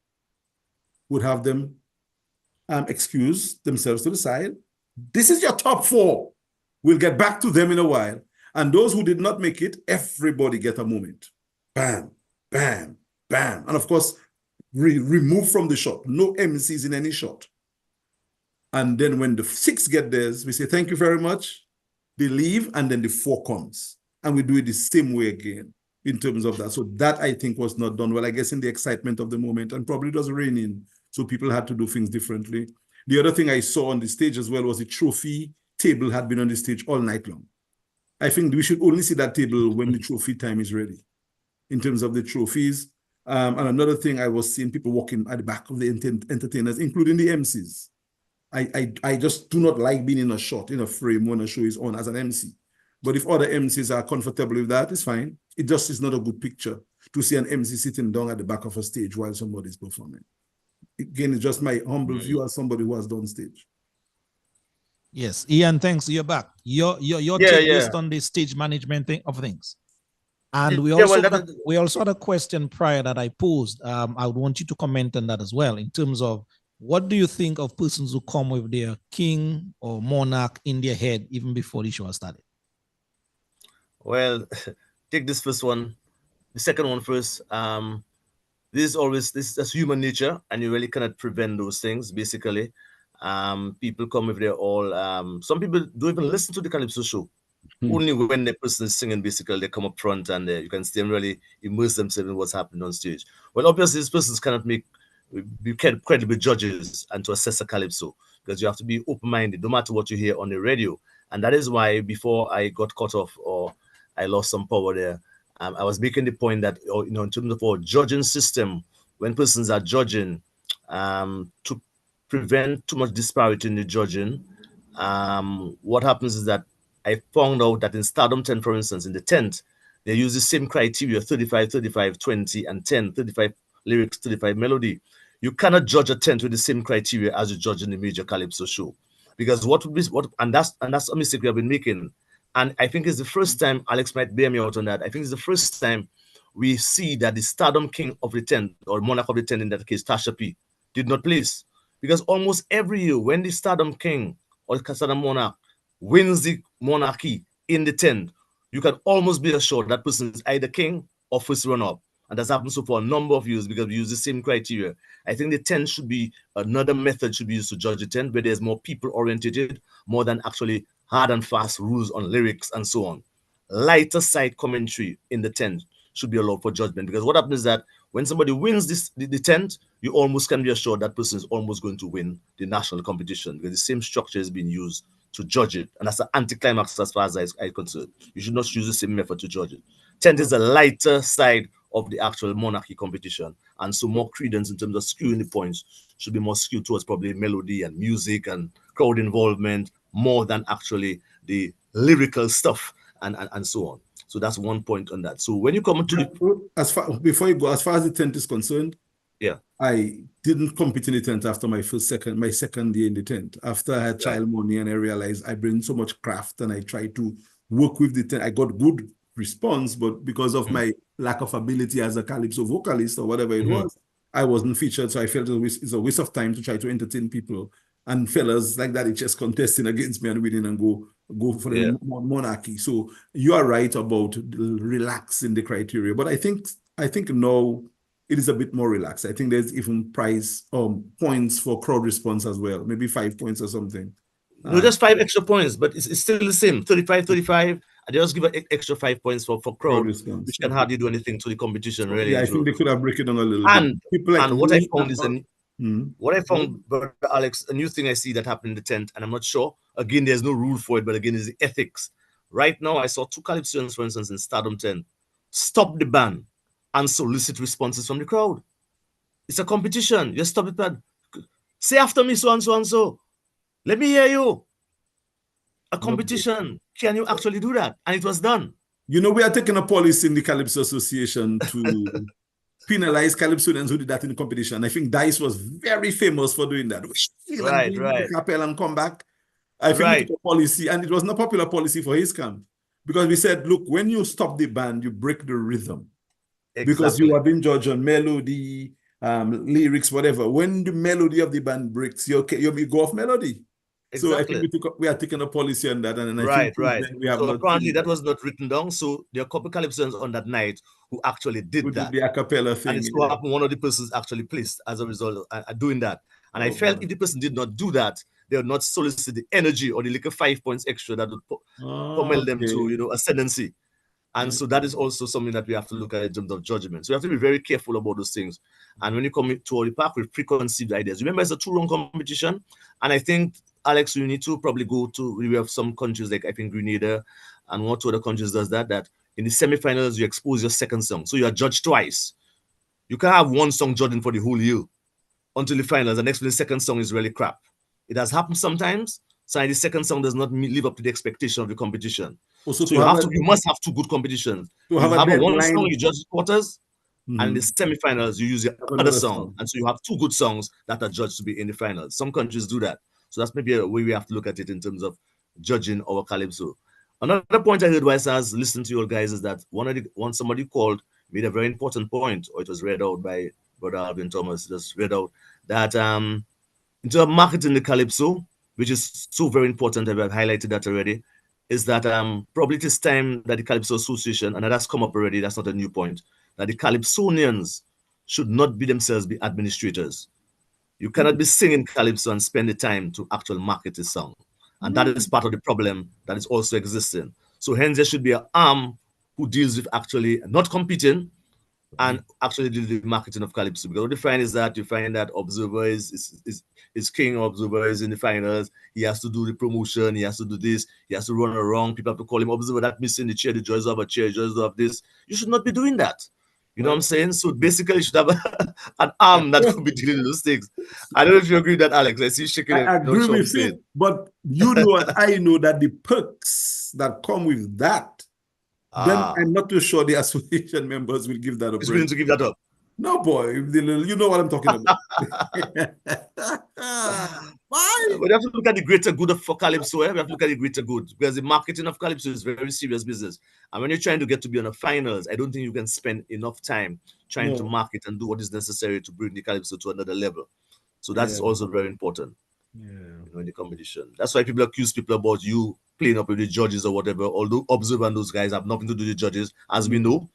would have them excuse themselves to the side. This is your top four. We'll get back to them in a while. And those who did not make it, everybody get a moment. Bam, bam, bam. And of course, remove from the shot. No MCs in any shot. And then when the six get theirs, we say, thank you very much. They leave, and then the four comes. And we do it the same way again in terms of that. So that, I think, was not done well, I guess, in the excitement of the moment. And probably it was raining, so people had to do things differently. The other thing I saw on the stage as well was the trophy table had been on the stage all night long. I think we should only see that table when the trophy time is ready, in terms of the trophies. And another thing, I was seeing people walking at the back of the entertainers, including the MCs. I just do not like being in a shot, in a frame when a show is on as an MC. But if other MCs are comfortable with that, it's fine. It just is not a good picture to see an MC sitting down at the back of a stage while somebody's performing. Again, it's just my humble view as somebody who has done stage. Yes, Ian, thanks. You're back. Your take based on the stage management thing of things. And we also had a question prior that I posed. I would want you to comment on that as well, in terms of what do you think of persons who come with their king or monarch in their head even before the show has started? Well, take this first one. The second one first. That's human nature, and you really cannot prevent those things, basically. People come with their all. Some people don't even listen to the Calypso show. Only when the person is singing, basically, they come up front and you can see them really immerse themselves in what's happening on stage. Well, obviously, these persons cannot be credible judges and to assess a Calypso, because you have to be open-minded no matter what you hear on the radio. And that is why before I got cut off or I lost some power there, I was making the point that, in terms of our judging system, when persons are judging, to prevent too much disparity in the judging, what happens is that I found out that in Stardom 10, for instance, in the 10th, they use the same criteria, 35, 35, 20, and 10, 35 lyrics, 35 melody. You cannot judge a 10th with the same criteria as you judge in the major Calypso show. Because that's a mistake we have been making. And I think it's the first time, Alex might bear me out on that, I think it's the first time we see that the Stardom King of the 10th, or Monarch of the 10th in that case, Tasha P, did not place. Because almost every year, when the Stardom King or Stardom Monarch wins the monarchy in the 10th, you can almost be assured that person is either king or first runner-up. And that's happened so for a number of years because we use the same criteria. I think the 10th should be, another method should be used to judge the 10th, where there's more people-oriented, more than actually hard and fast rules on lyrics and so on. Lighter side commentary in the 10th should be allowed for judgment, because what happens is that when somebody wins the 10th, you almost can be assured that person is almost going to win the national competition, because the same structure is being used to judge it. And that's an anticlimax as far as I'm concerned. You should not use the same method to judge it. 10th is the lighter side of the actual monarchy competition. And so more credence in terms of skewing the points should be more skewed towards probably melody and music and crowd involvement, more than actually the lyrical stuff and so on. So that's one point on that. So when you come to the... Before you go, as far as the 10th is concerned, yeah, I didn't compete in the 10th after my second year in the 10th. After I had child money and I realized I bring so much craft and I tried to work with the 10th. I got good response, but because of my lack of ability as a Calypso vocalist or whatever it was, I wasn't featured. So I felt it's a waste of time to try to entertain people. And fellas like that, it's just contesting against me and winning and go for the monarchy. So you are right about relaxing the criteria. But I think now it is a bit more relaxed. I think there's even prize points for crowd response as well, maybe 5 points or something. No, just 5 extra points, but it's still the same, 35, 35. I just give an extra 5 points for crowd response, which can hardly do anything to the competition, really. Yeah, I think they could have break it down a little bit. And what I found is what I found, Brother Alex, a new thing I see that happened in the 10th, and I'm not sure. Again, there's no rule for it, but again, it's the ethics. Right now, I saw 2 Calypsonians, for instance, in Stardom 10, stop the band and solicit responses from the crowd. It's a competition. Just stop it, man. Say after me, so and so and so. Let me hear you. A competition. Can you actually do that? And it was done. You know, we are taking a policy in the Calypso Association to penalize Calypsonians who did that in the competition. I think Dice was very famous for doing that. Right. Capel and come back. I think we took a policy, and it was not a popular policy for his camp, because we said, look, when you stop the band, you break the rhythm. Exactly. Because you have been judged on melody, lyrics, whatever. When the melody of the band breaks, you go off melody. Exactly. So I think we are taking a policy on that. And I think we have so apparently that was not written down. So there are a couple of Calypsonians on that night who actually did that. The a cappella thing. And it's what happened, one of the persons actually placed as a result of doing that. And I felt if the person did not do that, they would not solicit the energy or the little 5 points extra that would propel them to, ascendancy. And so that is also something that we have to look at in terms of judgment. So we have to be very careful about those things. And when you come to the park with preconceived ideas, remember it's a 2-round competition. And I think, Alex, you need to probably go to, we have some countries like I think Grenada, and one or two other countries does that, that in the semifinals, you expose your second song. So you are judged twice. You can't have one song judging for the whole year until the finals. The next the second song is really crap. It has happened sometimes. So the second song does not live up to the expectation of the competition. Also, so you must have two good competitions. You have one song, you judge the quarters, and in the semifinals, you use your other song. And so you have two good songs that are judged to be in the finals. Some countries do that. So that's maybe a way we have to look at it in terms of judging our calypso. Another point I heard while I was listening to you guys is that one somebody called made a very important point, or it was read out by Brother Alvin Thomas, just read out that in terms of marketing the calypso, which is so very important, I've highlighted that already, is that probably it is time that the Calypso Association, and that's come up already, that's not a new point, that the Calypsonians should not be themselves be administrators. You cannot be singing Calypso and spend the time to actually market the song. And that is part of the problem that is also existing. So hence there should be an arm who deals with actually not competing and actually do the marketing of Calypso. Because what you find is that Observer is king. Observer is in the finals. He has to do the promotion. He has to do this. He has to run around. People have to call him Observer. That missing the chair. The joys of a chair. Joys of this. You should not be doing that. You know what I'm saying? So basically, you should have an arm that could be dealing with those things. I don't know if you agree with that, Alex. I see you shaking. I agree with it, but you know and I know that the perks that come with that, then I'm not too sure the association members will give that up. It's willing to give that up. No, boy, you know what I'm talking about. Why? But you have to look at the greater good for Calypso. We have to look at the greater good, because the marketing of Calypso is very serious business. And when you're trying to get to be on the finals, I don't think you can spend enough time trying to market and do what is necessary to bring the Calypso to another level. So that's also very important. In the competition. That's why people accuse people about you playing up with the judges or whatever. Although Observer and those guys have nothing to do with the judges, as we know.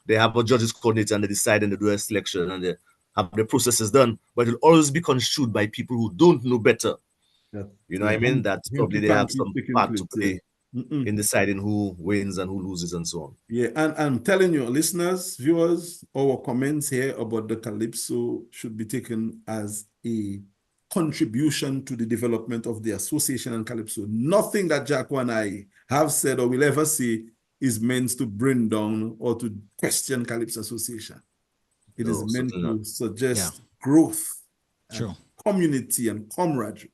They have a judges coordinator and they decide and they do a selection and they have the processes done, but it'll always be construed by people who don't know better. You know what I mean? That probably they have some part to play in deciding who wins and who loses and so on. Yeah, and I'm telling you, listeners, viewers, our comments here about the Calypso should be taken as a contribution to the development of the association and Calypso. Nothing that Jacko and I have said or will ever say is meant to bring down or to question Calypso Association. It is meant to suggest growth, community, and camaraderie.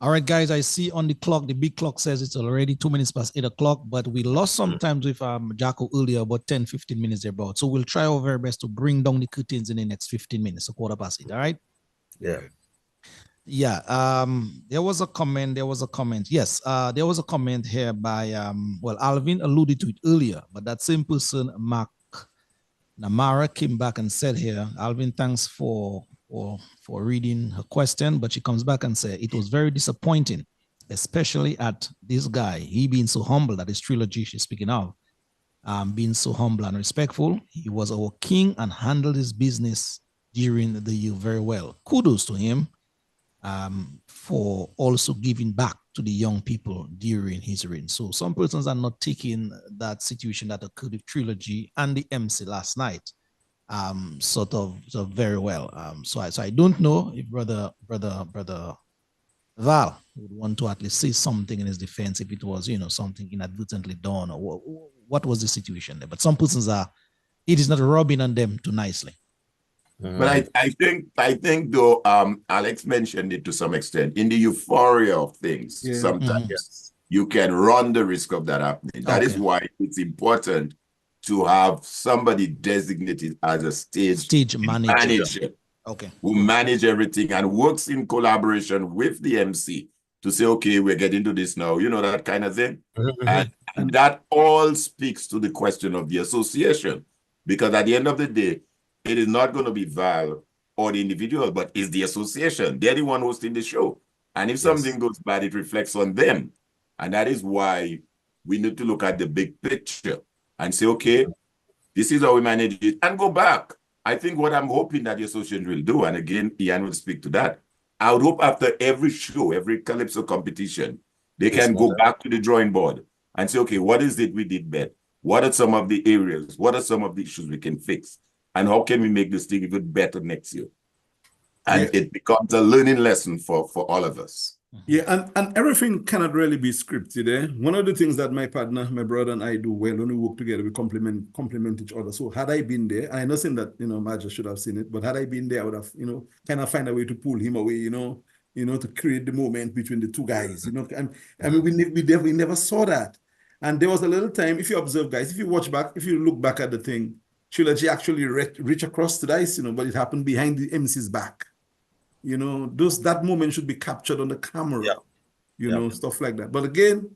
All right, guys, I see on the clock, the big clock says it's already 2 minutes past 8 o'clock, but we lost sometimes with Jacko earlier, about 10, 15 minutes about. So we'll try our very best to bring down the curtains in the next 15 minutes, so 8:15, all right? Yeah. Yeah, there was a comment. Yes, there was a comment here by, well, Alvin alluded to it earlier, but that same person, Mark Namara, came back and said here, Alvin, thanks for reading her question, but she comes back and said, it was very disappointing, especially at this guy, he being so humble, that is trilogy she's speaking of, being so humble and respectful. He was our king and handled his business during the year very well. Kudos to him. For also giving back to the young people during his reign. So some persons are not taking that situation that occurred with Trilogy and the MC last night sort of very well. So I don't know if brother Val would want to at least say something in his defense if it was, something inadvertently done, or what was the situation there. But some persons it is not rubbing on them too nicely. But I think though, Alex mentioned it to some extent, in the euphoria of things, sometimes you can run the risk of that happening. That is why it's important to have somebody designated as a stage manager. Who manage everything and works in collaboration with the MC to say, okay, we're getting to this now, that kind of thing. And that all speaks to the question of the association, because at the end of the day, it is not going to be Val or the individual, but it's the association. They're the one hosting the show. And if something goes bad, it reflects on them. And that is why we need to look at the big picture and say, okay, this is how we manage it, and go back. I think what I'm hoping that the association will do, and again, Ian will speak to that, I would hope after every show, every Calypso competition, they can go back to the drawing board and say, okay, what is it we did bad? What are some of the areas? What are some of the issues we can fix? And how can we make this thing even better next year? And it becomes a learning lesson for all of us. Yeah, and everything cannot really be scripted. One of the things that my partner, my brother, and I do well when we work together, we complement each other. So had I been there, I'm not saying that Maja should have seen it, but had I been there, I would have kind of find a way to pull him away, to create the moment between the two guys. And I mean, we never saw that. And there was a little time, if you observe, guys, if you look back at the thing, Trilogy actually reach across to the ice, but it happened behind the MC's back. That moment should be captured on the camera, stuff like that. But again,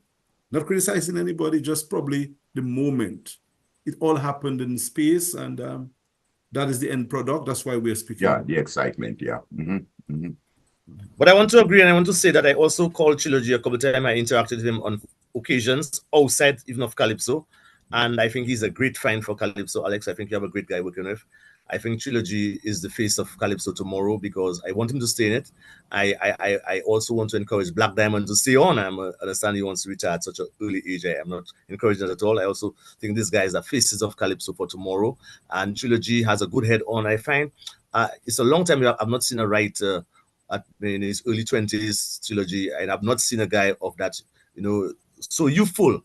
not criticizing anybody, just probably the moment. It all happened in space, and that is the end product. That's why we're speaking. Yeah, the excitement, yeah. But I want to agree, and I want to say that I also called Trilogy a couple of times. I interacted with him on occasions outside even of Calypso, and I think he's a great find for Calypso. Alex, I think you have a great guy working with. I think Trilogy is the face of Calypso tomorrow because I want him to stay in it. I also want to encourage Black Diamond to stay on. I understand he wants to retire at such an early age. I am not encouraging that at all. I also think these guys are faces of Calypso for tomorrow. And Trilogy has a good head on, I find. It's a long time I've not seen a writer in his early 20s, Trilogy, and I've not seen a guy of that, so youthful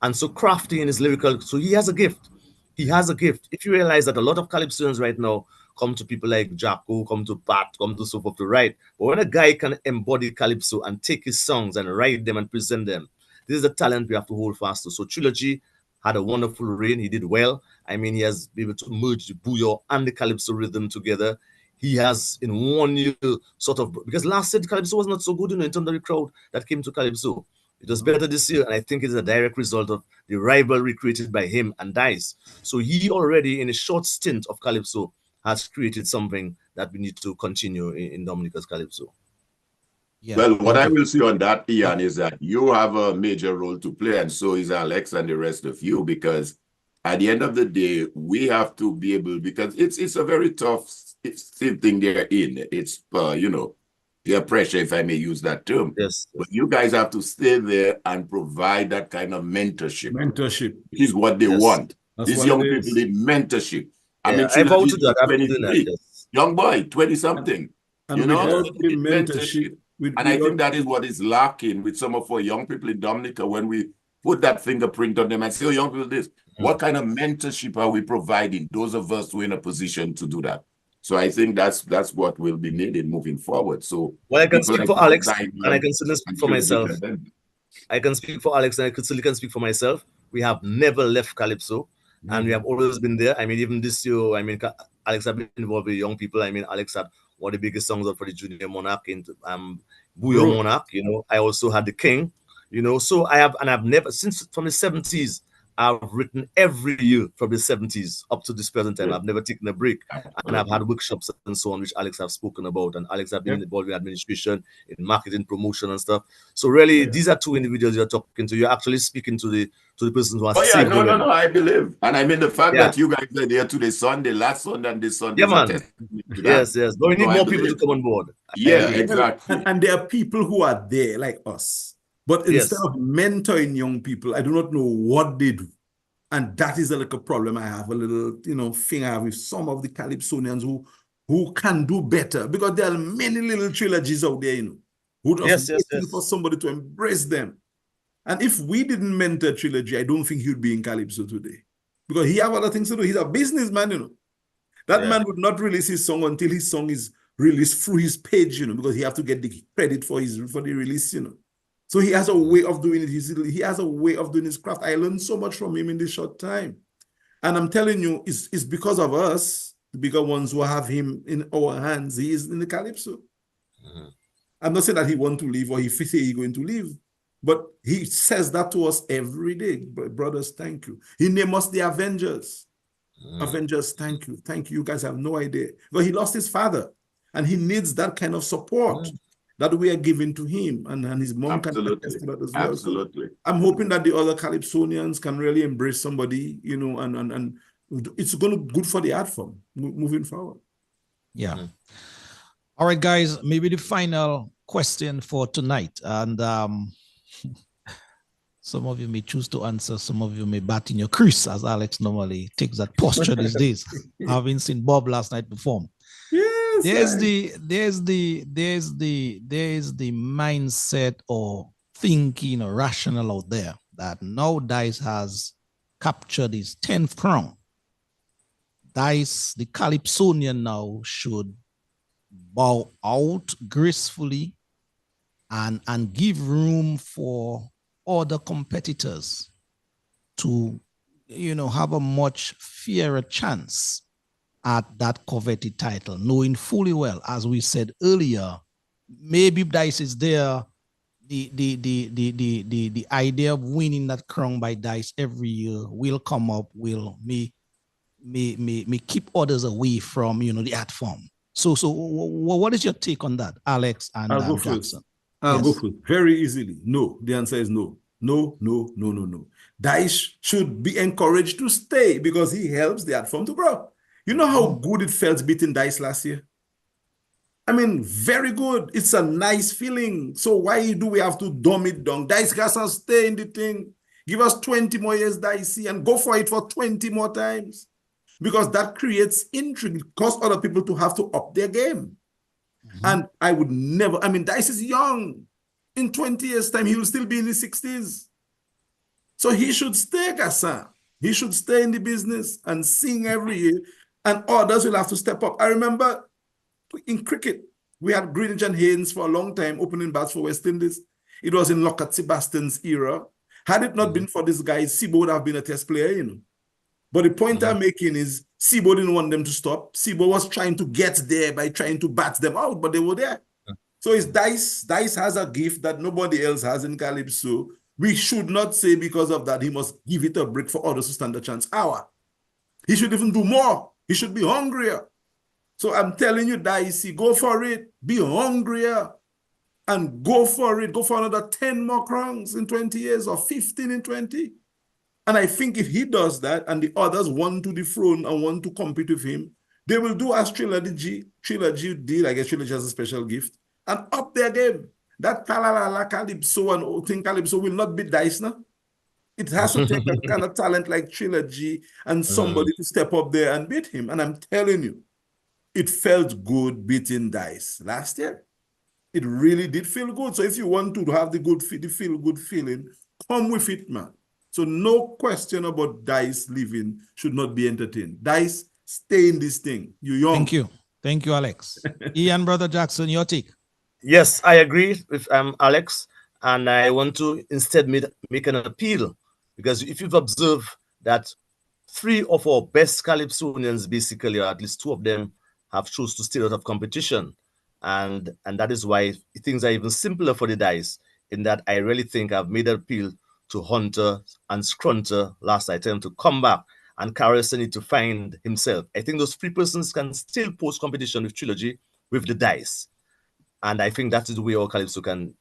and so crafty in his lyrical. So he has a gift. He has a gift. If you realize that a lot of Calypsonians right now come to people like Jacko, come to Pat, come to so forth to write. But when a guy can embody Calypso and take his songs and write them and present them, this is the talent we have to hold fast to. So Trilogy had a wonderful reign. He did well. I mean, he has been able to merge the Booyah and the Calypso rhythm together. He has in 1 year because last year Calypso was not so good in terms of the crowd that came to Calypso. It was better this year, and I think it is a direct result of the rivalry created by him and Dice. So he already, in a short stint of Calypso, has created something that we need to continue in Dominica's Calypso. Yeah, well, what I will say on that, Ian, is that you have a major role to play, and so is Alex and the rest of you, because at the end of the day, we have to be able, because it's a very tough thing they're in. It's, peer pressure, if I may use that term. Yes. But you guys have to stay there and provide that kind of mentorship. Mentorship. Which is what they want. That's These young people need mentorship. I mean, I vow to that. I've been doing that, yes. Young boy, 20-something. Mentorship. And I think that is what is lacking with some of our young people in Dominica when we put that fingerprint on them and say, oh, young people, this. What kind of mentorship are we providing? Those of us who are in a position to do that. So I think that's what will be needed moving forward. So well, I can speak for Alex, and I can certainly speak for myself. I can speak for Alex, and I certainly can speak for myself. We have never left Calypso, and we have always been there. I mean, even this year, I mean, Alex have been involved with young people. I mean, Alex had one of the biggest songs out for the Junior Monarch in Booyah Monarch. I also had the King. So I've never since from the 70s. I've written every year from the 70s up to this present time. I've never taken a break. And I've had workshops and so on, which Alex have spoken about. And Alex have been involved in administration, in marketing, promotion and stuff. So really, these are two individuals you're talking to. You're actually speaking to the person who has saved no, I believe. And I mean the fact that you guys are there today Sunday, last Sunday and this Sunday. Yeah, man. Yes. But we need more people to come on board. Yeah, exactly. And there are people who are there like us. But instead of mentoring young people, I do not know what they do. And that is a problem I have, a little, thing I have with some of the Calypsonians who can do better. Because there are many little trilogies out there, who just waiting for somebody to embrace them. And if we didn't mentor Trilogy, I don't think he'd be in Calypso today. Because he have other things to do. He's a businessman, That man would not release his song until his song is released through his page, because he have to get the credit for the release, So he has a way of doing it. He has a way of doing his craft. I learned so much from him in this short time. And I'm telling you, it's because of us, the bigger ones who have him in our hands. He is in the Calypso. I'm not saying that he want to leave or he say he's going to leave, but he says that to us every day. Brothers, thank you. He named us the Avengers. Avengers, thank you. Thank you. You guys have no idea. But he lost his father and he needs that kind of support. That we are giving to him, and his mom can attest to that as well. Absolutely. So I'm hoping that the other Calypsonians can really embrace somebody, and it's going to be good for the art form moving forward. Yeah. All right, guys, maybe the final question for tonight. And some of you may choose to answer, some of you may bat in your crease, as Alex normally takes that posture these days, having seen Bob last night perform. Yes. there's the mindset or thinking or rational out there that now Dice has captured his 10th crown. Dice, the Calypsonian now should bow out gracefully and give room for other competitors to, have a much fairer chance at that coveted title, knowing fully well, as we said earlier, maybe Dice is there. The idea of winning that crown by Dice every year will come up, will me keep others away from the art form. So what is your take on that, Alex and Jackson? I'll go first. Very easily. No. The answer is no. No. Dice should be encouraged to stay because he helps the art form to grow. You know how good it felt beating Dice last year? I mean, very good. It's a nice feeling. So why do we have to dumb it down? Dice got to stay in the thing. Give us 20 more years, Dicey, and go for it for 20 more times. Because that creates intrigue. It causes other people to have to up their game. And I would never, Dice is young. In 20 years' time, he will still be in his 60s. So he should stay, Gassan. He should stay in the business and sing every year. And others will have to step up. I remember in cricket, we had Greenwich and Haynes for a long time opening bats for West Indies. It was in Lockhart Sebastian's era. Had it not been for this guy, Sibo would have been a test player, But the point I'm making is Sibo didn't want them to stop. Sibo was trying to get there by trying to bat them out, but they were there. So it's Dice. Dice has a gift that nobody else has in Calypso. We should not say because of that he must give it a break for others to stand a chance. He should even do more. He should be hungrier. So I'm telling you, Dicey, go for it. Be hungrier and go for it. Go for another 10 more crowns in 20 years or 15 in 20. And I think if he does that and the others want to dethrone and want to compete with him, they will do as Trilogy did. I guess Trilogy has a special gift. And up their game. That Calypso and thing Calypso will not be Dice now. It has to take that kind of talent like Trilogy and somebody to step up there and beat him. And I'm telling you, it felt good beating Dice last year. It really did feel good. So if you want to have the feel-good feeling, come with it, man. So no question about Dice leaving should not be entertained. Dice, stay in this thing. You're young. Thank you, Alex. Ian, Brother Jackson, your take. Yes, I agree with Alex. And I want to instead make an appeal. Because if you've observed that 3 of our best Calypsonians, basically, or at least 2 of them, have chosen to stay out of competition. And that is why things are even simpler for the Dice, in that I really think I've made an appeal to Hunter and Scrunter last item to come back, and Carrison need to find himself. I think those 3 persons can still post competition with Trilogy with the Dice. And I think that is the way our Calypso can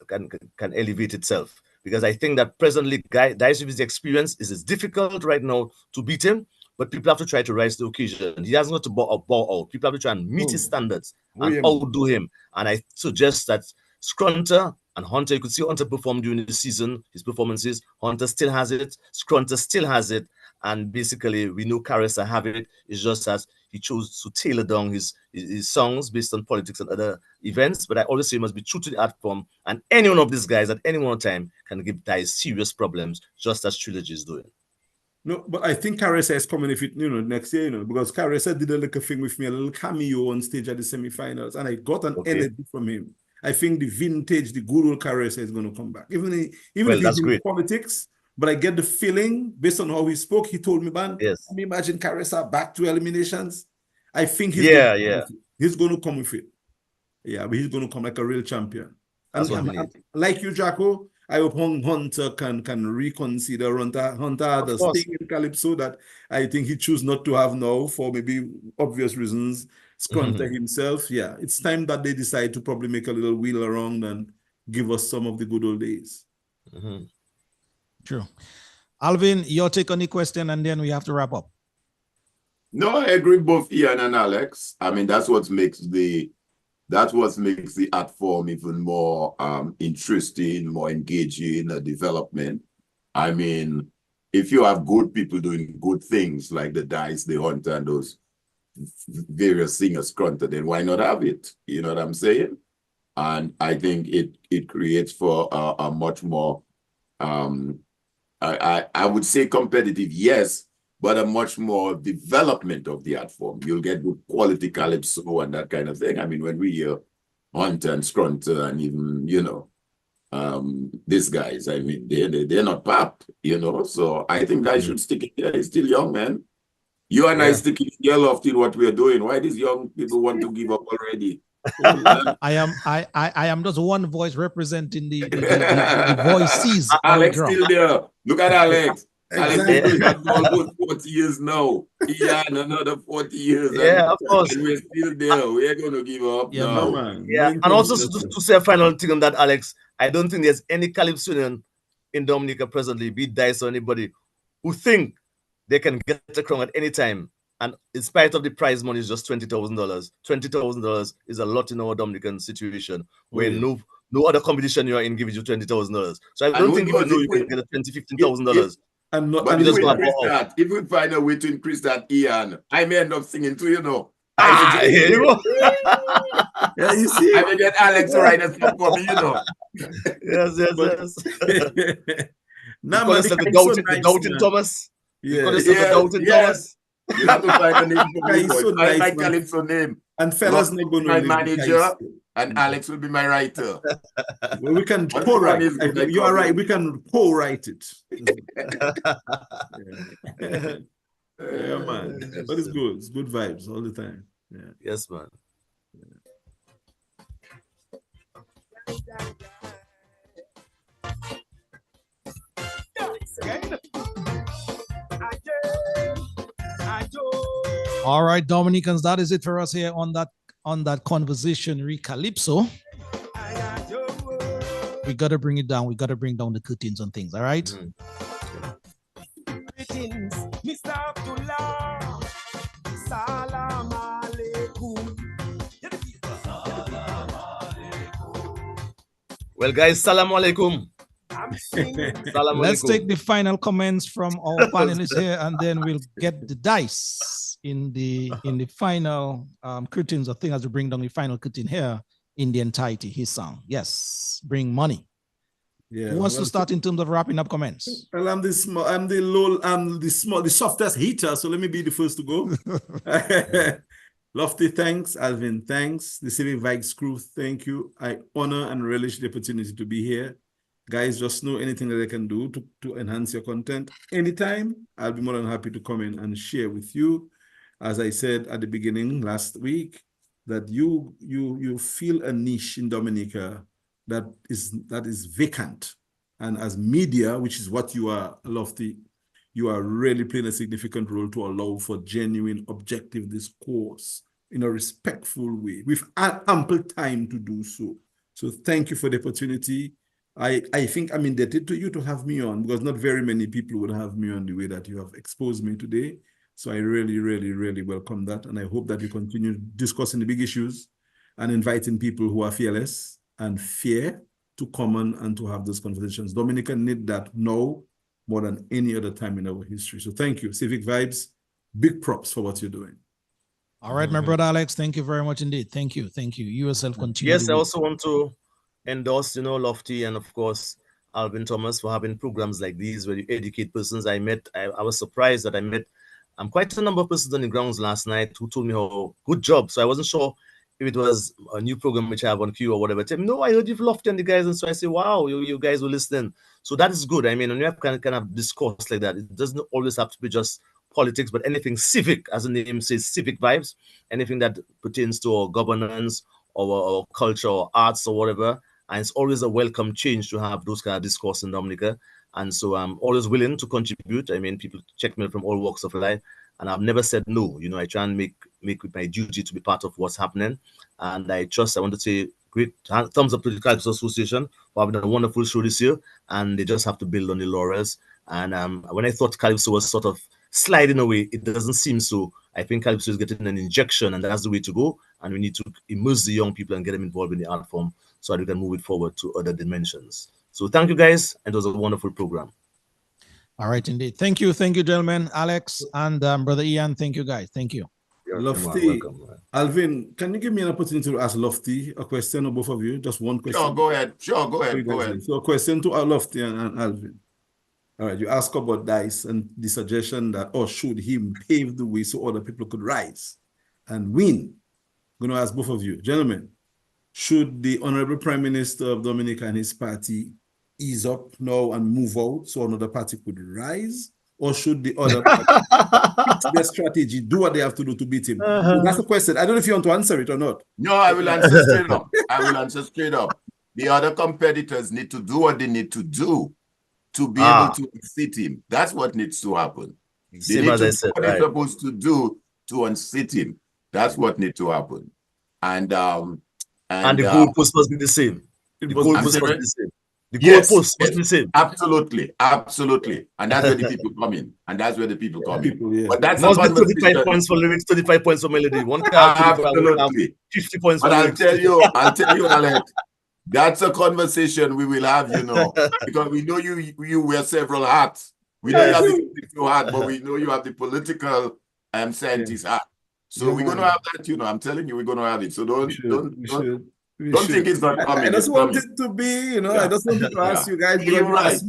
elevate itself. Because I think that presently Dice with his experience is difficult right now to beat him, but people have to try to rise to the occasion. He doesn't have to bow out. People have to try and meet his standards and outdo him. And I suggest that Scrunter and Hunter, you could see Hunter perform during the season, his performances. Hunter still has it. Scrunter still has it. And basically, we know Carissa have it. It's just as he chose to tailor down his songs based on politics and other events. But I always say he must be true to the art form. And any one of these guys at any one time can give Dice serious problems, just as Trilogy is doing. No, but I think Carissa is coming if it, next year, because Carissa did a little thing with me, a little cameo on stage at the semifinals, and I got an energy from him. I think the vintage, the good old Carissa is going to come back. Even if he's in politics, but I get the feeling, based on how he spoke, he told me, man, let me imagine Carissa back to eliminations. I think he's going to come with it. Yeah, but he's going to come like a real champion. And like you, Jacko, I hope Hunter can reconsider Hunter the thing in Calypso that I think he choose not to have now for maybe obvious reasons. Scrunter himself. Yeah, it's time that they decide to probably make a little wheel around and give us some of the good old days. True. Alvin, your take on the question, and then we have to wrap up. No, I agree with both Ian and Alex. I mean, that's what makes the art form even more interesting, more engaging, development. I mean, if you have good people doing good things like the Dice, the Hunter, and those, various singers grunted, then why not have it? You know what I'm saying? And I think it creates for a much more I would say competitive, yes, but a much more development of the art form. You'll get good quality calypso and that kind of thing. I mean, when we hear Hunter and Scrunter and even, you know, these guys, I mean, they're not pop, you know. So I think guys should stick it there. He's still young, man. You and I sticking together off till what we're doing. Why these young people want to give up already? I am just one voice representing the voices. Alex still there. Look at Alex. Exactly. Alex has almost 40 years now. Yeah, another 40 years. Yeah, of course. And we're still there. We're going to give up Yeah, now. No, man. Yeah, and also to say a final thing on that, Alex, I don't think there's any calypsonian in Dominica presently, be it Dice or anybody, who think they can get a crown at any time. And in spite of the prize money, is just $20,000. $20,000 is a lot in our Dominican situation, where no other competition you are in gives you $20,000. So I don't think if you know you can get a $15,000. But if we find a way to increase that, Ian, I may end up singing too, you know. Here you go. Yeah, you see. I may get Alex to write a song for me, you know. Yes. Now, man, the Doubting Thomas. Yes. You have to find a name for me. So I like Calypso name. And fellas, my manager, and Alex will be my writer. Well, we can co-write. You are right. We can co-write it. Yeah, man. But it's good. It's good vibes all the time. Yeah. Yes, man. All right, Dominicans, that is it for us here on that conversation Calypso. We gotta bring it down. We gotta bring down the curtains and things. All right. Mr. Abdullah, Salam alaikum. Well, guys, salam alaikum. Let's take the final comments from our panelists here, and then we'll get the dice in the final curtains. I think as we bring down the final curtain here in the entirety, his song. Yes, bring money. Yeah. Who wants to start in terms of wrapping up comments? Well, I'm the softest heater, so let me be the first to go. Lofty, thanks. Alvin, thanks. The Civic Vibes crew, thank you. I honor and relish the opportunity to be here. Guys, just know anything that I can do to enhance your content anytime. I'll be more than happy to come in and share with you. As I said at the beginning last week, that you feel a niche in Dominica that is vacant. And as media, which is what you are, Lofty, you are really playing a significant role to allow for genuine, objective discourse in a respectful way. We've had ample time to do so. So thank you for the opportunity. I think I'm indebted to you to have me on, because not very many people would have me on the way that you have exposed me today. So I really, really, really welcome that. And I hope that you continue discussing the big issues and inviting people who are fearless and fear to come on and to have those conversations. Dominica need that now more than any other time in our history. So thank you. Civic Vibes, big props for what you're doing. All right, my brother Alex, thank you very much indeed. Thank you. Thank you. You yourself continue. Yes, I also want to endorse, Lofty and of course, Alvin Thomas for having programs like these where you educate persons. I was surprised that I met quite a number of persons on the grounds last night who told me how good job. So I wasn't sure if it was a new program which I have on queue or whatever. Tell me, no, I heard you've Lofty and the guys. And so I say, wow, you guys were listening. So that is good. I mean, when you have kind of discourse like that, it doesn't always have to be just politics, but anything civic, as the name says, civic vibes, anything that pertains to our governance or our culture or arts or whatever. And it's always a welcome change to have those kind of discourse in Dominica. And so I'm always willing to contribute. I mean, people check me from all walks of life, and I've never said no. I try and make it my duty to be part of what's happening. And I want to say great thumbs up to the Calypso Association for having a wonderful show this year. And they just have to build on the laurels. And when I thought Calypso was sort of sliding away, it doesn't seem so. I think Calypso is getting an injection, and that's the way to go. And we need to immerse the young people and get them involved in the art form so that we can move it forward to other dimensions. So thank you, guys. And it was a wonderful program. All right, indeed. Thank you, gentlemen. Alex and Brother Ian, thank you, guys. Thank you. You're Lofty. Alvin, can you give me an opportunity to ask Lofty a question, or both of you? Just one question. Sure, go ahead. Sure, go ahead. Go ahead. So a question to Lofty and Alvin. All right, you ask about Dice and the suggestion that, or should him pave the way so other people could rise and win? I'm going to ask both of you. Gentlemen, should the Honorable Prime Minister of Dominica and his party ease up now and move out so another party could rise? Or should the other party fix their strategy, do what they have to do to beat him? So that's the question. I don't know if you want to answer it or not. No, I will answer straight up. I will answer straight up. The other competitors need to do what they need to do to be able to unseat him. That's what needs to happen. They need to do what they're supposed to do to unseat him. That's what needs to happen. And the goalpost must be the same. The goalpost must be the same. The goalpost must be the same. Absolutely, absolutely. And that's where the people come in. And that's where the people come in. But that's must be 25 points for lyrics, 25 points for melody. Absolutely. 50 points for but lyrics. I'll tell you, Alex, that's a conversation we will have, because we know you wear several hats. We know you have the political hat, but we know you have the political scientist hat. So we're going to have that, I'm telling you, we're going to have it. So don't think it's not coming. I just want it to be, I just wanted to ask you guys, because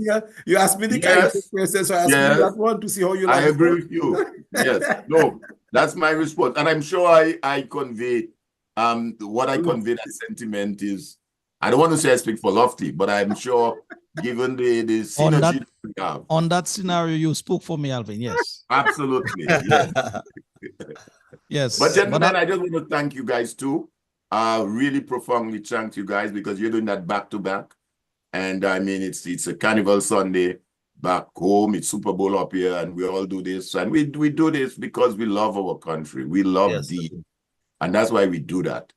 you asked me the kind of questions, so I asked you that one to see how you like it. I agree with you. Yes. No, that's my response. And I'm sure I convey, what I convey, that sentiment is, I don't want to say I speak for Lofty, but I'm sure given the synergy we have. On that scenario, you spoke for me, Alvin, yes. Absolutely, yes. Yes. But gentlemen, I just want to thank you guys too. Really profoundly thank you guys, because you're doing that back-to-back. And I mean, it's a Carnival Sunday back home. It's Super Bowl up here, and we all do this. And we do this because we love our country. We love and that's why we do that.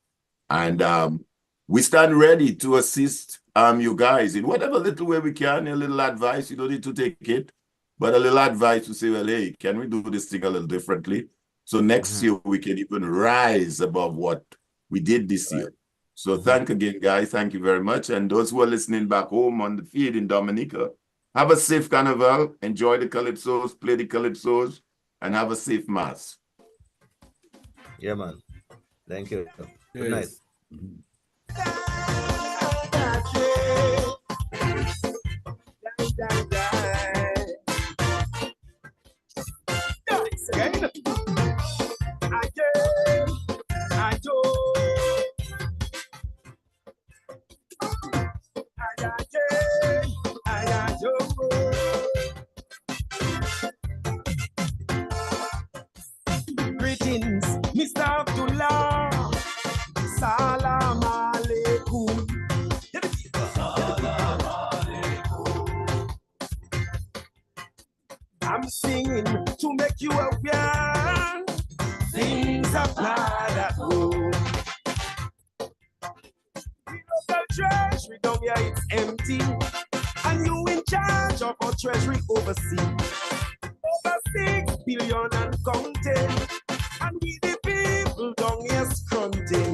And we stand ready to assist you guys in whatever little way we can. A little advice, you don't need to take it, but a little advice to say, well, hey, can we do this thing a little differently? So next year we can even rise above what we did this year. So thank again, guys. Thank you very much. And those who are listening back home on the feed in Dominica, have a safe carnival. Enjoy the calypsos, play the calypsos, and have a safe mass. Yeah, man. Thank you. Good night. Greetings, Mr. Abdullah. Salam alaikum. I'm singing to make you aware. Things are bad at home. The treasury down here, it's empty. And you in charge of our treasury overseas. Over 6 billion and counting. And we the people down here scrunting.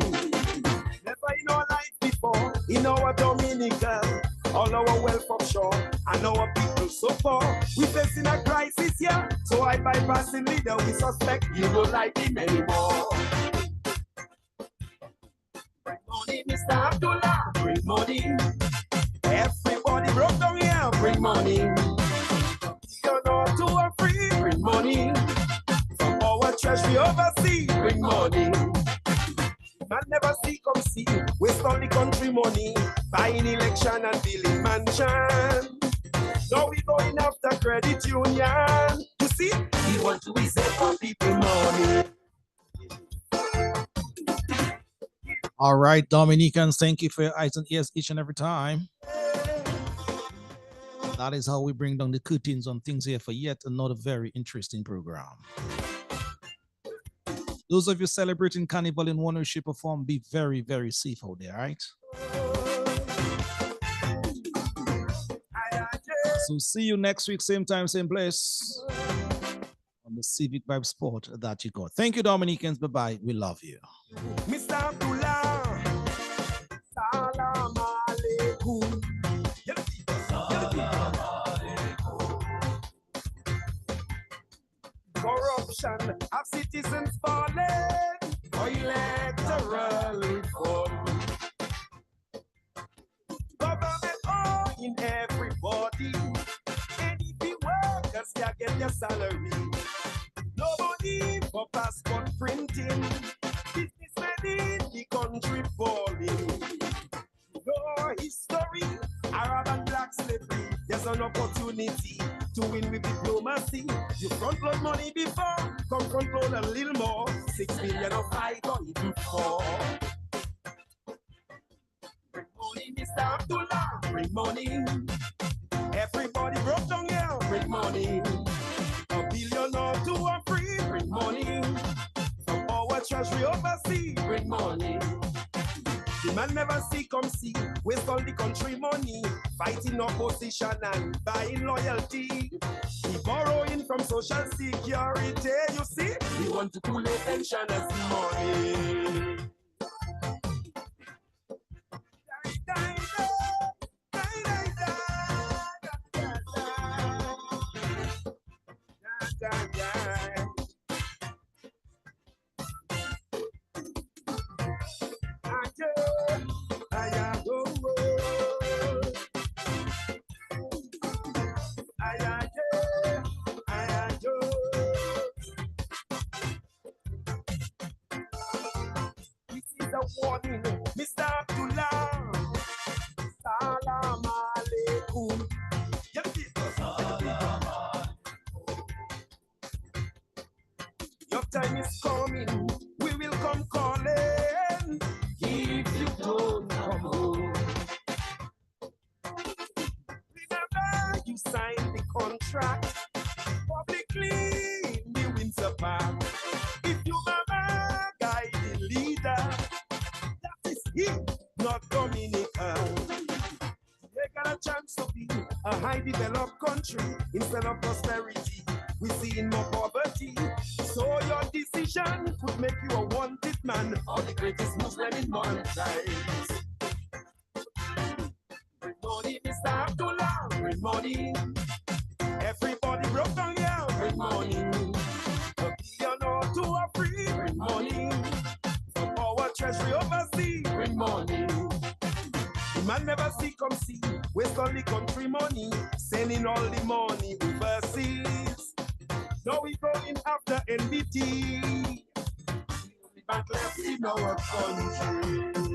Never in our life before, in our Dominica, all our wealth offshore, and our people so far. We facing a crisis here, so I bypassing leader, we suspect you don't like him anymore. Bring money, Mr. Abdullah, bring money. Everybody broke down here, bring money. You're not too free, bring money. From our treasury overseas, bring money. Man never see, come see, waste all the country money, buying election and building mansion. Now we going after credit union. You see, we want to save for people money. All right, Dominicans, thank you for your eyes and ears each and every time. That is how we bring down the curtains on things here for yet another very interesting program. Those of you celebrating Carnival in one way, shape, or form, be very, very safe out there, right? So see you next week, same time, same place, on the Civic Vibes Sport that you got. Thank you, Dominicans. Bye-bye. We love you. Mr. Abdullah, salam alaikum. Corruption. motion of citizens falling for electoral reform. Government owing everybody, and if the workers can get their salary, no money for passport printing, businessmen in the country falling. No history, Arab and black slavery, there's an opportunity to win with diplomacy. You front load money before, come front load a little more. 6 million or 5 or even 4. Bring money, Mr. Abdullah, bring money. Everybody broke down here, bring money. $1 billion or 2 or 3, bring money. From our treasury overseas, bring money. The man never see, come see, waste all the country money, fighting opposition and buying loyalty. He borrowing from social security, you see? We want to pull the pensioners' money. Warning, Mr. Abdullah, Salam Alaikum. Your time is coming, we will come calling if you don't come home. Remember, you signed the contract publicly in the Windsor Park. If you mama guide the leader, he, not Dominica. They got a chance to be a high developed country instead of prosperity. We see in more poverty. So your decision could make you a wanted man or the greatest Muslim in mankind. Bring money, Mr. Abdullah, bring money. Everybody broke down here, bring money. $1 billion or 2 or 3, bring money. From our treasury overseas, bring money. The man never see, come see, waste all the country money, sending all the money overseas. Now we going after NBT, the only bank left in our country.